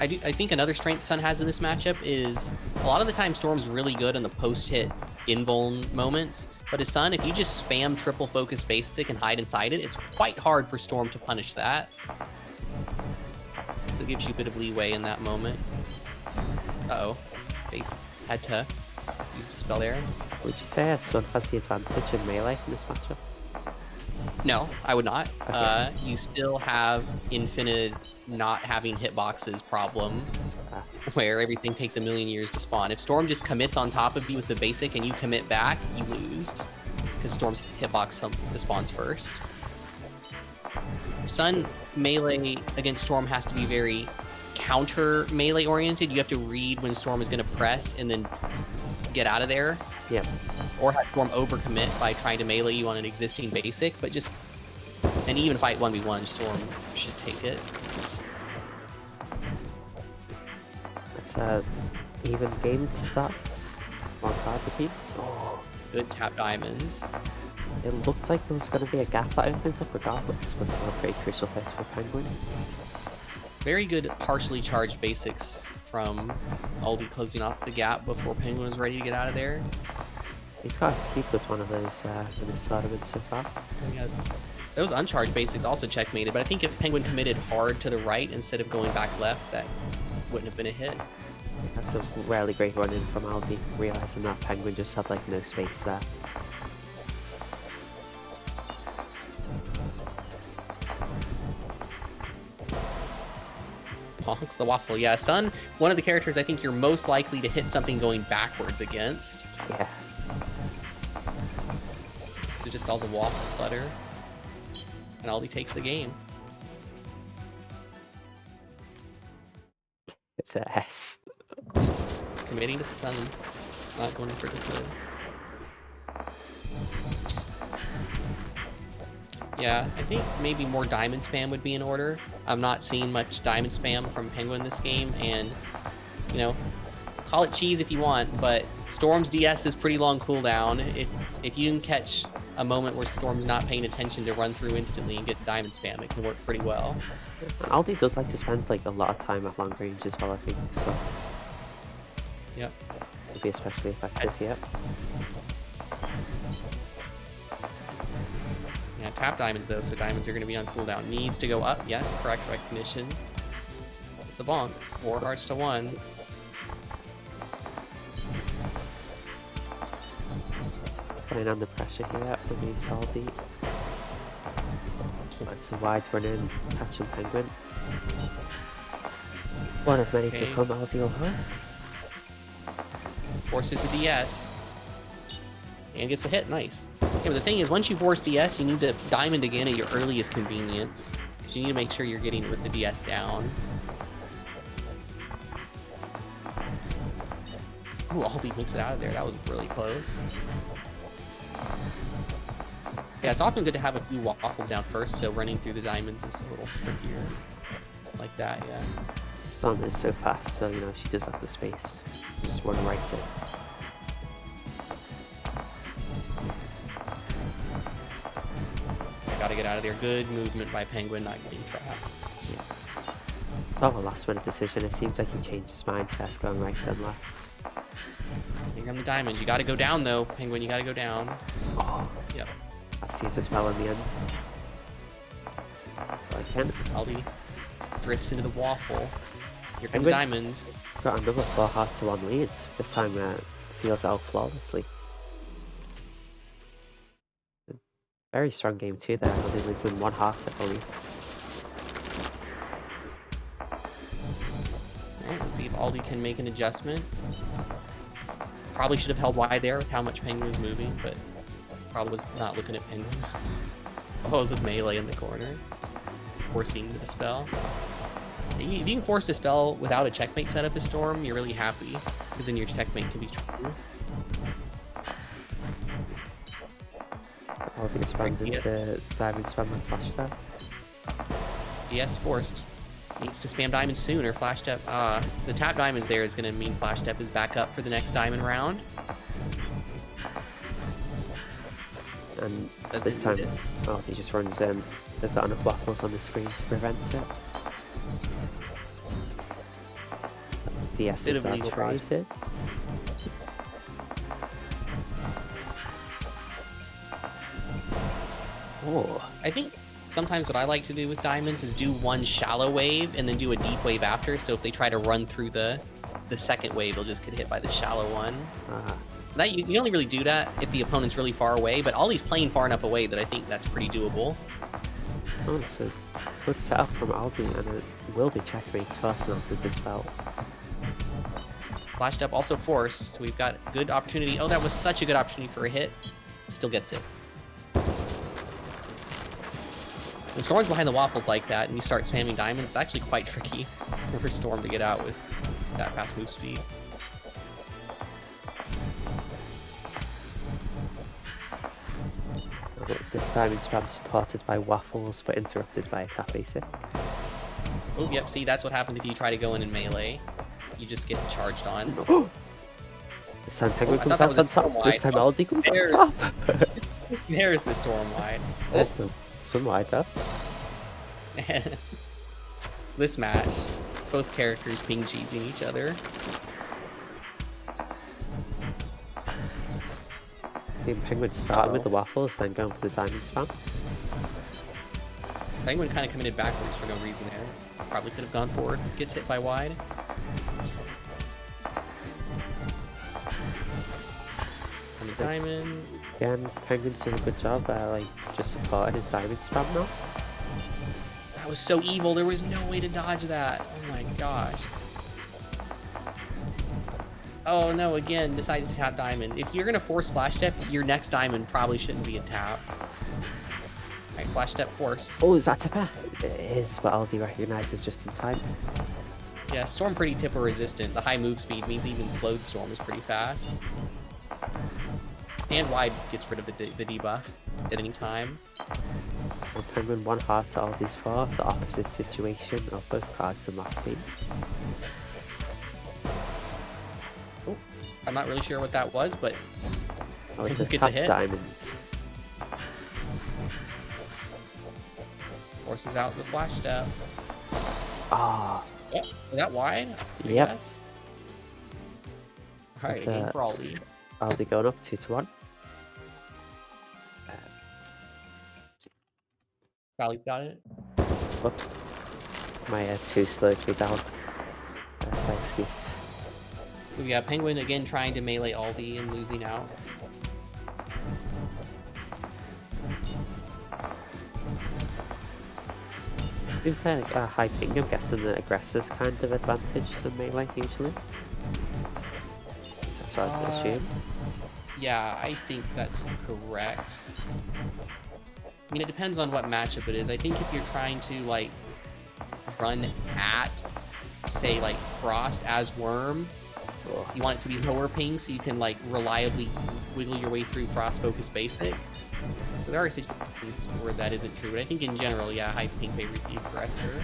I think another strength Sun has in this matchup is a lot of the time Storm's really good on the post-hit invuln moments, but his Sun, if you just spam triple focus basic and hide inside it, it's quite hard for Storm to punish that. So it gives you a bit of leeway in that moment. Uh-oh. Base had to use Dispel there. Would you say Sun has the advantage in melee in this matchup? No, I would not. Okay. You still have infinite not having hitboxes problem, where everything takes a million years to spawn. If Storm just commits on top of you with the basic and you commit back, you lose, because Storm's hitbox spawns first. Sun melee against Storm has to be very counter melee oriented. You have to read when Storm is going to press and then get out of there. Yeah. Or have Storm overcommit by trying to melee you on an existing basic, but just an even fight 1v1, Storm should take it. It's a even game to start. One card to piece. Oh. Good tap diamonds. It looked like there was going to be a gap that opens up regardless, but still a pretty crucial hit for Penguin. Very good partially charged basics from Aldy closing off the gap before Penguin was ready to get out of there. He's got a keep with one of those in this tournament so far. Yeah. Those uncharged basics also checkmated, but I think if Penguin committed hard to the right instead of going back left, that wouldn't have been a hit. That's a really great run in from Aldy, realizing that Penguin just had like no space there. Honks the waffle. Yeah, Sun, one of the characters I think you're most likely to hit something going backwards against. Yeah. So just all the waffle clutter. And Aldy takes the game. It's an S. Committing to the Sun. Not going for the flip. Yeah, I think maybe more diamond spam would be in order. I'm not seeing much diamond spam from Penguin this game, and, you know, call it cheese if you want, but Storm's DS is pretty long cooldown. If you can catch a moment where Storm's not paying attention to run through instantly and get diamond spam, it can work pretty well. Aldy does like to spend like a lot of time at long range as well, I think, so Yep. it'd be especially effective, yep. Yeah, tap diamonds though, so diamonds are going to be on cooldown. Needs to go up, yes, correct recognition. It's a bonk. 4 hearts to 1. Putting under pressure here against Aldy. That's a wide run in, catching Penguin. One of many to come, Aldy will have. Forces the DS. And gets the hit, nice. Yeah, but the thing is, once you force DS, you need to diamond again at your earliest convenience. So you need to make sure you're getting it with the DS down. Ooh, Aldy makes it out of there. That was really close. Yeah, it's often good to have a few waffles down first, so running through the diamonds is a little trickier. Like that, yeah. Storm is so fast, so you know she does have the space. Just run right in. I gotta get out of there. Good movement by Penguin, not getting trapped. Yeah. It's all a last minute decision. It seems like he changed his mind first going right then left. You're on the diamonds. You gotta go down though, Penguin. You gotta go down. Oh, Yep. has to use the spell in the end. But I can't. Aldy drifts into the waffle. Here come Penguins the diamonds. got another 4 heart to 1 lead. This time seals out flawlessly. Very strong game too there, only losing 1 heart I believe. Alright, let's see if Aldy can make an adjustment. Probably should have held wide there with how much Penguin was moving, but probably was not looking at Penguin. Oh, the melee in the corner. Forcing the dispel. If you can force dispel without a checkmate setup as Storm, you're really happy, because then your checkmate can be true. Aldy responds into diamond spam with flash step. Yes, forced. Needs to spam diamonds soon or flash step. The tap diamonds there is going to mean flash step is back up for the next diamond round. And this time, Aldy just runs in. There's not enough waffles on the screen to prevent it. DS is traded. Oh, I think sometimes what I like to do with diamonds is do one shallow wave and then do a deep wave after. So if they try to run through the second wave, they'll just get hit by the shallow one. That you only really do that if the opponent's really far away, but Aldy's playing far enough away that I think that's pretty doable. oh, it's a good setup from Aldy, and it will be checkmate fast enough with this spell. Flashed up, also forced, so we've got good opportunity. Oh, that was such a good opportunity for a hit. Still gets it. When Storm's behind the waffles like that and you start spamming diamonds, it's actually quite tricky for Storm to get out with that fast move speed. This diamond spam supported by waffles but interrupted by a tap basic. Oh, yep, see, that's what happens if you try to go in and melee. You just get charged on. This time Penguin comes out on top. This time Aldy comes on top. There's the Storm wide. There's the sun wide though. This match, both characters ping cheesing each other. The Penguin started with the waffles, then going for the diamond spam. Penguin kind of committed backwards for no reason there. Probably could have gone forward. Gets hit by wide. And the diamonds. Again, Penguin's doing a good job there, like just supporting his diamond spam now. That was so evil. There was no way to dodge that. Oh my gosh. Oh no, again, decides to tap diamond. If you're going to force flash step, your next diamond probably shouldn't be a tap. Alright, flash step forced. Oh, is that tipper? It is, but Aldy recognizes just in time. Yeah, Storm pretty tipper resistant. The high move speed means even slowed Storm is pretty fast. And wide gets rid of the debuff at any time. And Penguin 1 heart to Aldy's 4, the opposite situation of both cards in last game. Oh, I'm not really sure what that was, but Oh, it's just a gets a tap hit. diamonds. Forces out the flash step. Ah, Yep, is that wide? I Yep. guess. Alright, That's, game for Aldy. Aldy going up 2-1. Fally's got it. Whoops. My 2 slowed me down. That's my excuse. We got Penguin again trying to melee Aldy and losing out. Who's a high ping? I'm guessing the aggressor's kind of advantage than melee usually. That's what I assume. Yeah, I think that's correct. I mean, it depends on what matchup it is. I think if you're trying to, like, run at, say, like, Frost as Worm, You want it to be lower ping so you can like reliably wiggle your way through Frost Focus Basic. So there are situations where that isn't true, but I think in general, yeah, high ping favors the aggressor.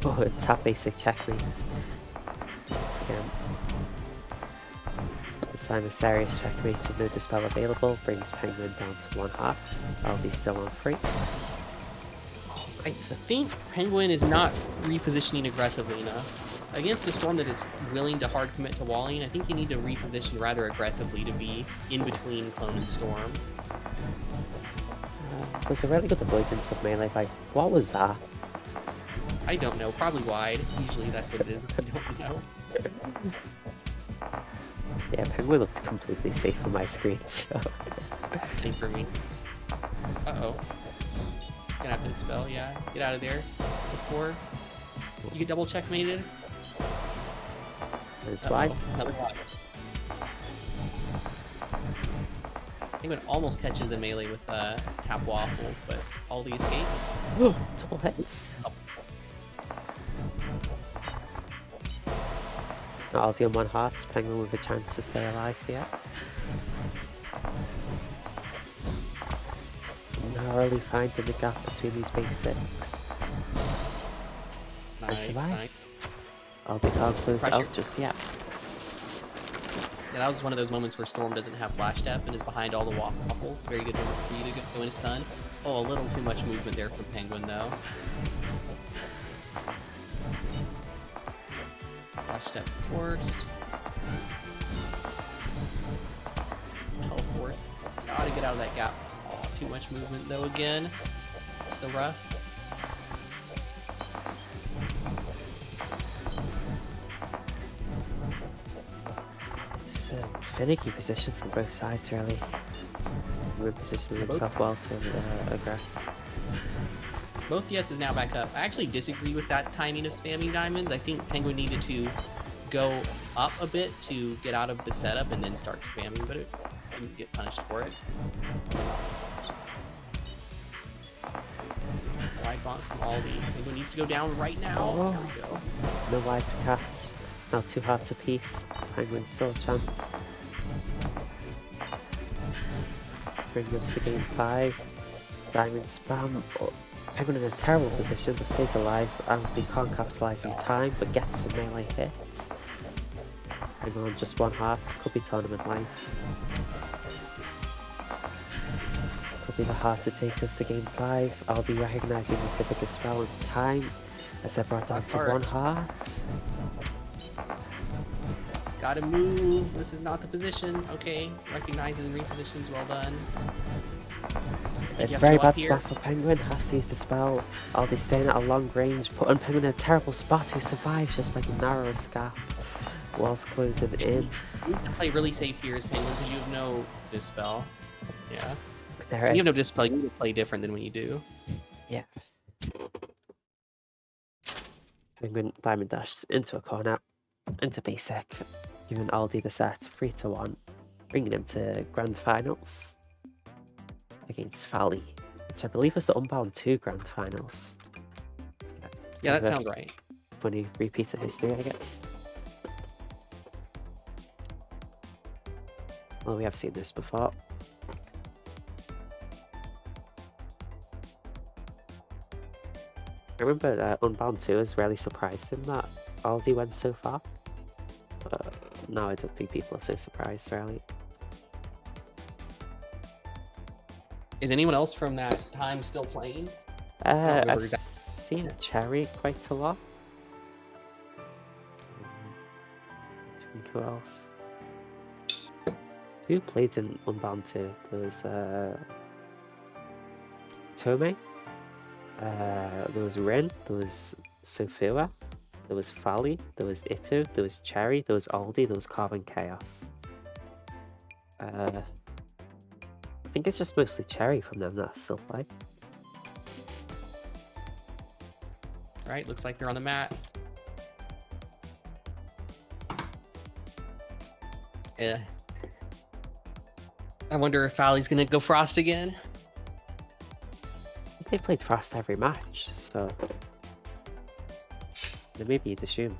Oh, tap basic checkmate. Once again. This time a serious checkmate with no dispel available brings Penguin down to 1 heart. Aldy still on 3. I think Penguin is not repositioning aggressively enough. Against a Storm that is willing to hard commit to walling, I think you need to reposition rather aggressively to be in between Clone and Storm. There's a really good avoidance of melee. Like, what was that? I don't know. Probably wide. Usually that's what it is. I don't know. Yeah, Penguin looked completely safe on my screen, so... Same for me. Uh-oh. Gonna have to dispel, yeah. Get out of there. Before you get double checkmated. There's wide. Another wide. Penguin almost catches the melee with tap waffles, but Aldy escapes. Ooh, double hits. Oh. Aldy on 1 heart, Penguin with a chance to stay alive here. Narrowly finding the gap between these basics. Nice, nice. Aldy can't close Pressure. out just yet. Yeah, that was one of those moments where Storm doesn't have flash step and is behind all the waffles. Very good moment for you to go into Sun. Oh, a little too much movement there from Penguin though. Flash step forced. Hell force. Gotta get out of that gap. Oh, too much movement though again. It's so rough. Finicky position from both sides, really. We're positioning himself well to aggress. Both DSs now back up. I actually disagree with that timing of spamming diamonds. I think Penguin needed to go up a bit to get out of the setup and then start spamming, but it didn't get punished for it. Wide bonk from Aldy. Penguin needs to go down right now. Oh. There we go. No wide to catch. Now 2 hearts apiece. Penguin still a chance. Bring us to game 5. Diamond spam. Oh, Penguin in a terrible position but stays alive. Aldy can't capitalize in time but gets the melee hits. Penguin on just 1 heart. Could be tournament life. Could be the heart to take us to game 5. Aldy recognizing the typical spell in time as they're brought down to 1 heart. Gotta move. This is not the position. Okay. Recognizes and repositions. Well done. A very bad spot for Penguin. Has to use the spell. Aldy staying at a long range, putting Penguin in a terrible spot who survives just by the narrowest gap. Walls closing in. You need to play really safe here as Penguin because you have no dispel. Yeah. There You is. have no dispel. You need to play different than when you do. Yeah. Penguin diamond dashed into a corner, into basic, giving Aldy the set 3-1, bringing him to grand finals against Fally, which I believe was the Unbound 2 grand finals. Yeah, that sounds right. Funny repeat of history, I guess. Well, we have seen this before. I remember Unbound 2 was really surprising that Aldy went so far. Now I don't think people are so surprised, really. Is anyone else from that time still playing? I've seen Cherry quite a lot. Who else? Who played in Unbound 2? There was Tome, there was Rin, there was Sophia, there was Fally, there was Itu, there was Cherry, there was Aldy, there was Carving Chaos. I think it's just mostly Cherry from them that still play. Right, looks like they're on the mat. Yeah. I wonder if Fally's gonna go Frost again. They played Frost every match, so Then maybe you'd assume.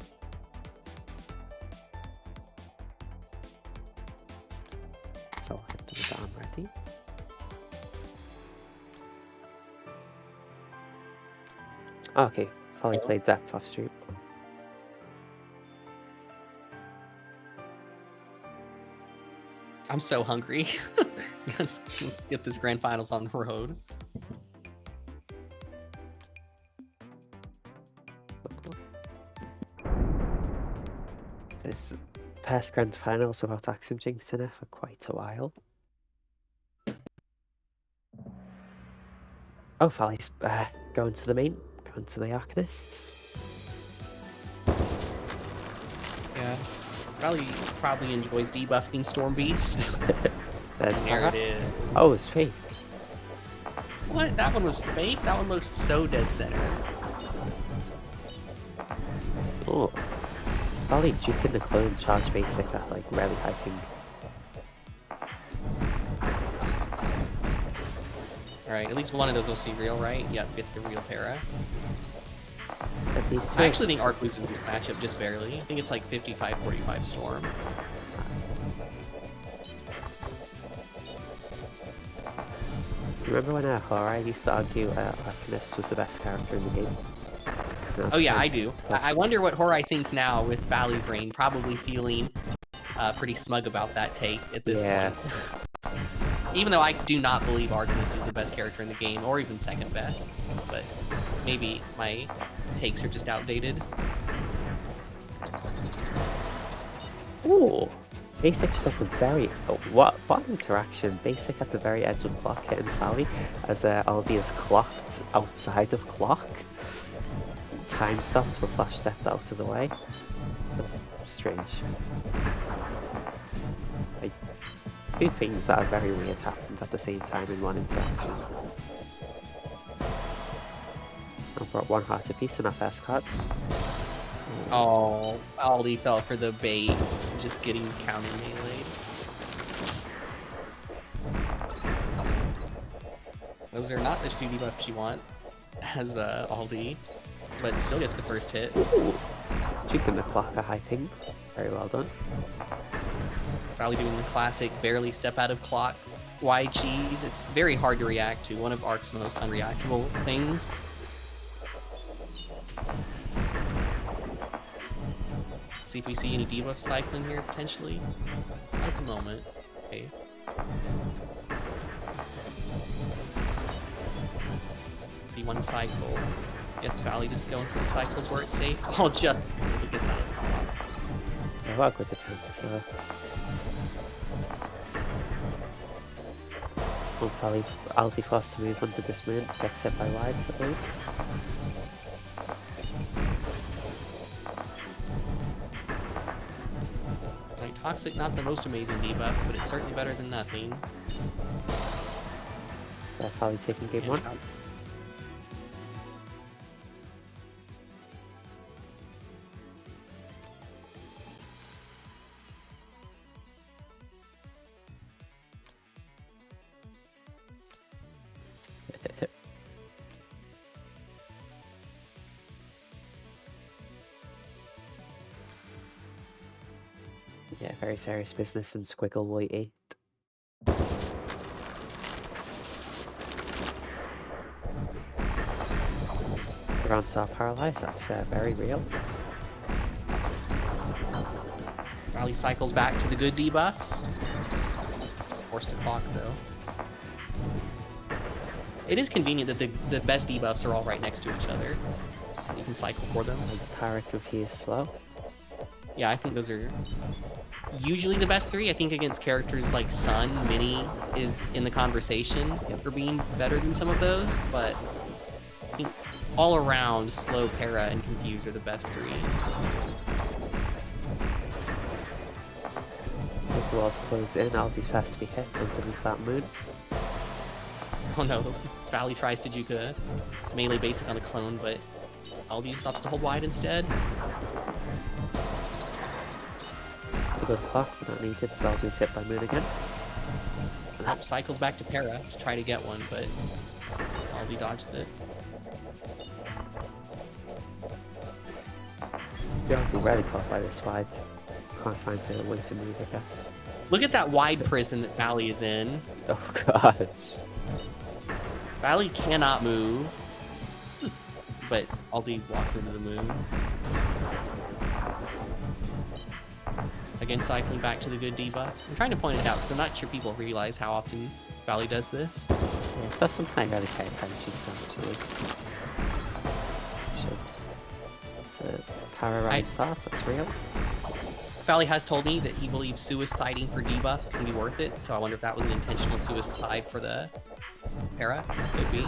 So I'll hit them with arm ready. Okay, Fally played depth off stream. I'm so hungry. Let's get this grand finals on the road. This past grand finals without AxemJinx in it for quite a while. Oh, Fally's going to the main, going to the Arcanist. Yeah, probably enjoys debuffing Storm Beast. There's there it is. Oh, it's fake. What? That one was fake? That one looks so dead center. Oh. Fally juking the clone charge basic at like really high ping. Alright, at least one of those must be real, right? Yep, gets the real para. At least I actually think Arc loses this matchup just barely. I think it's like 55-45 Storm. Do you remember when Horai used to argue Arcanist was the best character in the game? Oh yeah, I do. I wonder what Horai thinks now with Fally's reign, probably feeling pretty smug about that take at this point. Even though I do not believe Arcanist is the best character in the game, or even second best. But maybe my takes are just outdated. Ooh! Basic just at the very... Oh, what interaction? Basic at the very edge of clock hitting Fally as Aldy is clocked outside of clock. Time stopped with flash stepped out of the way. That's strange. Like, two things that are very weird happened at the same time in one interaction. I brought one heart apiece in our first card. Oh, Aldy fell for the bait, just getting counter meleeed. Those are not the two debuffs you want as Aldy, but still gets the first hit. Ooh! Juking the clock a high ping. Very well done. Probably doing the classic barely step out of clock wide cheese. It's very hard to react to, one of Arc's most unreactable things. See if we see any debuff cycling here potentially. Not at the moment. Okay. See one cycle. Guess Fally just going for the cycles where it's safe. Oh, just if it gets out of the clock. I work with the temp, so... Fally, Aldy forced to move under this moon, gets hit by wide, I believe. Like, Toxic, not the most amazing debuff, but it's certainly better than nothing. So Fally taking game one. Yeah, very serious business in Squiggle White 8. The round star paralyzed, that's very real. Fally cycles back to the good debuffs. Forced to clock though. It is convenient that the best debuffs are all right next to each other, so you can cycle for them. Para confused slow. Yeah, I think those are usually the best three. I think against characters like Sun, Mini is in the conversation for being better than some of those, but I think all around, slow, para, and confuse are the best three. As the walls close in, Aldy's fast to be hit underneath that moon. Oh no, Fally tries to juke a melee basic on the clone, but Aldy just opts to hold wide instead. It's a good clock, but not needed, so Aldy's hit by moon again. Cycles back to para to try to get one, but Aldy dodges it. You're actually really caught by this wide. Can't find a way to move, I guess. Look at that wide prison that Fally is in. Oh gosh. Fally cannot move. But Aldy walks into the moon. Again, cycling back to the good debuffs. I'm trying to point it out because I'm not sure people realize how often Fally does this. Yeah, it's not something I really pay attention to, actually. It's a paralyzed start, that's real. Fally has told me that he believes suiciding for debuffs can be worth it, so I wonder if that was an intentional suicide for the para. Could be.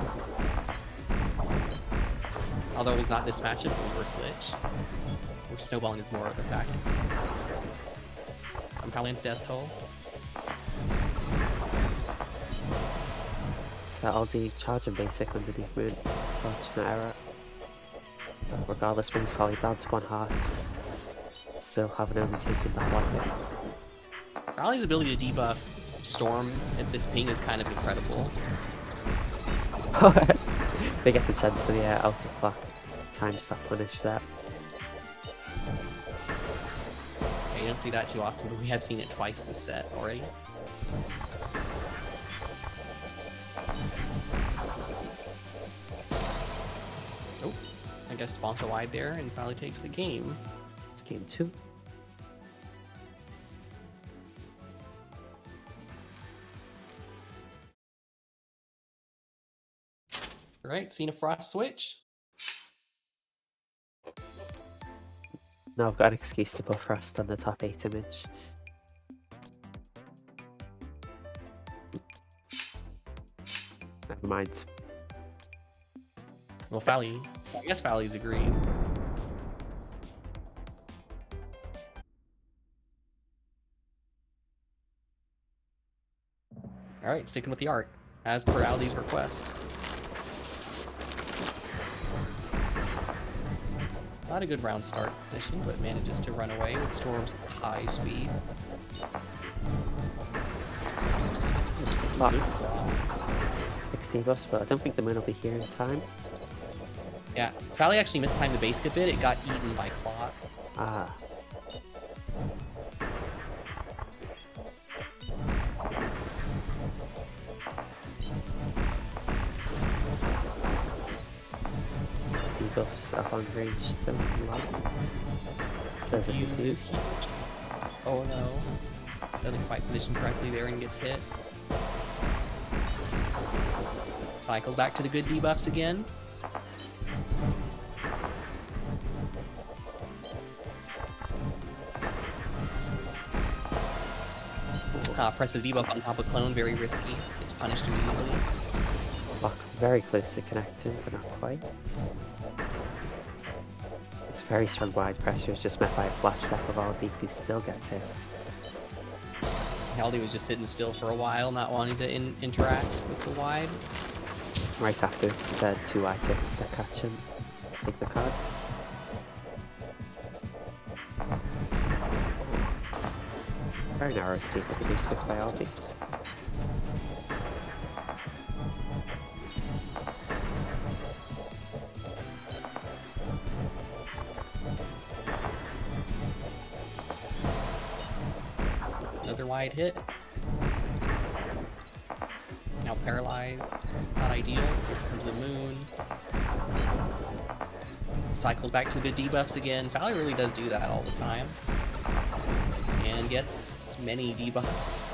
Although it was not this matchup, it was Lich. Where snowballing is more of a factor. Somehow lands death toll. So Aldy charging basic underneath moon. Fortunate error. But regardless, brings Fally down to 1 heart. Still having only taken that 1 hit. Fally's ability to debuff Storm at this ping is kind of incredible. They get the chance for the out of clock Timetsamps punish that. Yeah, you don't see that too often, but we have seen it twice this set already. Oh, I guess spawns a wide there, and Fally takes the game. It's game 2. Alright, seen a Frost switch. Now I've got an excuse to put Frost on the top 8 image. Never mind. Well, Fally, I guess Fally's agreed. Alright, sticking with the art, as per Aldy's request. Not a good round start position, but manages to run away with Storm's high speed. Lock. 60 buffs, but I don't think the moon will be here in time. Yeah, Fally actually mistimed the basic a bit. It got eaten by clock. Ah. Debuffs up on range don't like. Says it Uses huge. Oh no. Doesn't quite position correctly there and gets hit. Cycles back to the good debuffs again. Presses debuff on top of clone, very risky. It's punished immediately. Lock very close to connecting, but not quite. It's very strong wide pressure, is just met by a flash step of Aldy, who still gets hit. Aldy was just sitting still for a while, not wanting to interact with the wide. Right after the 2 wide hits that catch him, take the card. Very narrow escape of the basic by Aldy. Another wide hit. Now paralyzed. Not ideal. Here comes the moon. Cycles back to the debuffs again. Fally really does do that all the time. And gets many debuffs.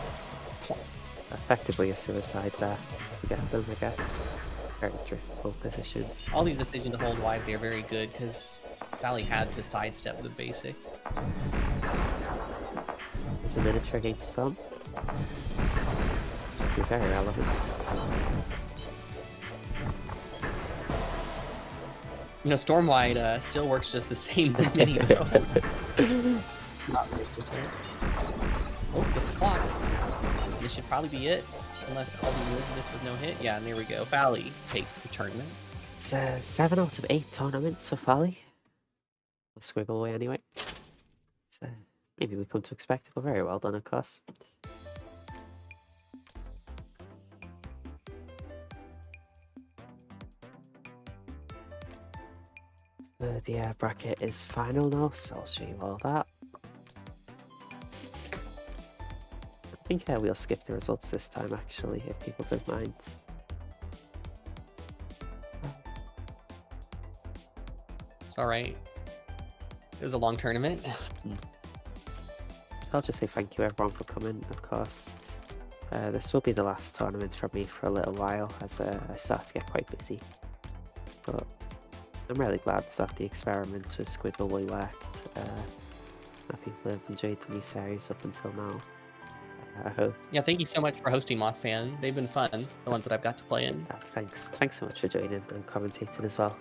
Effectively a suicide there to get them, I guess. Very driftful position. All these decisions to hold wide, they're very good because Fally had to sidestep the basic. There's a miniature against Storm. Should be very relevant. You know, Storm wide still works just the same as mini though. Not very different. Oh, gets the clock. This should probably be it. Unless Aldy moved this with no hit. Yeah, and there we go. Fally takes the tournament. It's 7 out of 8 tournaments for Fally. We'll squiggle away anyway. So maybe we come to expect it, but very well done, of course. The bracket is final now, so I'll show you all that. I think we'll skip the results this time, actually, if people don't mind. It's all right. It was a long tournament. I'll just say thank you everyone for coming, of course. This will be the last tournament from me for a little while, as I start to get quite busy. But I'm really glad that the experiments with Squiggle Boy worked. That people have enjoyed the new series up until now. I hope. Yeah, thank you so much for hosting Moth Fan. They've been fun, the ones that I've got to play in. Thanks so much for joining and commentating as well.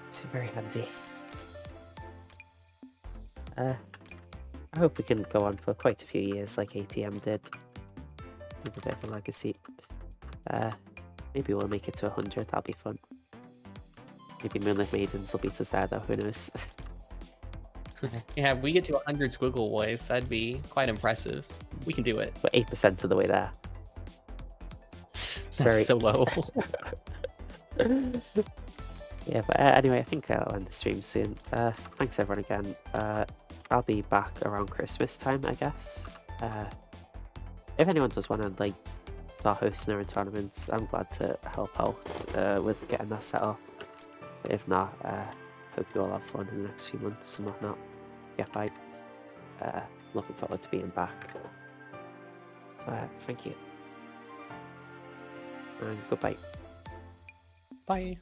It's been very handy. I hope we can go on for quite a few years like ATM did. With a bit of a legacy. Maybe we'll make it to 100, that'll be fun. Maybe Moonlit Maidens will beat us there though, who knows. Yeah, if we get to 100 Squiggle Boys, that'd be quite impressive. We can do it. We're 8% of the way there. That's so low. Yeah, but anyway, I think I'll end the stream soon. Thanks everyone again. I'll be back around Christmas time, I guess. If anyone does want to like start hosting their own tournaments, I'm glad to help out with getting that set up. But if not, hope you all have fun in the next few months and whatnot. Get by. Looking forward to being back. So thank you. And goodbye. Bye.